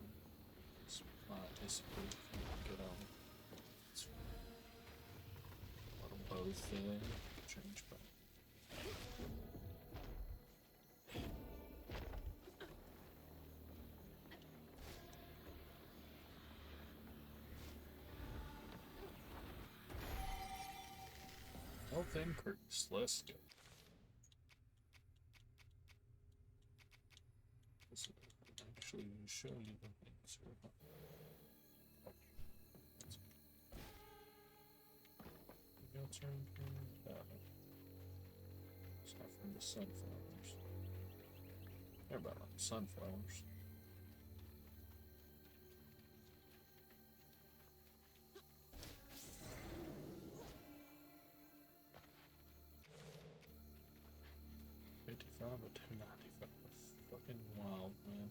It's might disappear if you get on. It's let them both change back. Health increase. Let's go. This will actually show you the things here. It's not from the sunflowers. Everybody likes sunflowers. $55 or $2.95. Fucking wild, man.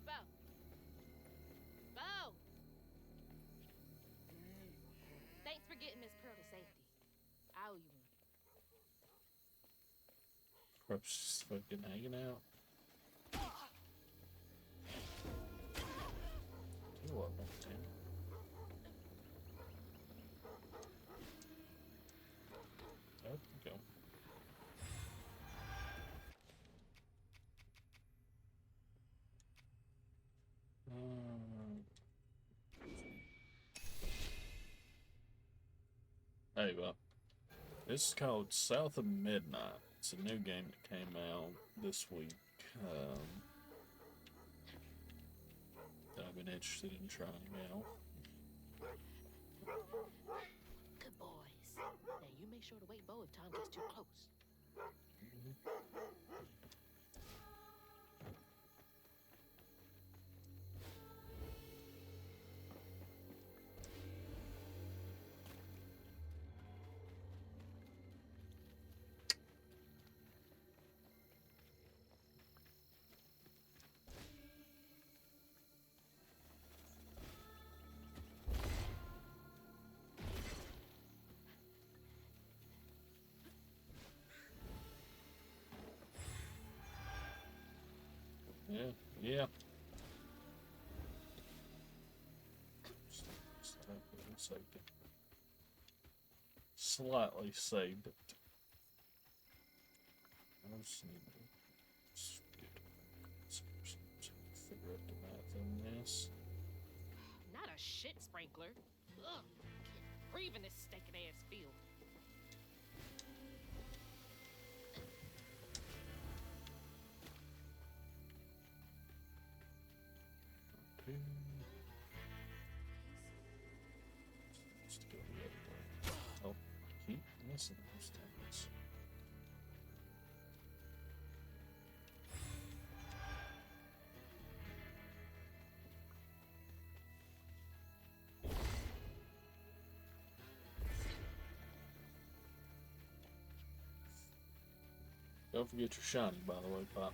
Bo! Thanks for getting Miss Pearl to safety. I owe you one. Perhaps just fucking hanging out. You what, Tim? There we go. Hey, well, this is called South of Midnight. It's a new game that came out this week. That I've been interested in trying out. Good boys. Now you make sure to wake Bo if Tom gets too close. Yeah. Slightly saved it. I just need to figure out the math on this. Not a shit sprinkler. Ugh. Can't breathe in this stinking ass field. Okay. Let's go the other way. Oh, keep missing those things. Don't forget your shiny, by the way, Pop.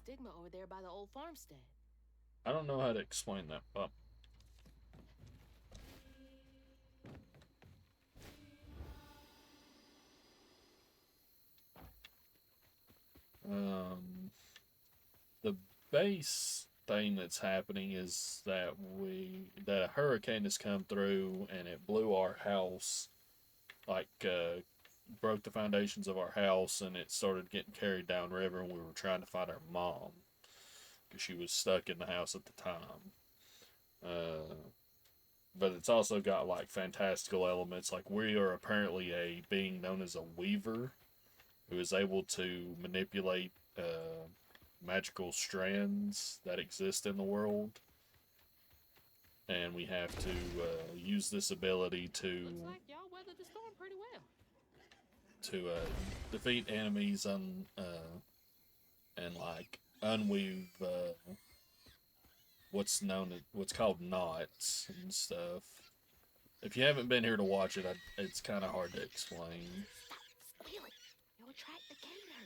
Stigma over there by the old farmstead. I don't know how to explain that, but the base thing that's happening is that a hurricane has come through and it blew our house, like broke the foundations of our house, and it started getting carried downriver, and we were trying to find our mom because she was stuck in the house at the time. But it's also got like fantastical elements, like we are apparently a being known as a weaver who is able to manipulate magical strands that exist in the world, and we have to use this ability to Looks like y'all weathered the storm pretty well. Defeat enemies and like unweave what's called knots and stuff. If you haven't been here to watch it, it's kind of hard to explain. Stop squealing. You'll attract the gator.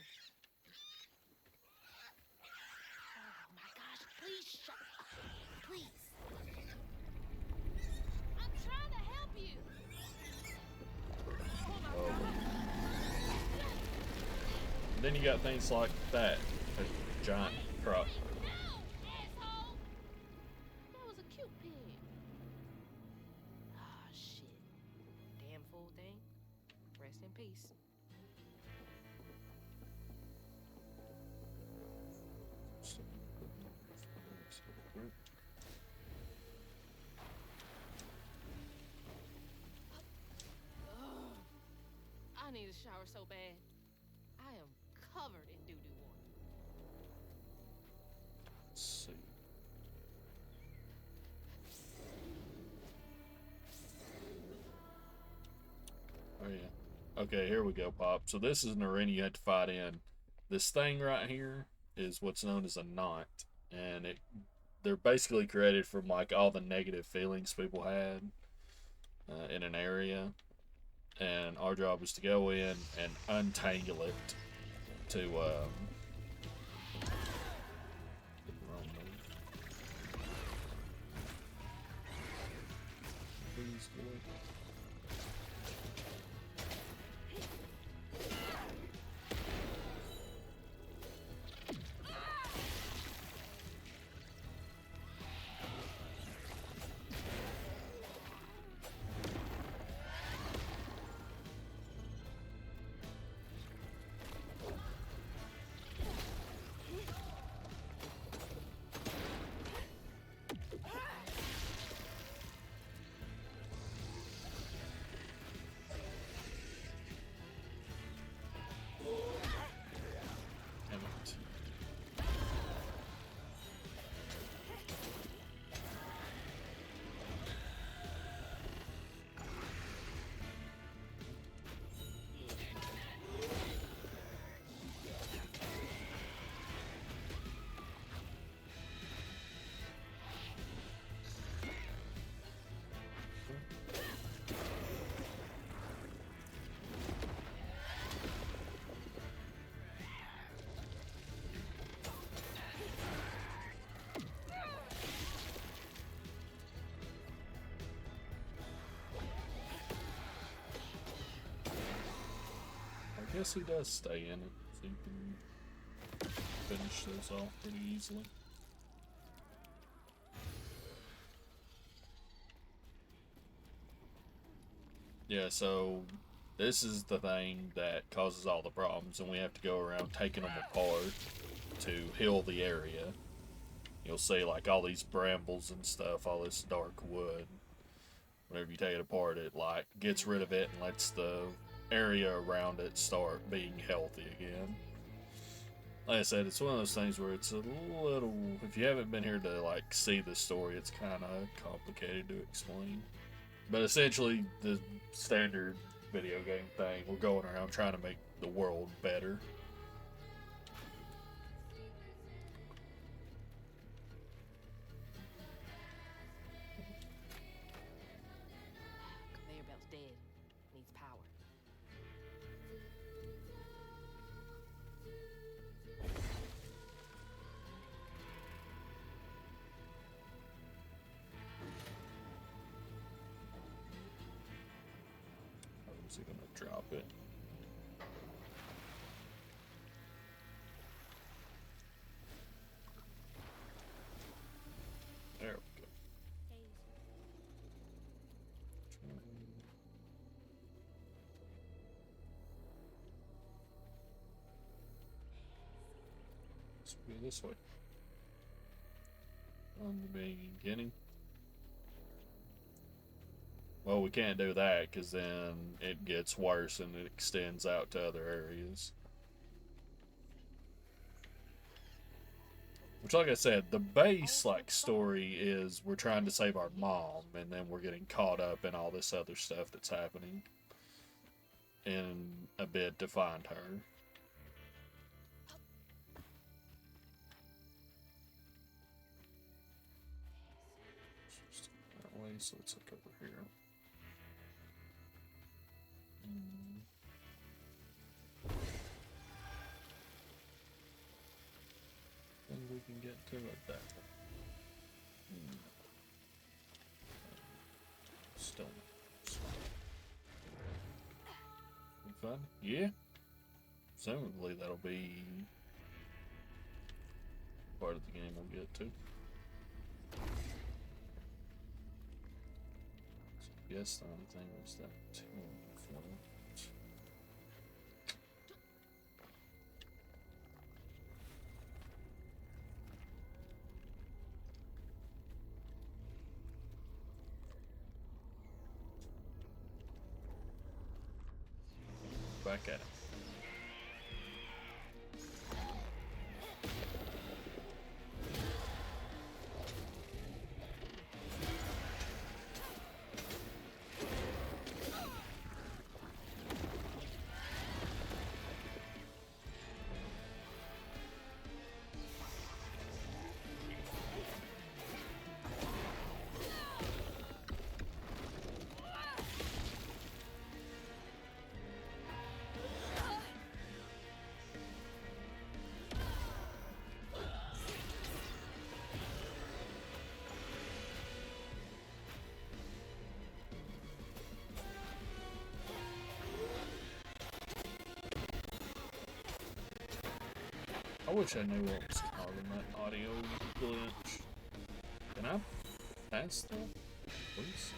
Oh my gosh, please shut up. Please. I'm trying to help you. Then you got things like that, a giant crop. No, asshole. That was a cute pig. Ah, shit. Damn fool thing. Rest in peace. I need a shower so bad. I am covered in doo-doo water. Let's see. Oh yeah. Okay, here we go, Pop. So this is an arena you have to fight in. This thing right here is what's known as a knot, and they're basically created from like all the negative feelings people had in an area, and our job is to go in and untangle it to please, Lord. guess he does stay in it, so you can finish those off pretty easily. Yeah, so this is the thing that causes all the problems, and we have to go around taking them apart to heal the area. You'll see like all these brambles and stuff, all this dark wood. Whenever you take it apart, it like gets rid of it and lets the area around it start being healthy again. Like I said, it's one of those things where it's a little, if you haven't been here to like see the story, it's kind of complicated to explain. But essentially, the standard video game thing, we're going around trying to make the world better. Conveyor belt's dead. Needs power. How is he gonna drop it? There we go. Let's go this way. On the beginning. Well, we can't do that because then it gets worse and it extends out to other areas. Which, like I said, the base like story is we're trying to save our mom, and then we're getting caught up in all this other stuff that's happening in a bid to find her. That way, so it's like over here. Then we can get to it that way. Still fun? Yeah. Presumably that'll be part of the game we'll get to. So yes, the only thing was that tomb for it. Back at it. I wish I knew what was causing that audio glitch. Can I pass that, please?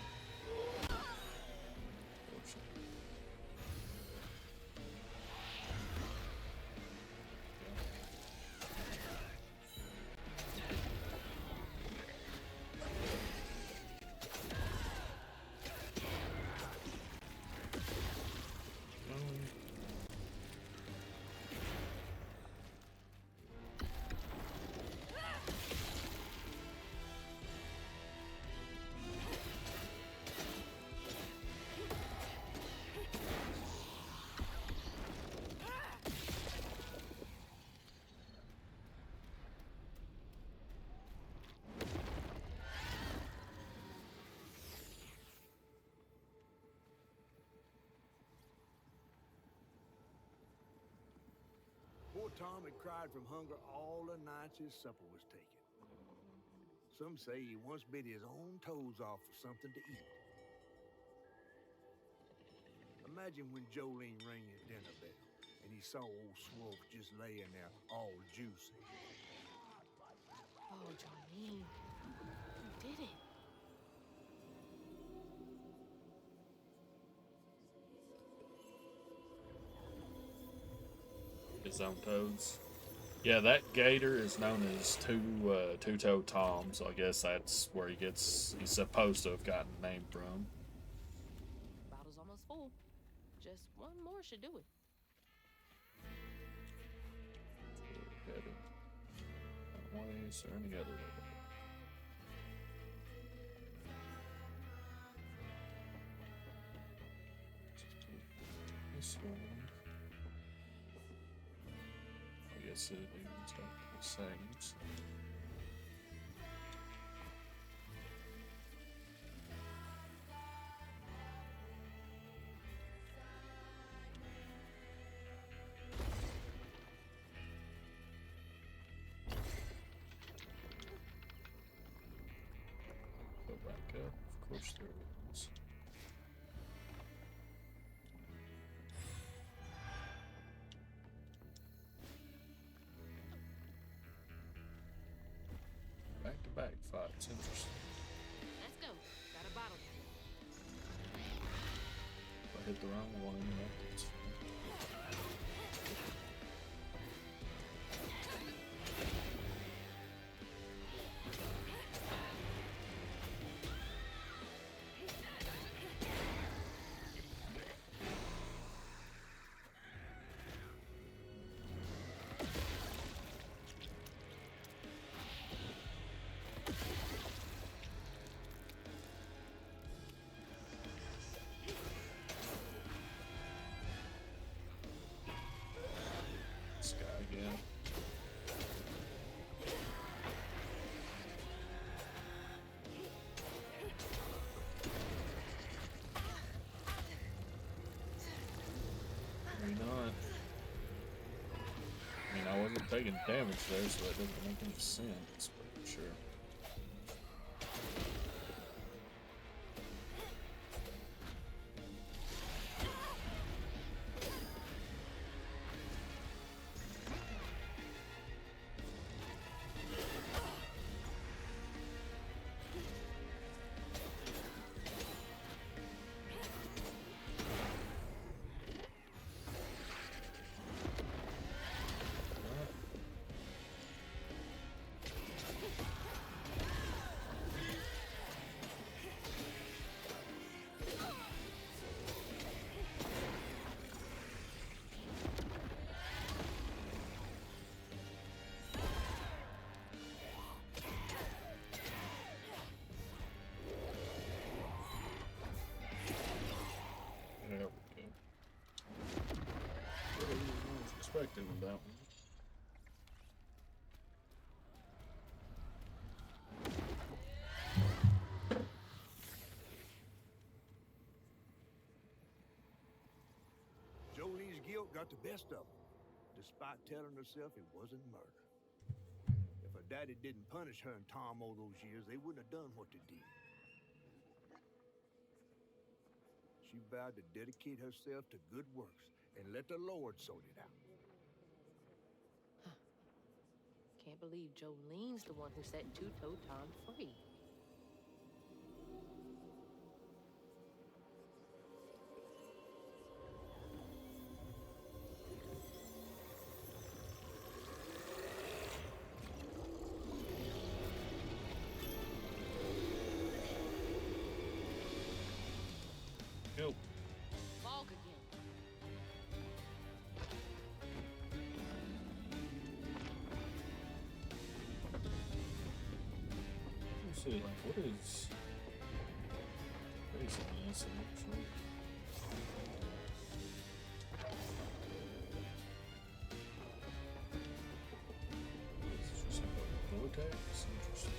Poor Tom had cried from hunger all the nights his supper was taken. Some say he once bit his own toes off for something to eat. Imagine when Jolene rang his dinner bell. and he saw old Swolf just laying there, all juicy. Oh, Jolene, you did it. His own toads. Yeah, that gator is known as Two-Toed Tom, so I guess that's where he's supposed to have gotten the name from. Bottle's almost full. Just one more should do it. Headed that way, so any other way. This one. I guess it even start the saves. Go back up. Of course there is. Back fights, interesting. Let's go. Got a bottle. If I hit the wrong one, that's fine. This guy again. Maybe not. I mean, I wasn't taking damage there, so that doesn't make any sense, but sure. There we go. What I was expecting with that one. Jolene's guilt got the best of her, despite telling herself it wasn't murder. If her daddy didn't punish her and Tom all those years, they wouldn't have done what they did. She vowed to dedicate herself to good works and let the Lord sort it out. Can't believe Jolene's the one who set Two-Toed Tom free. Go. Fog again. Let's see, like, what is basically this actually? It's just like a vortex. Interesting.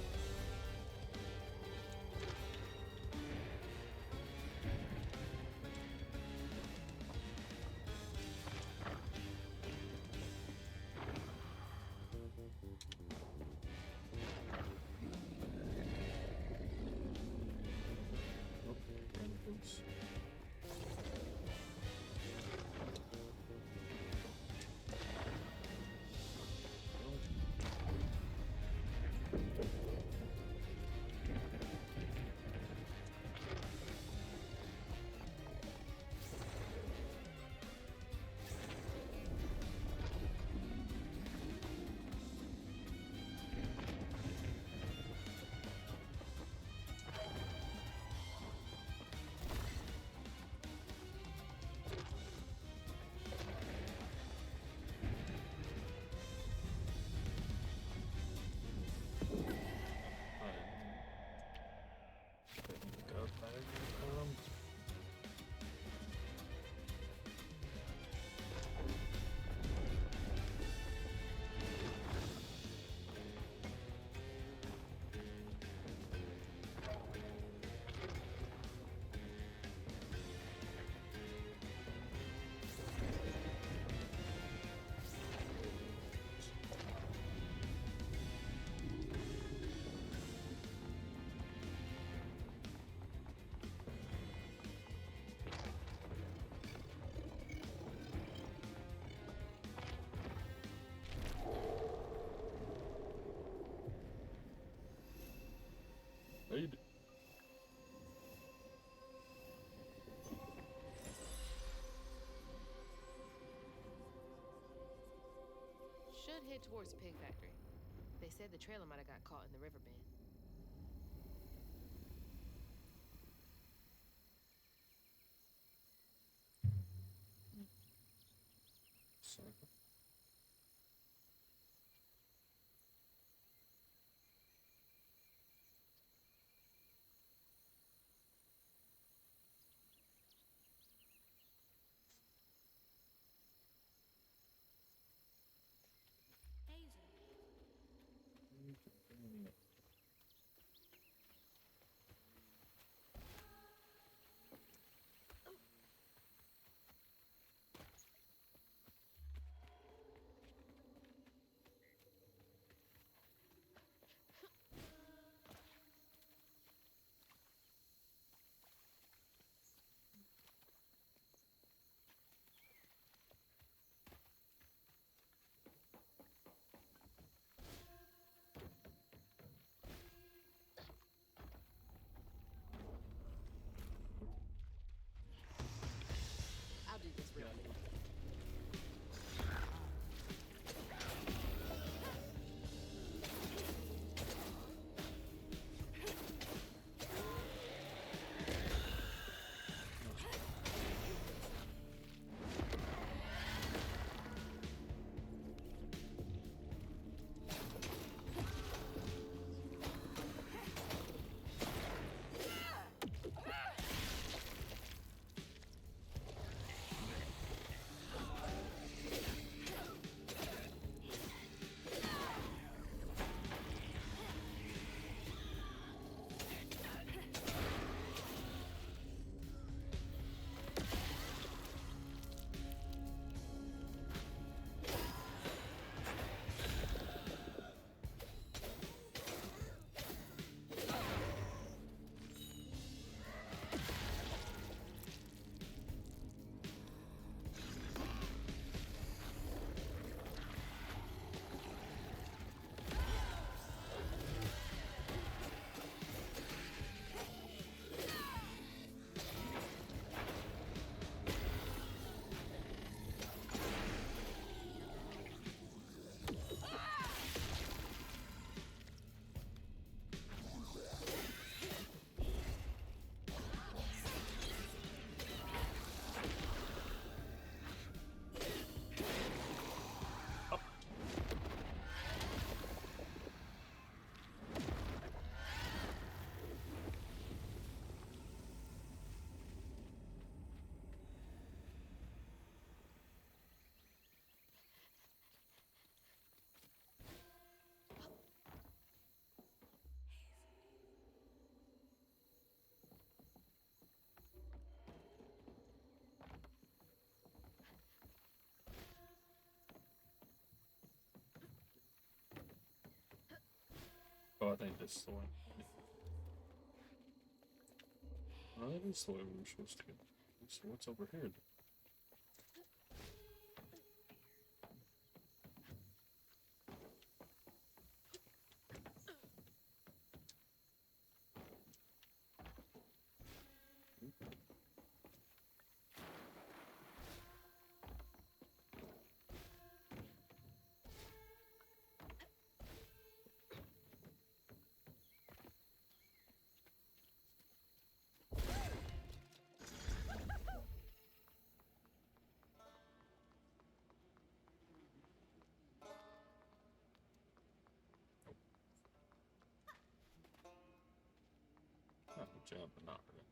might head towards the pig factory. They said the trailer might have got caught in the river bend. So. I'll do this real quick. Oh, I think this is the way. Oh, that is the way we were supposed to go. So what's over here? Oh, jump and not really.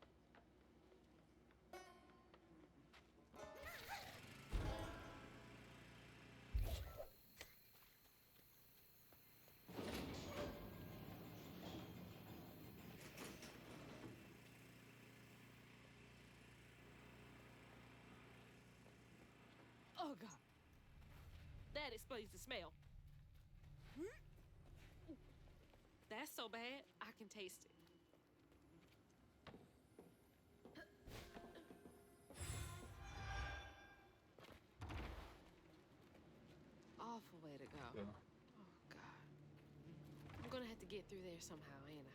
Oh, God. That explains the smell. That's so bad, I can taste it. Awful way to go. Yeah. Oh, God. I'm gonna have to get through there somehow, ain't I?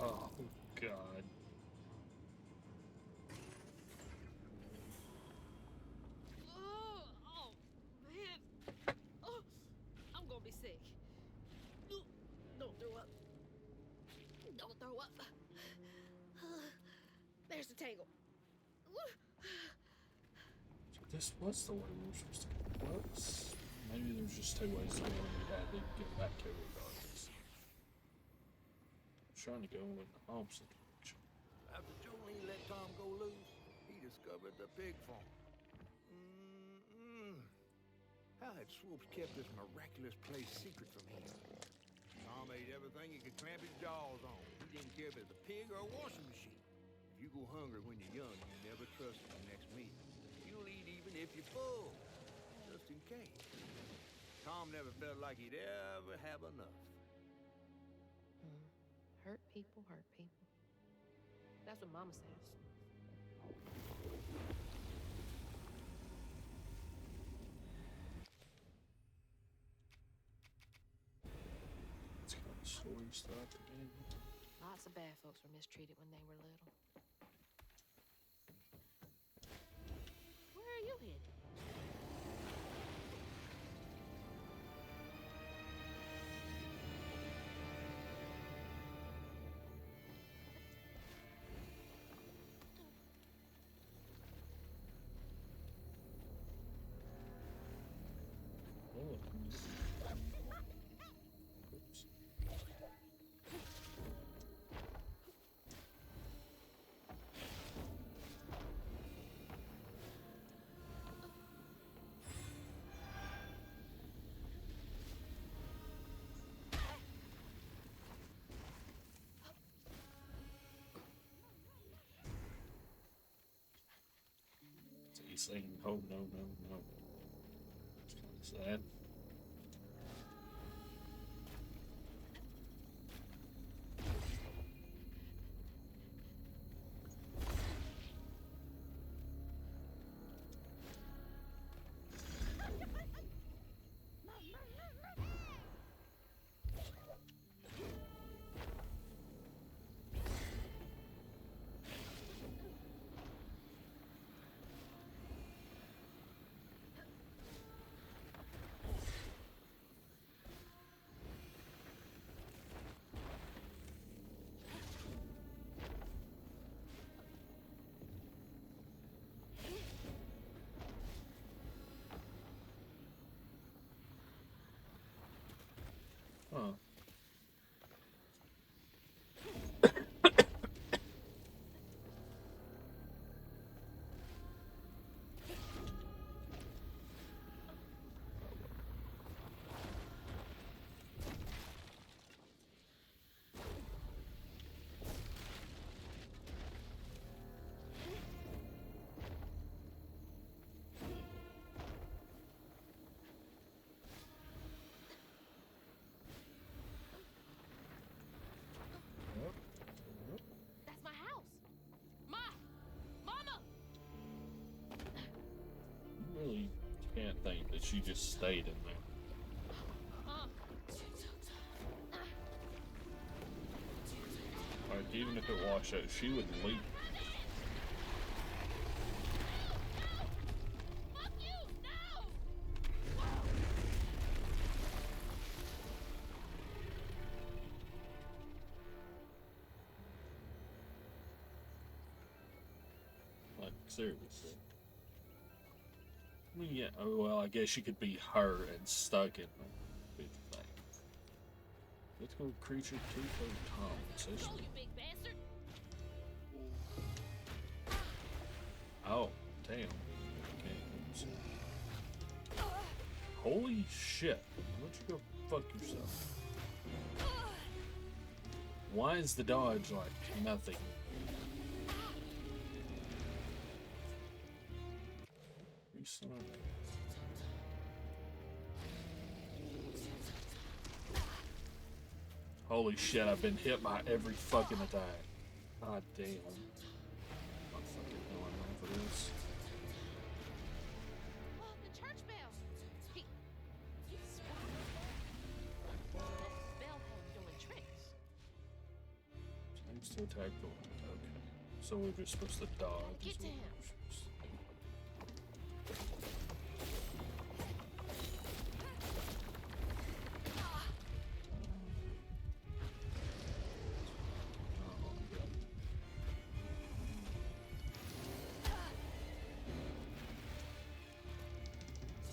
Oh, God. Oh, man. Oh, I'm gonna be sick. Don't throw up. Don't throw up. There's the tangle. So this was the way we were supposed to go. Whoops. Maybe there's just two ways to go and we had to get back to regardless. I'm trying to go in the opposite direction. After Jolene let Tom go loose, he discovered the pig farm. How had Swoops kept this miraculous place secret from him? Tom ate everything he could clamp his jaws on. He didn't care if it was a pig or a washing machine. If you go hungry when you're young, you never trust your next meal. You'll eat even if you're full, just in case. Tom never felt like he'd ever have enough. Hurt people hurt people. That's what Mama says. It's kind of story stuff again. Lots of bad folks were mistreated when they were little. Where are you headed? Oh, oops. So he's saying, oh, no, no, no. It's kind of sad. Huh. That's my house. Mama! You really can't think that she just stayed in there. Like, even if it washed out, she would leave. Fuck you! No! Like, seriously. I mean, yeah, oh, well, I guess you could be her and stuck in the big thing. Let's go creature two-toed Tom. It says Oh, you big bastard! oh, damn. Okay. Oops. Holy shit. Why don't you go fuck yourself? Why is the dodge like nothing? You son of a- Holy shit, I've been hit by every fucking attack. God damn. I'm fucking going on for this. Oh, the church bell! He swung. That bell had him doing tricks. Use to attack the wind. Okay. So we're just supposed to dodge. Get is to what him. we're supposed to do. Oh, yeah.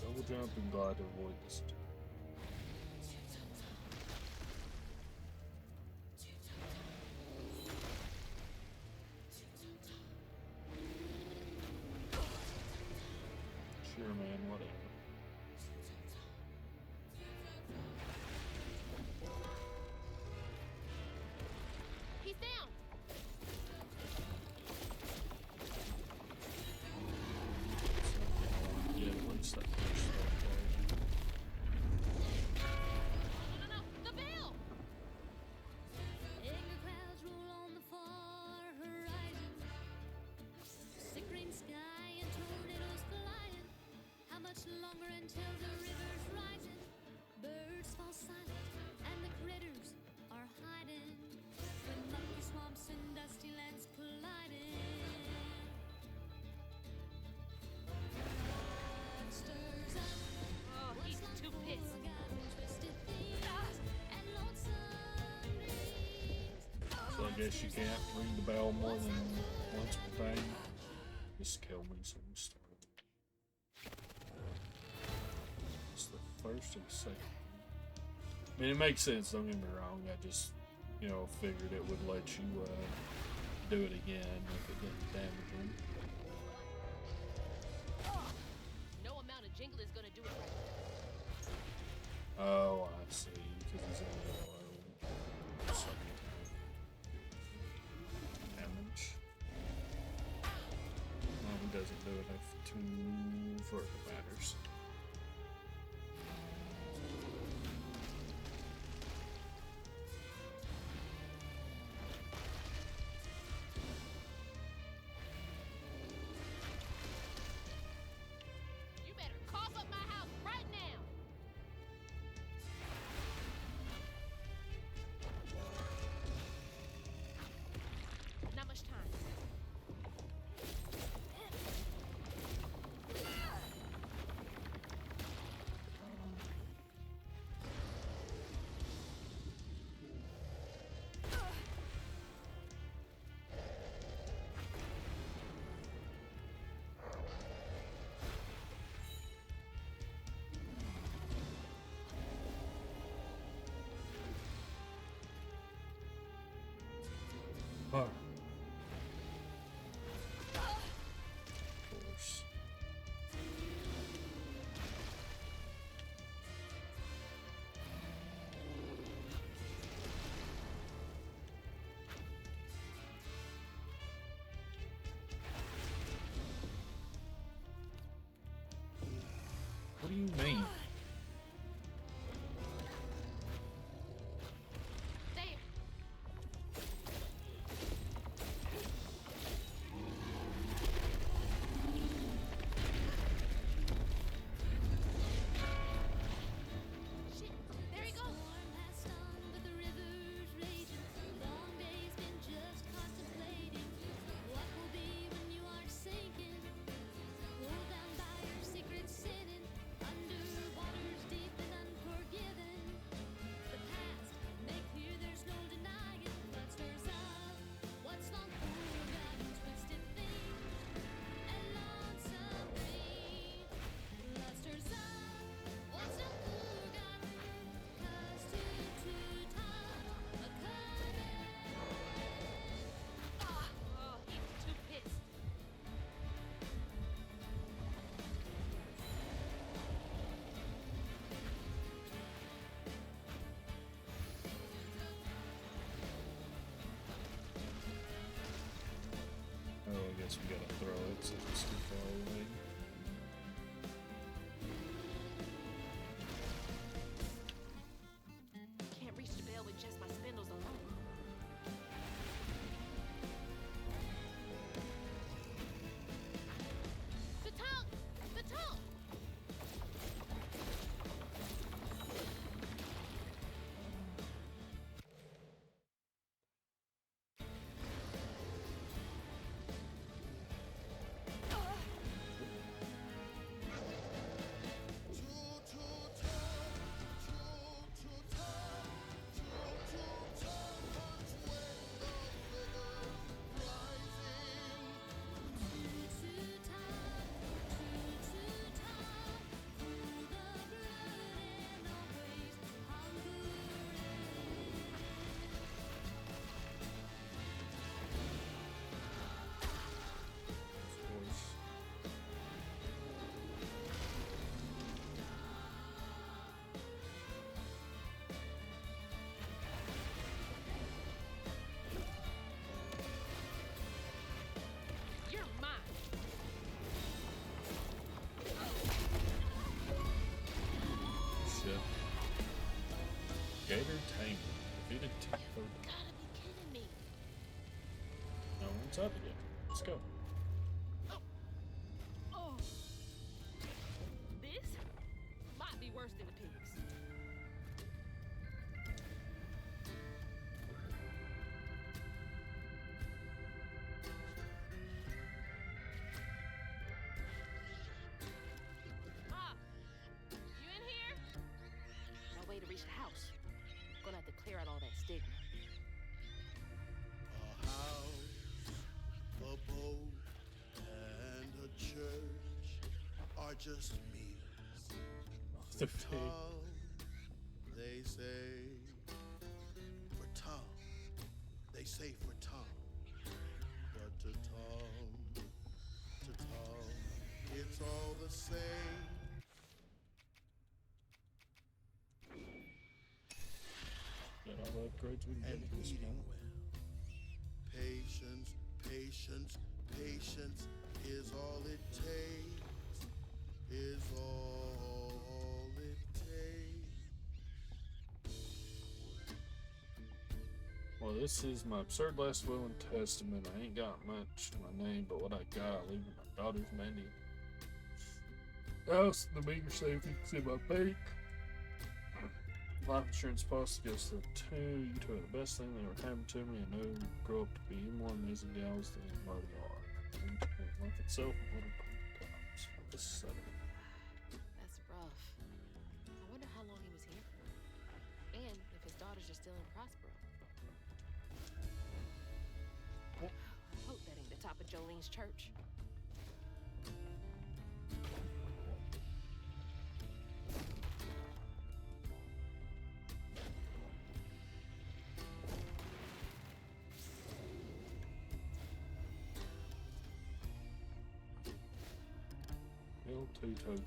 Double jump and glide to avoid this. Sure, man, whatever. He's down. Yeah, once that first start charging. No, the bell. Anger clouds roll on the far horizon. Sick green sky and tornadoes flying. How much longer until the river's rising? Birds fall silent and the critters are hiding. When mucky swamps and dusty lands colliding. Blood stirs up. Oh, he's too pissed. So I guess you can't ring the bell more than once per time. Just kill me so we start. It's the first and second. I mean, it makes sense, don't get me wrong. I just, you know, figured it would let you do it again if it didn't damage him. No amount of jingle is gonna do it right. Oh, I see. Because he's in the yellow. Second time. Damage. He doesn't do enough to for it matters. You better cough up my house right now. Not much time. Huh. Of course. What do you mean? There. Shit, there he goes. Storm passed on, but the river's raging. Long day's been just contemplating. What will be when you are sinking? Pulled down by your secret sinning. Under waters deep and unforgiven. The past, make clear there's no denying. Blood stirs up what's long forgotten. Twisted things and lonesome pain. Blood stirs up what's long forgotten. 'Cause to time a coming. Oh, he's too pissed. Oh, I guess we gotta throw it since it's too far away. Can't reach the bell with just my spindles alone. The tongue! The tongue! Gotta be kidding me. No, we're inside again. Let's go. Oh. This might be worse than the pigs. Ma, you in here? No way to reach the house. Gonna have to clear out all that stigma. A house, a boat, and a church are just meals. The For Tom, they say. For Tom, they say for Tom. But to Tom, it's all the same. Got all the upgrades we can And get this eating one. well. Patience, patience, patience is all it takes. Is all it takes. Well, this is my absurd last will and testament. I ain't got much to my name, but what I got, I leave with my daughter's Mandy. House, the meager savings in my bank. Life insurance policy goes to the two. You two are the best thing that ever happened to me. I know you grow up to be even more amazing gals than you already are. And life itself, what a times. This is That's rough. I wonder how long he was here for. And if his daughters are still in Prospero. I hope that ain't the top of Jolene's church. Bill Two-Toe.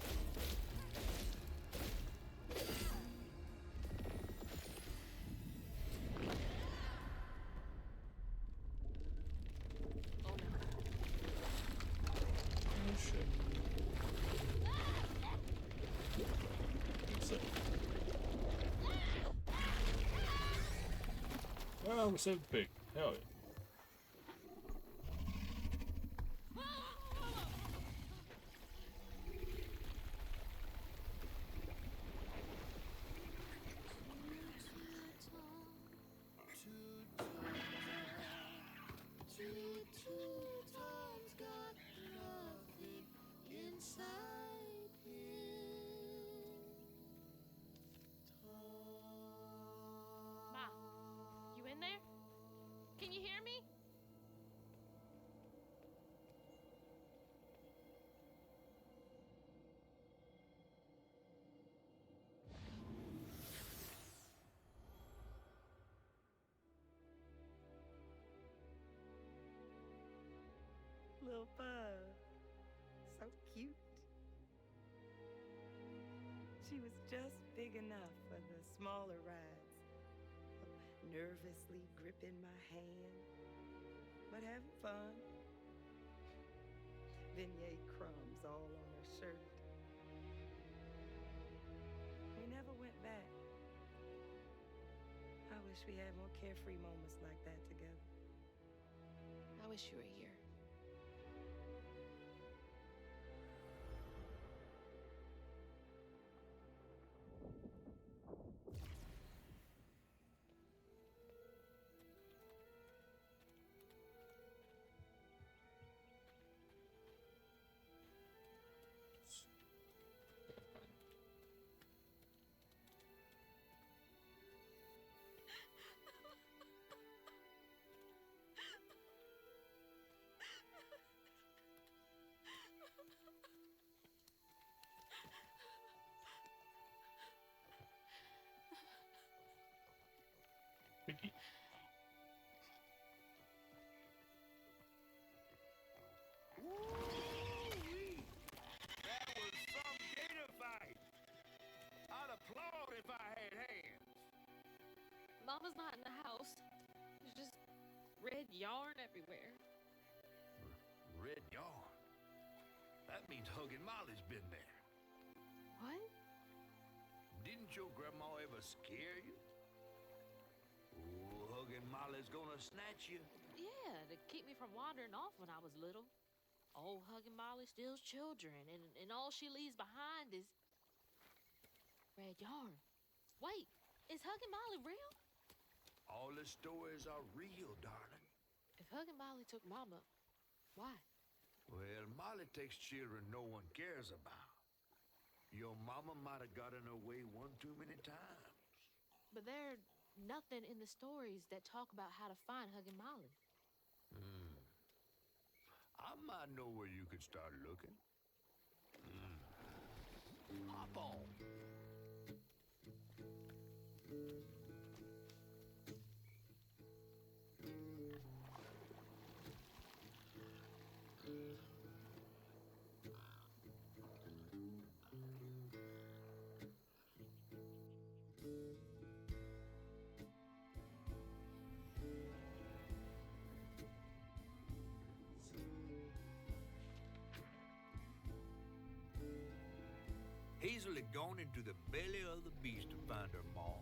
Oh no. Oh shit. What's up? Oh, we saved the pig. Hell yeah. Tom's got nothing inside him. Ma, you in there? Can you hear me? Little Bub. So cute. She was just big enough for the smaller rides. Nervously gripping my hand, but having fun. Vignette crumbs all on her shirt. We never went back. I wish we had more carefree moments like that together. I wish you were here. Piggy. Woo-wee! That was some gator fight. I'd applaud if I had hands. Mama's not in the house. There's just red yarn everywhere. Red yarn. That means Huggin' Molly's been there. What? Didn't your grandma ever scare you? Oh, Huggin' gonna snatch you? Yeah, to keep me from wandering off when I was little. Old Hugging Molly steals children, and all she leaves behind is red yarn. Wait, is Hugging Molly real? All the stories are real, darling. If Hugging Molly took Mama, why? Well, Molly takes children no one cares about. Your mama might have gotten away one too many times. But there's nothing in the stories that talk about how to find Hugging Molly. I might know where you could start looking. Hop on. Hazel had gone into the belly of the beast to find her ma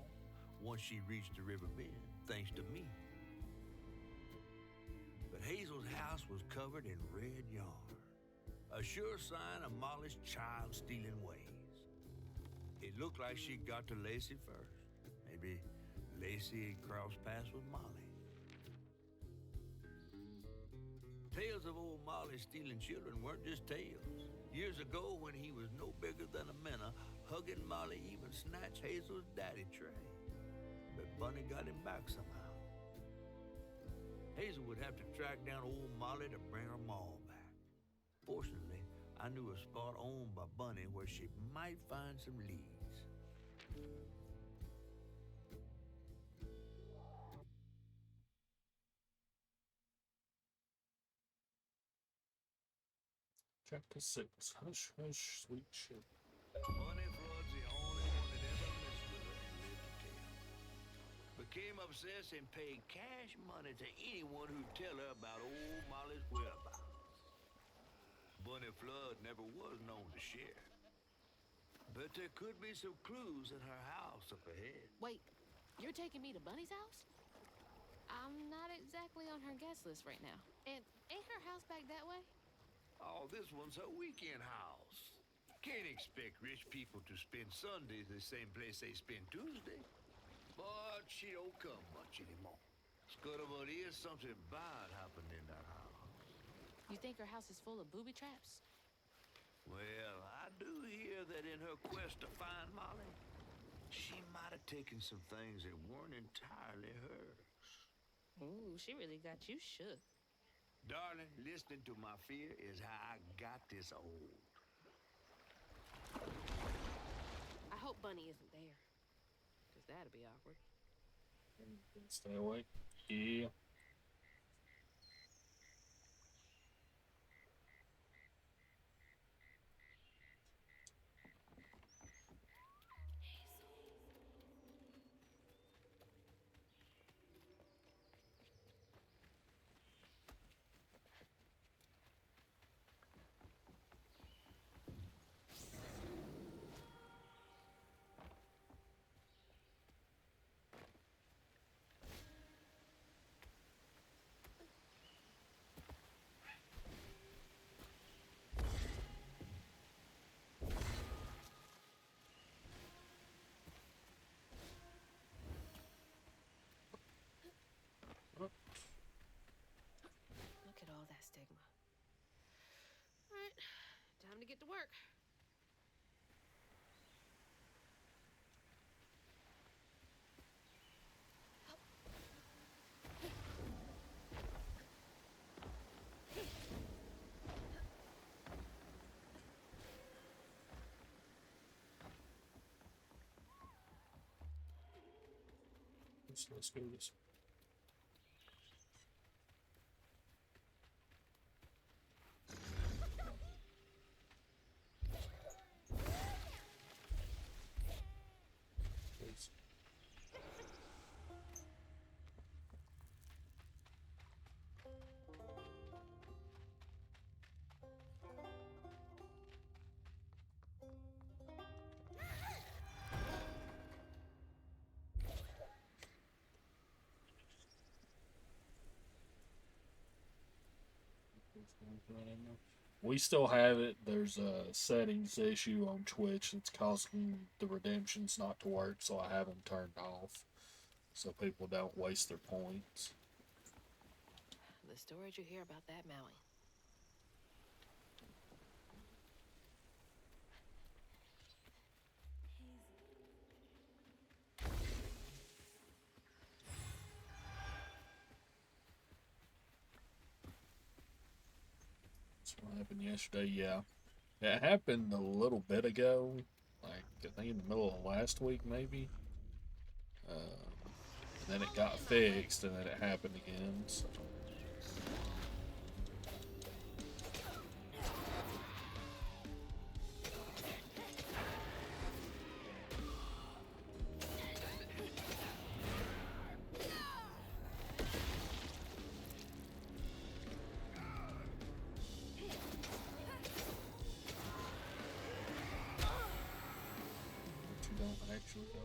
once she reached the river bend, thanks to me. But Hazel's house was covered in red yarn, a sure sign of Molly's child-stealing ways. It looked like she'd got to Lacey first. Maybe Lacey had crossed paths with Molly. Tales of old Molly stealing children weren't just tales. Years ago, when he was no bigger than a minnow, Hugging Molly even snatched Hazel's daddy, Trey. But Bunny got him back somehow. Hazel would have to track down old Molly to bring her ma back. Fortunately, I knew a spot owned by Bunny where she might find some leads. Chapter 6. Hush, hush, sweet ship. Bunny Flood's the only one that ever messed with her and lived to tell. Became obsessed and paid cash money to anyone who'd tell her about old Molly's whereabouts. Bunny Flood never was known to share. But there could be some clues in her house up ahead. Wait, you're taking me to Bunny's house? I'm not exactly on her guest list right now. And ain't her house back that way? Oh, this one's her weekend house. Can't expect rich people to spend Sundays the same place they spend Tuesday. But she don't come much anymore. Scuttlebutt is something bad happened in that house. You think her house is full of booby traps? Well, I do hear that in her quest to find Molly, she might have taken some things that weren't entirely hers. Ooh, she really got you shook. Darling, listening to my fear is how I got this old. I hope Bunny isn't there. Because that'd be awkward. Stay awake. Yeah. Look at all that stigma. All right, time to get to work. Let's go this way. Please. We still have it. There's a settings issue on Twitch that's causing the redemptions not to work, so I have them turned off so people don't waste their points. The stories you hear about that Maui. That's what happened yesterday, yeah. It happened a little bit ago, like I think in the middle of last week maybe. And then it got fixed and then it happened again, so. You don't actually go.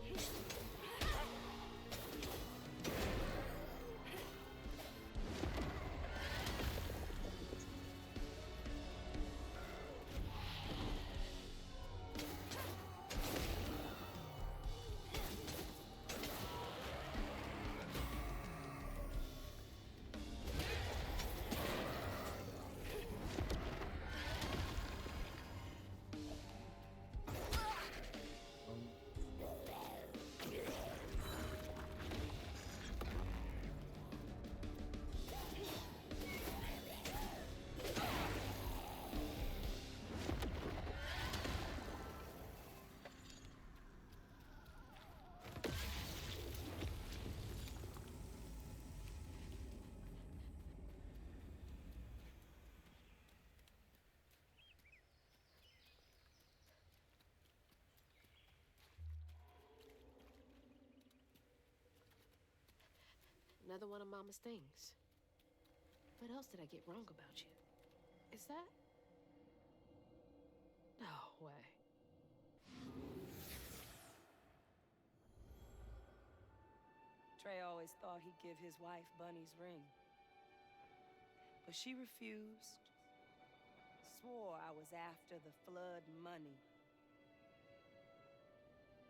Another one of Mama's things. What else did I get wrong about you? Is that? No way. Trey always thought he'd give his wife Bunny's ring. But she refused. Swore I was after the flood money.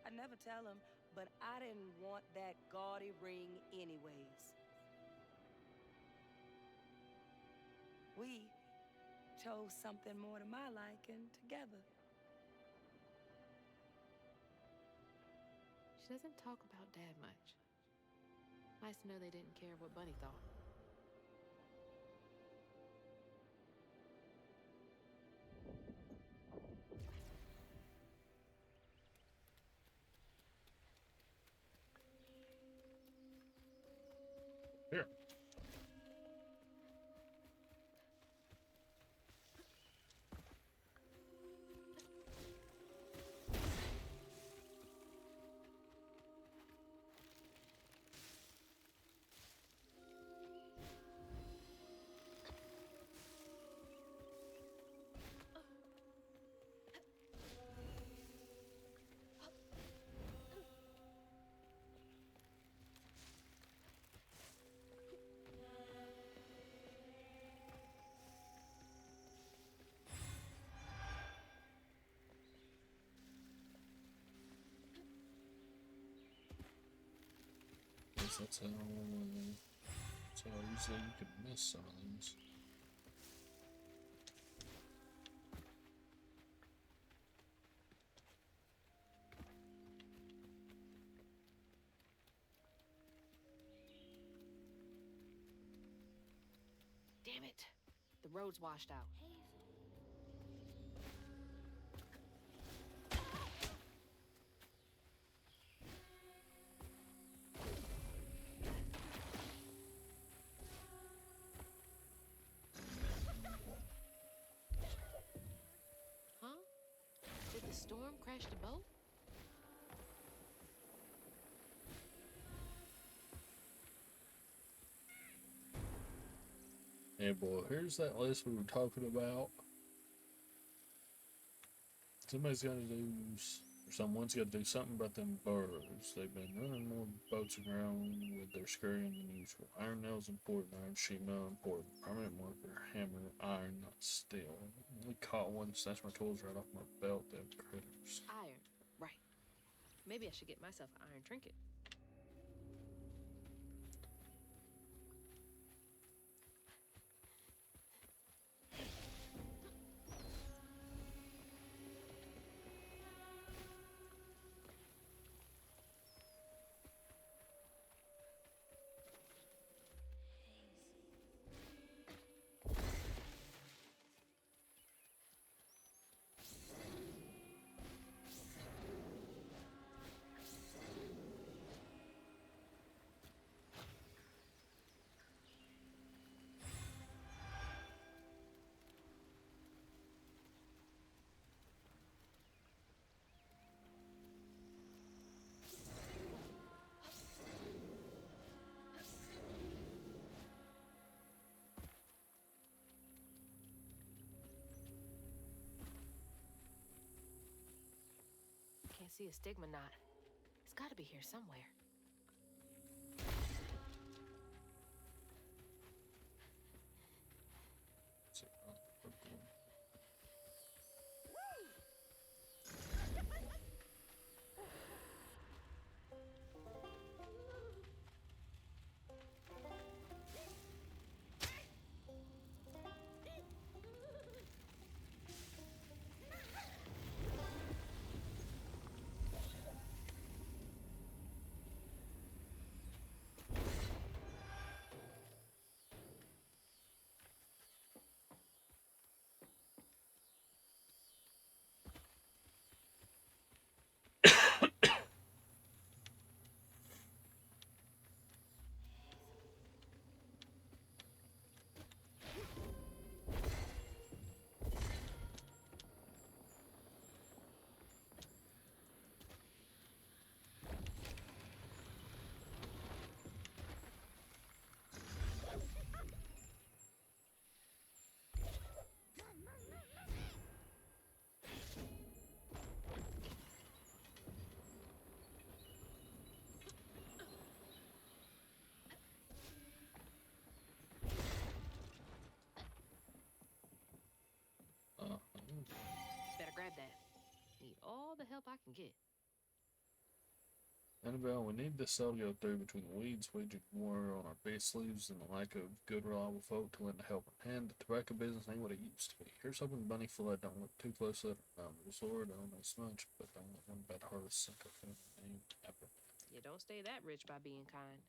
I'd never tell him, but I didn't want that gaudy ring anyways. We chose something more to my liking together. She doesn't talk about Dad much. Nice to know they didn't care what Bunny thought. Here. Guess that's how easily you could miss some of these. Damn it. The road's washed out. Huh? Did the storm crash the boat? Hey boy, here's that list we were talking about. Somebody's gonna lose Someone's got to do something about them birds. They've been running more boats aground with their scurrying than usual. Iron nails important, iron sheet metal important. Permanent marker, hammer, iron, not steel. Only caught one, snatched my tools right off my belt, them critters. Iron. Right. Maybe I should get myself an iron trinket. Can't see a stigma knot. It's got to be here somewhere. Better grab that. Need all the help I can get. Annabelle, we need this cell to go through between the weeds waging war on our base leaves and the lack of good, reliable folk to lend a helping hand. The tobacco business ain't what it used to be. Here's hoping Bunny Fillet don't look too closely at our numbers. Lord, I don't know so much, but don't let one bad harvest sink a family name ever. You don't stay that rich by being kind.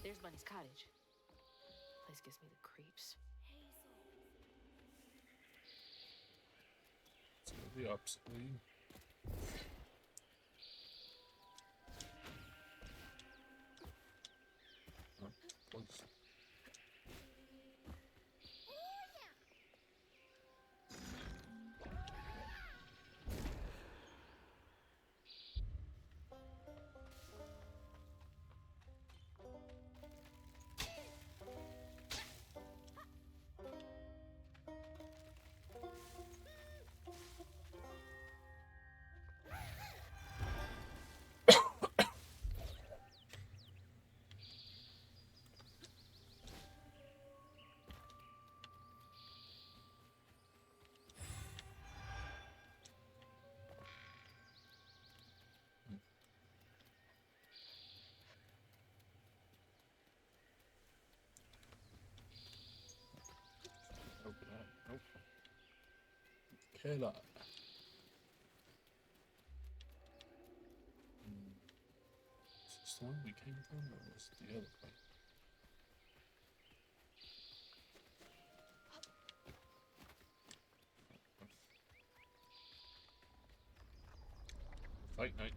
There's Bunny's cottage. Place gives me the creeps. It's the opposite way. Oh, please. Nope. Cannot. Is this the one we came from, or was it the other way? Fight night.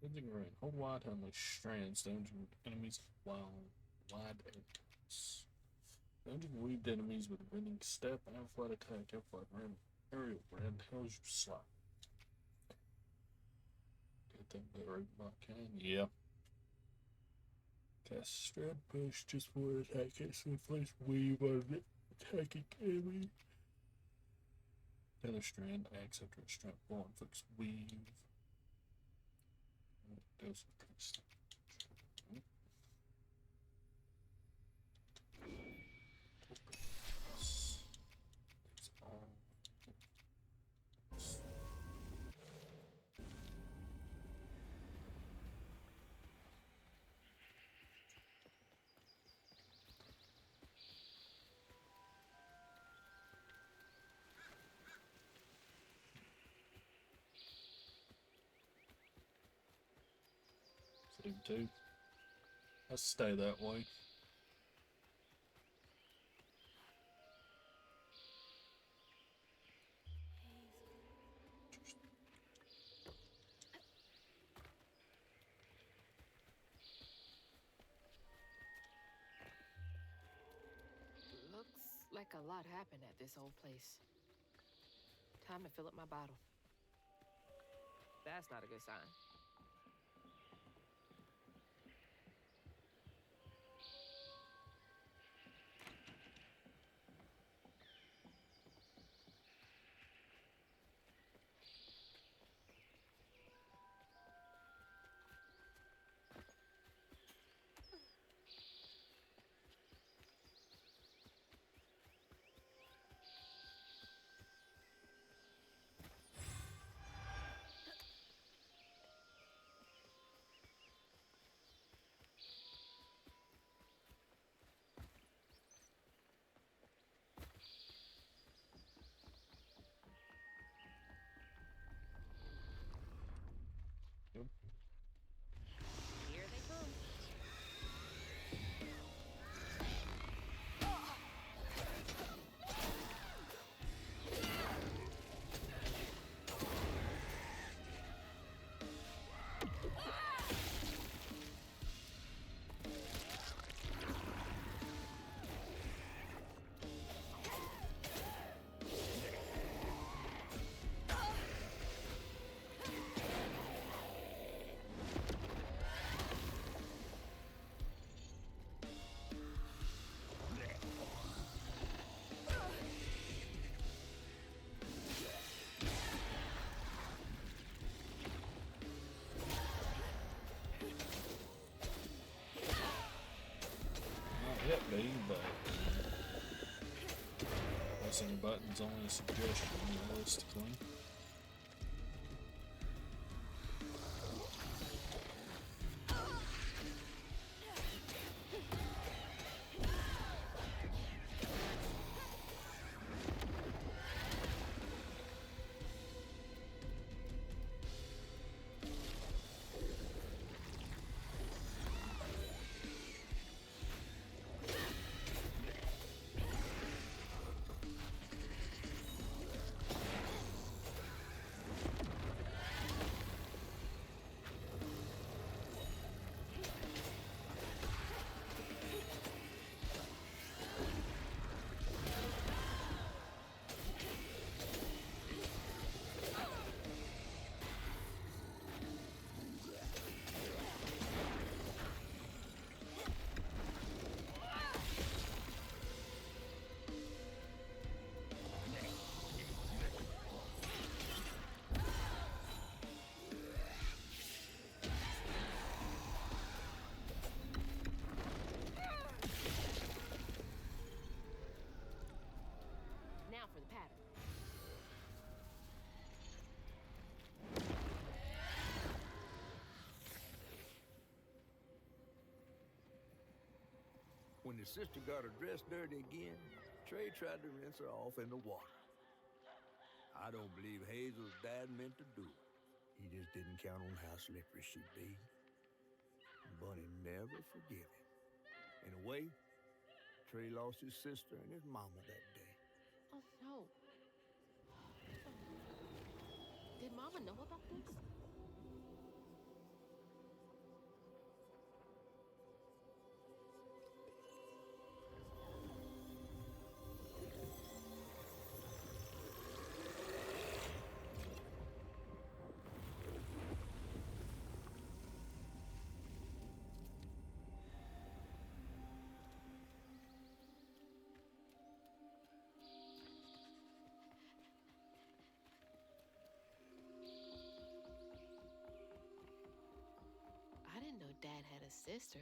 Dungeon Ring. Hold wide to unleash strands. Dungeon enemies while wide areas. Dungeon weaved enemies with winning step, airflight attack, airflight ram, aerial brand, hell's you slot. Good thing that robot can. Yeah. Cast strand push just for attack. Instantly place weave on the attacking enemy. Tether strand acts after a strap ball inflicts weave. Does increase. It's all. Two. Let's stay that way. Looks like a lot happened at this old place. Time to fill up my bottle. That's not a good sign. Here they come. Not yet, me, but pressing a button's only a suggestion, realistically. Now for the pattern. When the sister got her dress dirty again, Trey tried to rinse her off in the water. I don't believe Hazel's dad meant to do it. He just didn't count on how slippery she'd be. Bunny never forgave him. In a way, Trey lost his sister and his mama that day. Oh no. Did Mama know about this? a sister.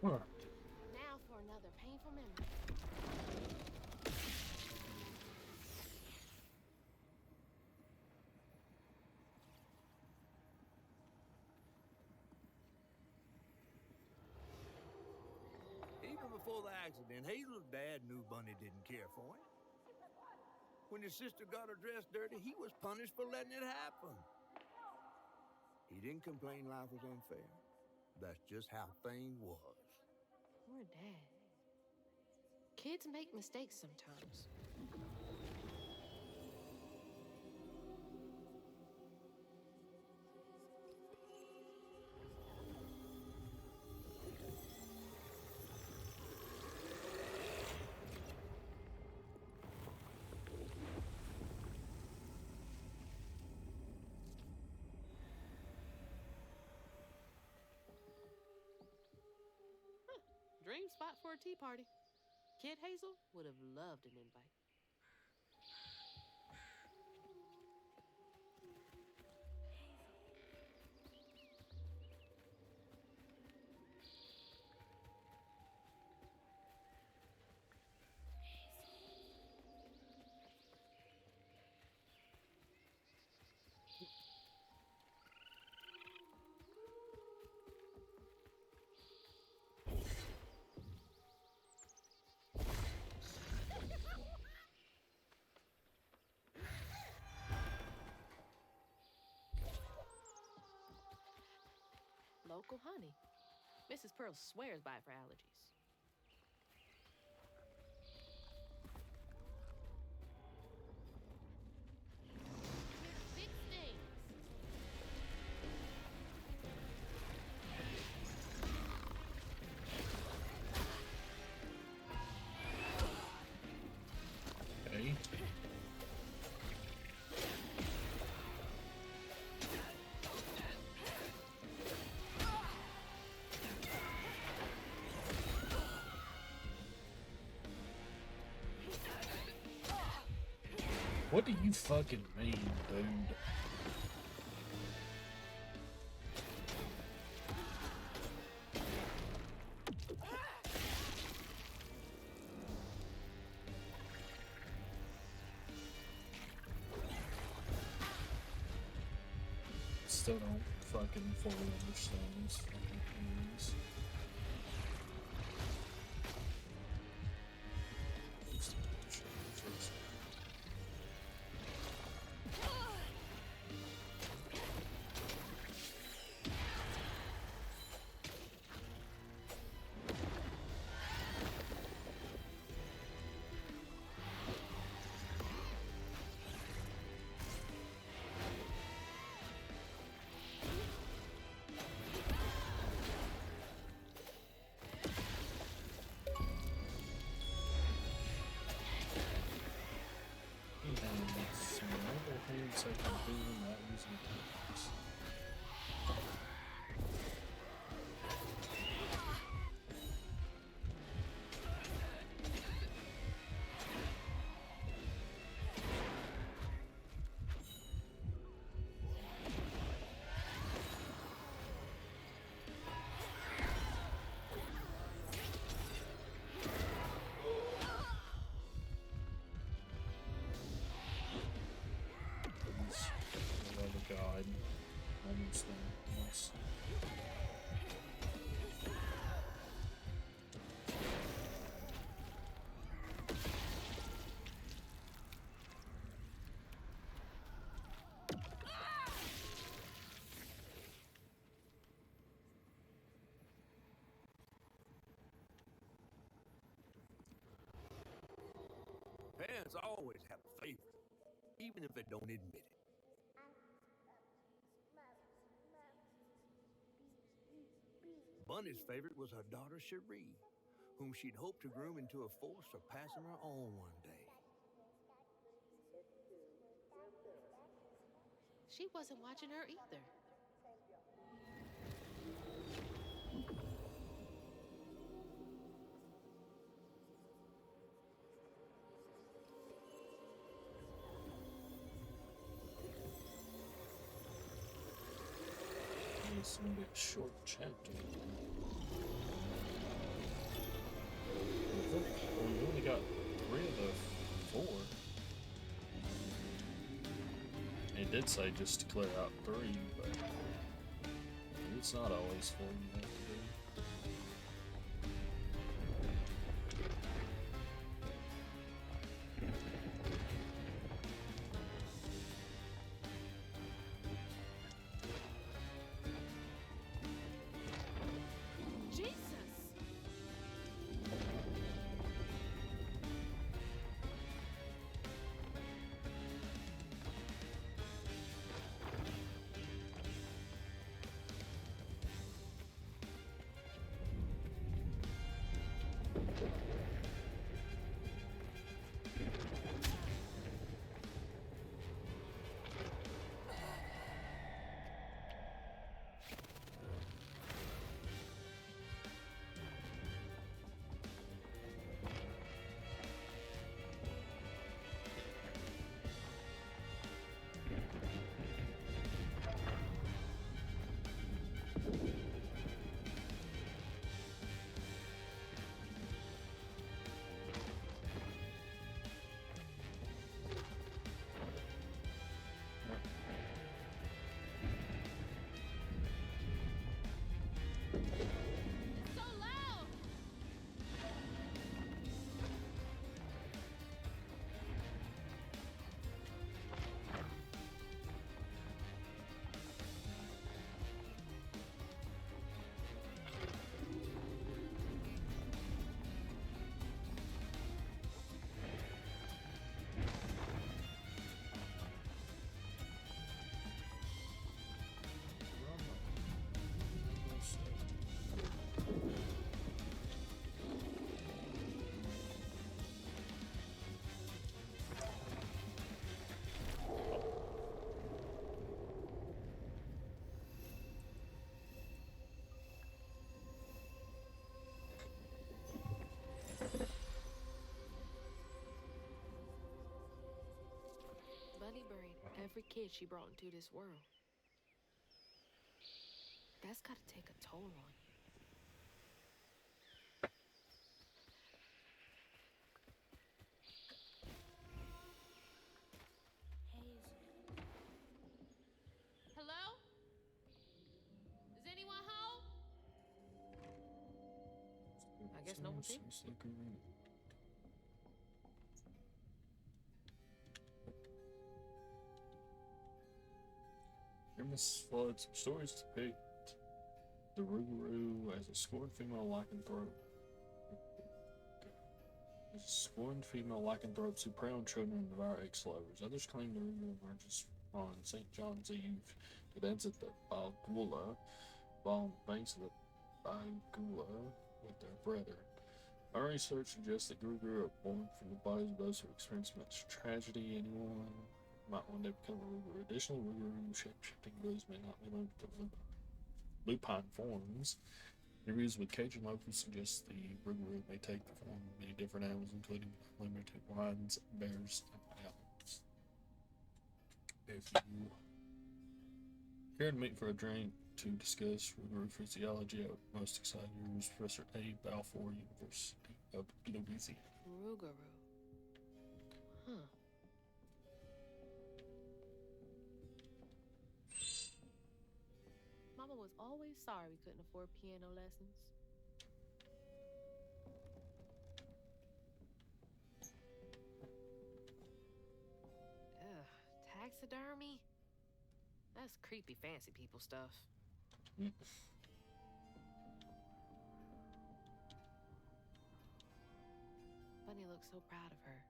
What? Now for another painful memory. Even before the accident, Hazel's dad knew Bunny didn't care for him. When his sister got her dress dirty, he was punished for letting it happen. He didn't complain life was unfair. That's just how things was. Poor Dad. Kids make mistakes sometimes. Dream spot for a tea party. Kid Hazel would have loved an invite. Local honey. Mrs. Pearl swears by it for allergies. Big things. Okay. What do you fucking mean, dude? still don't fucking fully understand these fucking things. Things I can do not using attacks. God, almost there. Almost. Fans always have a favorite, even if they don't admit it. Bunny's favorite was her daughter Cherie, whom she'd hoped to groom into a force surpassing her own one day. She wasn't watching her either. It's gonna be a short chapter. We've only got 3 of the 4. It did say just to clear out 3, but it's not always 4 you have to do. Bunny buried every kid she brought into this world. That's gotta take a toll on you. Hello? something. Says the guru. Famous floods stories depict the Rougarou as a scorned female lycanthrope. As a scorned female lycanthropes who prey on children and devour ex-lovers. Others claim the Rougarou emerges on St. John's Eve to dance at the Balgula, while on the banks of the Balgula with their brethren. Our research suggests that Rougarou are born from the bodies of those who experience much tragedy. Anyone might one day become a Rougarou. Additionally, Rougarou shape-shifting abilities may not be limited to lupine forms. Interviews with Cajun locals suggest the Rougarou may take the form of many different animals, including limited lions, bears, and owls. If you care to meet for a drink to discuss Rougarou physiology, I would most excited you is Professor A. Balfour, University of Louisiana. Rougarou. Huh. Mama was always sorry we couldn't afford piano lessons. Ugh, taxidermy? That's creepy fancy people stuff. Bunny looks so proud of her.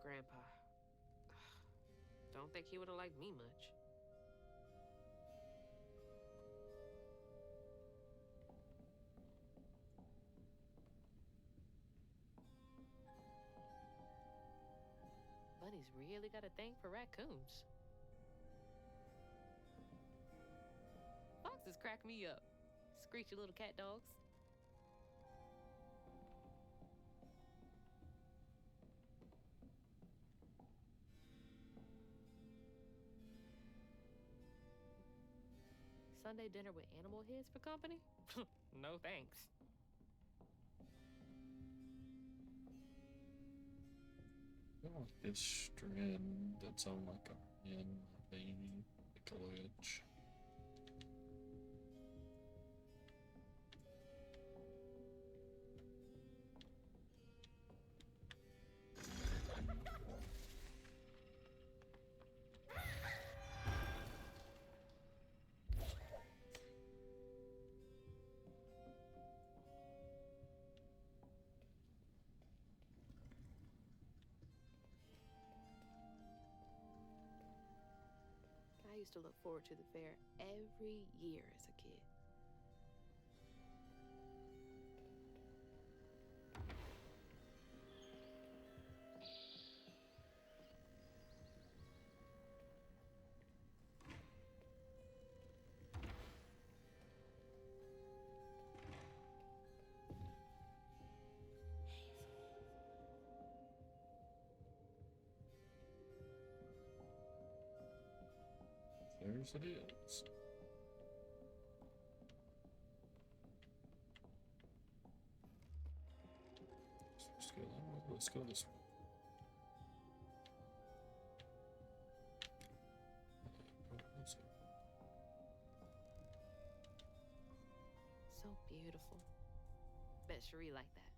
Grandpa. Don't think he would have liked me much. Bunny's really got a thing for raccoons. Foxes crack me up. Screechy little cat dogs. Sunday dinner with animal heads for company? No thanks. I like this strand that's on like a hen, a baby, like a ledge. I used to look forward to the fair every year as a kid. There's it is. Let's go that way. Let's go this way. Let's go. So beautiful. Bet Cherie liked that.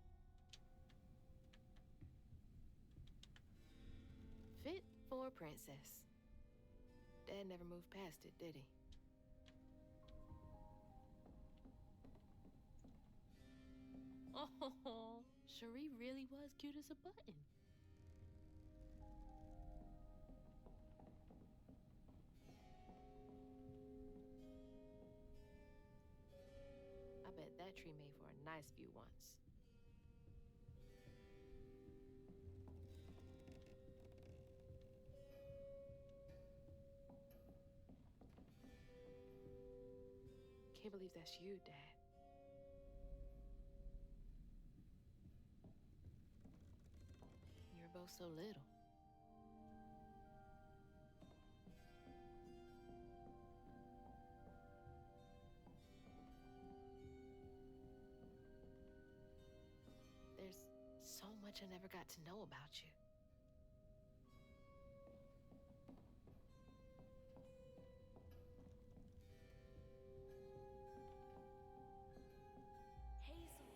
Fit for a princess. Dad never moved past it, did he? Oh, Cherie really was cute as a button. I bet that tree made for a nice view once. Can't believe that's you, Dad. You were both so little. so much I never got to know about you. Hazel.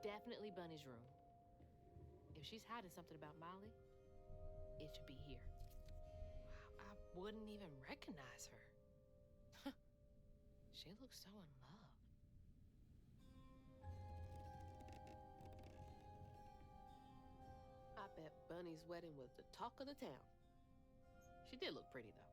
Definitely Bunny's room. If she's hiding something about Molly, it should be here. I wouldn't even recognize her. She looks so in love. I bet Bunny's wedding was the talk of the town. She did look pretty, though.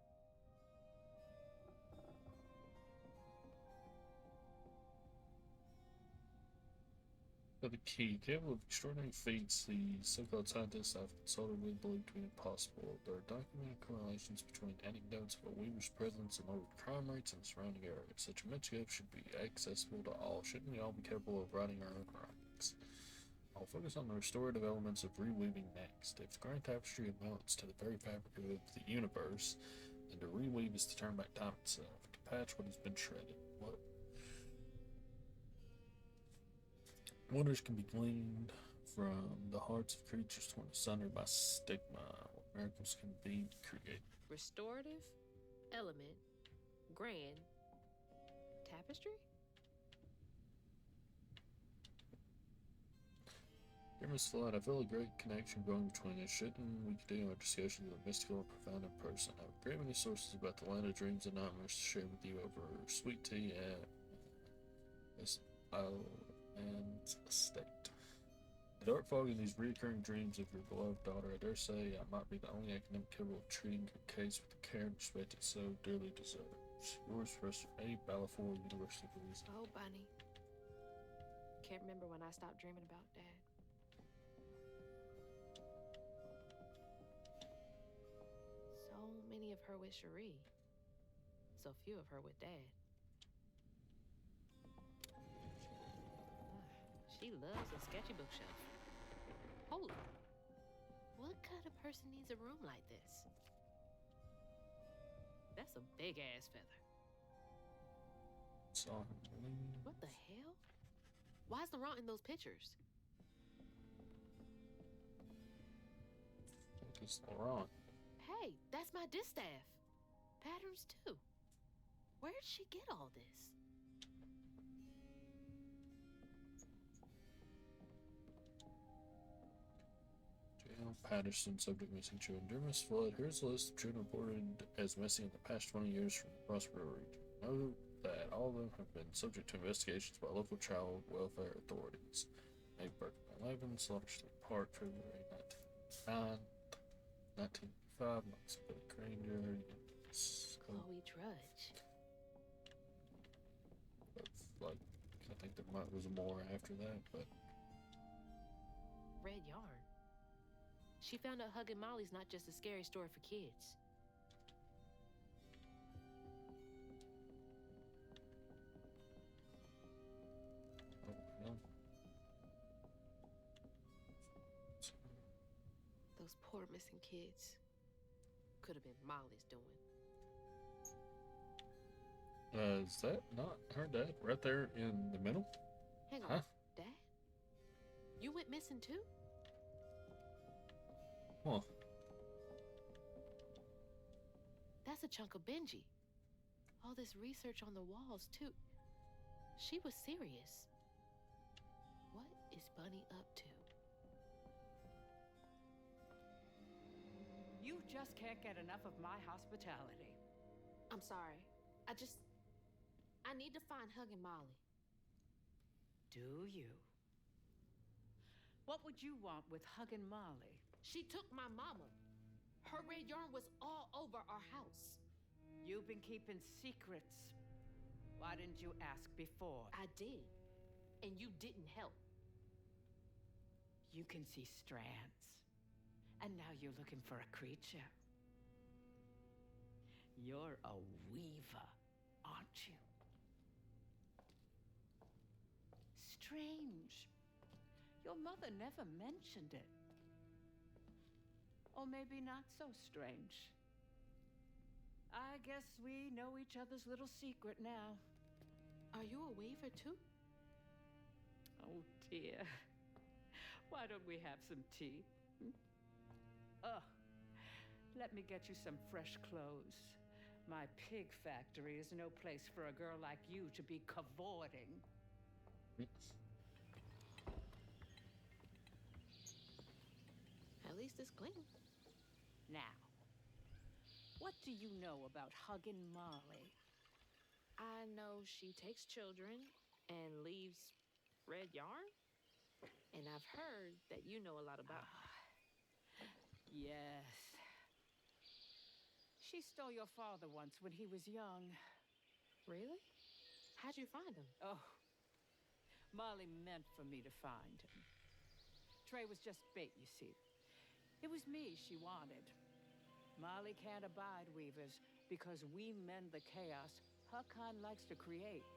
For the key, capable of extraordinary feats, the so-called scientists I've consulted with believe to be impossible. There are documented correlations between anecdotes of a Weaver's presence and lowered crime rates in the surrounding area. Such immense scope should be accessible to all. Shouldn't we all be capable of writing our own writings? I'll focus on the restorative elements of reweaving next. If the Grand Tapestry amounts to the very fabric of the universe, then to reweave is to turn back time itself, to patch what has been shredded. Wonders can be gleaned from the hearts of creatures torn asunder by stigma. What miracles can be created? Restorative, element, grand, tapestry? Dear Miss Flood, I feel a great connection growing between us. Shouldn't we continue our discussions of the mystical and profound in person? I have a great many sources about the land of dreams and nightmares to share with you over sweet tea and this isle and estate. The dark fog in these recurring dreams of your beloved daughter, I dare say I might be the only academic capable of treating her case with the care and respect it so dearly deserves. Yours, Professor A. Balfour, University of Louisiana. Oh, Bunny. Can't remember when I stopped dreaming about Dad. So many of her with Cherie. So few of her with Dad. She loves a sketchy bookshelf. Hold on. What kind of person needs a room like this? That's a big ass feather. What the hell? Why's Laurent in those pictures? It's Laurent. Hey, that's my distaff. Patterns too. Where'd she get all this? Patterson, subject missing children. Dear Miss Flood, here's a list of children reported as missing in the past 20 years from the Prospero region. Know that all of them have been subject to investigations by local child welfare authorities. May Berkman 11, Slaughter Street Park, February 1995, Max Billy Granger, Chloe Drudge. Like, I think there was more after that, but Red Yarn. She found out Hugging Molly's not just a scary story for kids. oh, no. Those poor missing kids. Could have been Molly's doing. Is that not her dad right there in the middle? Hang on, Huh? Dad? You went missing too? Huh. That's a chunk of Benji. All this research on the walls too. She was serious. What is Bunny up to? You just can't get enough of my hospitality. I'm sorry. I need to find Hugging Molly. Do you? What would you want with Hugging Molly? She took my mama. Her red yarn was all over our house. You've been keeping secrets. Why didn't you ask before? I did. And you didn't help. You can see strands. And now you're looking for a creature. You're a weaver, aren't you? Strange. Your mother never mentioned it. Or maybe not so strange. I guess we know each other's little secret now. Are you a weaver too? Oh dear. Why don't we have some tea? Oh, let me get you some fresh clothes. My pig factory is no place for a girl like you to be cavorting. At least it's clean. Now, what do you know about hugging Molly? I know she takes children and leaves red yarn. And I've heard that you know a lot about her. Yes. She stole your father once when he was young. Really? How'd you find him? Oh, Molly meant for me to find him. Trey was just bait, you see. It was me she wanted. Molly can't abide weavers because we mend the chaos her kind likes to create.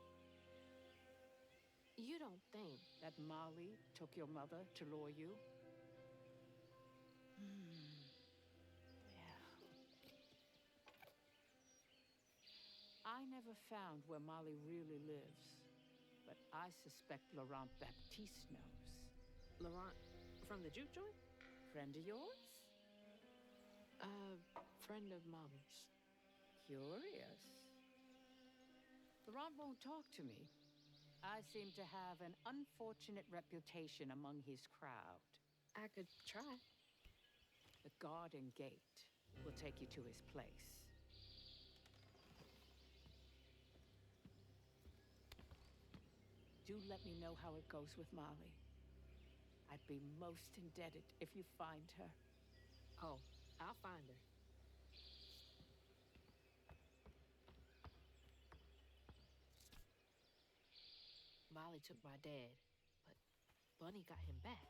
You don't think that Molly took your mother to lure you? I never found where Molly really lives, but I suspect Laurent Baptiste knows. Laurent from the juke joint? Friend of yours? Friend of Mama's. Curious. Laurent won't talk to me. I seem to have an unfortunate reputation among his crowd. I could try. The garden gate will take you to his place. Do let me know how it goes with Molly. I'd be most indebted if you find her. Oh, I'll find her. Molly took my dad, but Bunny got him back.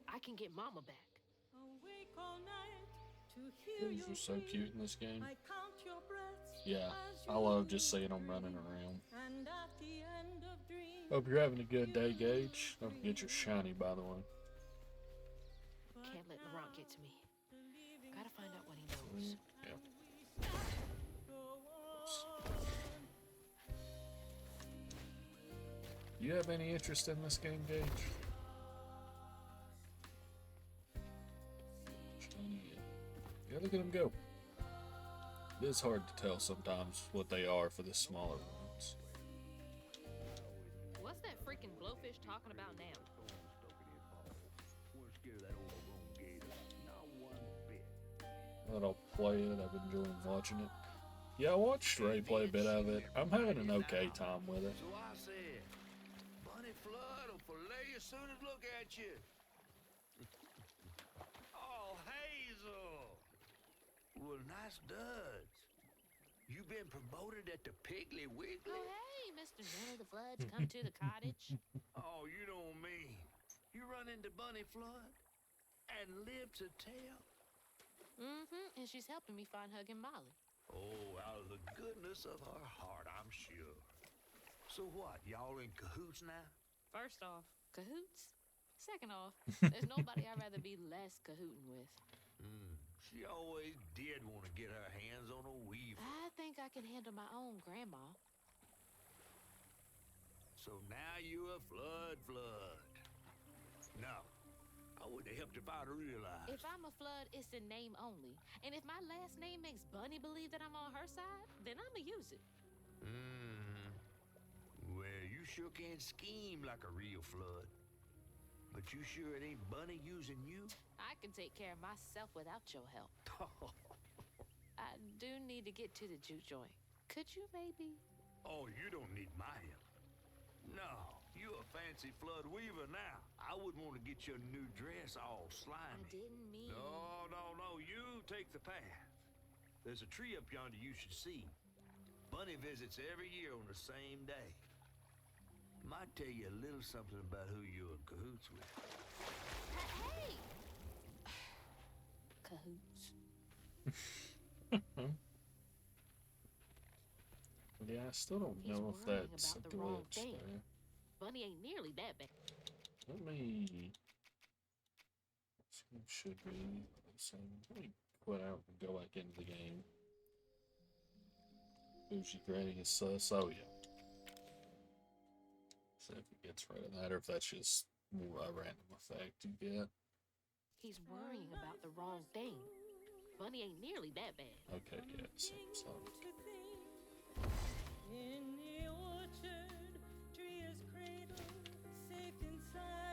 I can get Mama back. Awake all night to hear Things are so cute in this game. I count your breaths. Yeah, I love just seeing them running around. And at the end of dreams, Hope you're having a good day, Gage. Don't forget your shiny, by the way. Can't let Laurent get to me. Gotta find out what he knows. Yeah. You have any interest in this game, Gage? Yeah, look at them go. It is hard to tell sometimes what they are for the smaller ones. What's that freaking blowfish talking about now? I'll play it. I've enjoyed watching it. Yeah, I watched Ray play a bit of it. I'm having an okay time with it. So I said, Bunny Flood will fillet you as soon as look at you. Oh, Hazel. Well, nice duds. You been promoted at the Piggly Wiggly? Oh, hey, Mr. None of the Floods, come to the cottage. Oh, you don't mean. You run into Bunny Flood and live to tell? Mm-hmm, and she's helping me find Huggin' Molly. Oh, out of the goodness of her heart, I'm sure. So what, y'all in cahoots now? First off, cahoots? Second off, there's nobody I'd rather be less cahooting with. She always did want to get her hands on a weaver. I think I can handle my own grandma. So now you a Flood. No, I wouldn't have helped if I'd realized. If I'm a Flood, it's in name only. And if my last name makes Bunny believe that I'm on her side, then I'ma use it. Well, you sure can scheme like a real Flood. But you sure it ain't Bunny using you? I can take care of myself without your help. I do need to get to the juke joint. Could you maybe? Oh, you don't need my help. No, you a fancy Flood weaver now. I wouldn't want to get your new dress all slimy. I didn't mean... No, you take the path. There's a tree up yonder you should see. Bunny visits every year on the same day. Might tell you a little something about who you're in cahoots with. Hey! Cahoots. Yeah, I still don't He's know if worrying that's a about the wrong glitch thing. there. Bunny ain't nearly that bad. Let me... Should be the same. Let me quit out and go back into the game. Bougie Granny is sus. Oh, yeah. See if it gets rid of that, or if that's just a random effect you get. He's worrying about the wrong thing. Bunny ain't nearly that bad. Okay, yeah, it seems so.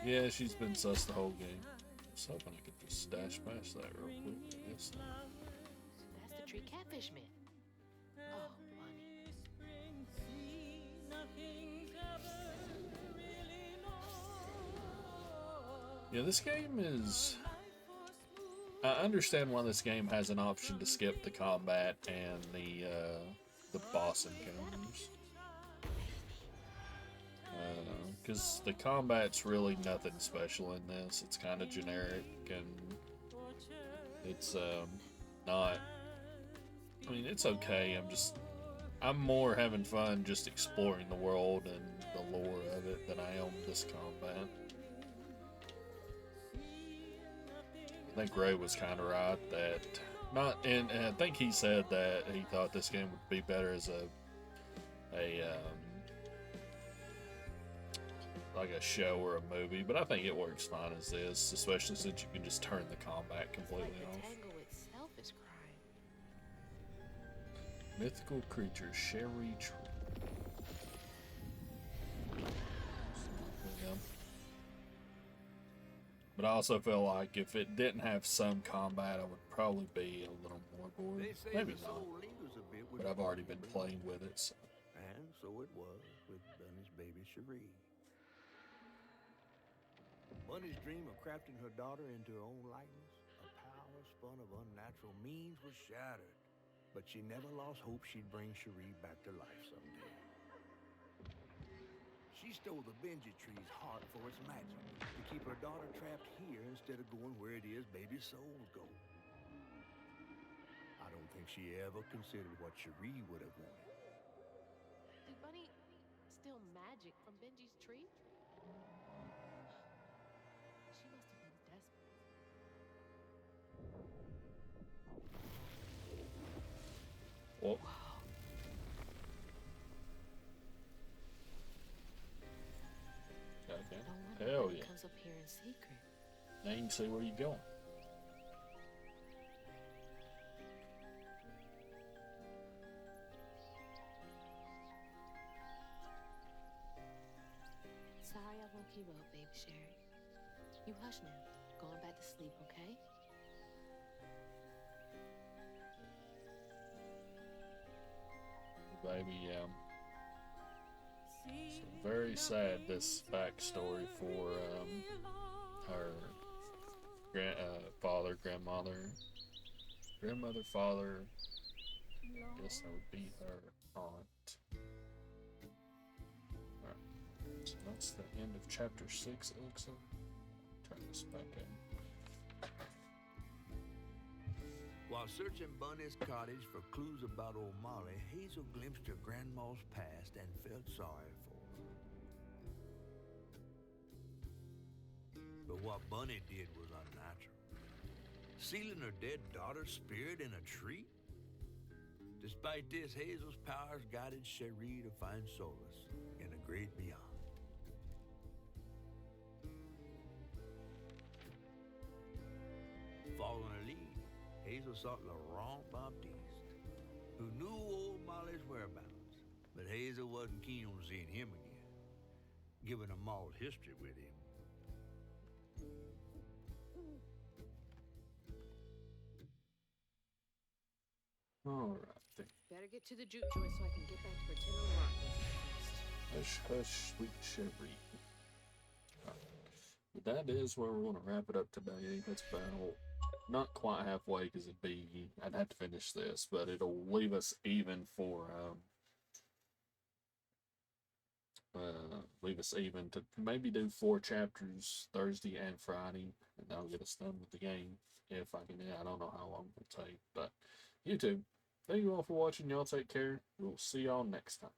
Yeah, she's been sus the whole game. I was hoping I could just dash past that real quick. I guess not. That's the tree catfish man. Oh, Bunny. Yeah, this game is... I understand why this game has an option to skip the combat and the boss encounters. Because the combat's really nothing special in this. It's kind of generic, and it's not... I mean, it's okay. I'm more having fun just exploring the world and the lore of it than I am this combat. I think Ray was kind of right that and I think he said that he thought this game would be better as like a show or a movie, but I think it works fine as this, especially since you can just turn the combat completely off. The tangle itself is crying. Mythical creature, Sherry Tree. But I also feel like if it didn't have some combat, I would probably be a little more bored. Maybe not. But I've already been playing with it, so. And so it was with Bunny's baby Cherie. Bunny's dream of crafting her daughter into her own likeness, a power spun of unnatural means, was shattered. But she never lost hope she'd bring Cherie back to life someday. She stole the Benji tree's heart for its magic, to keep her daughter trapped here instead of going where it is baby souls go. I don't think she ever considered what Cherie would have wanted. Did Bunny steal magic from Benji's tree? She must have been desperate. Whoa. Hell yeah. Comes up here in secret. Now you can see where you're going. Sorry I woke you up, baby Sherry. You hush now. Going back to sleep, okay? Baby, so very sad, this backstory for her father, grandmother, father. I guess that would be her aunt. Alright, so that's the end of chapter 6, it looks like. Turn this back in. While searching Bunny's cottage for clues about old Molly, Hazel glimpsed her grandma's past and felt sorry for her. But what Bunny did was unnatural. Sealing her dead daughter's spirit in a tree? Despite this, Hazel's powers guided Cherie to find solace in the great beyond. Following her lead, Hazel sought Laurent Baptiste, who knew old Molly's whereabouts, but Hazel wasn't keen on seeing him again, given a mauled history with him. Alright. Better get to the juke joint so I can get back to pretending to rock this. Hush, hush, sweet Cherie. But that is where we're going to wrap it up today. That's about not quite halfway because I'd have to finish this, but it'll leave us even for leave us even to maybe do 4 chapters Thursday and Friday, and that'll get us done with the game if I can. I don't know how long it'll take, but YouTube. Thank you all for watching. Y'all take care. We'll see y'all next time.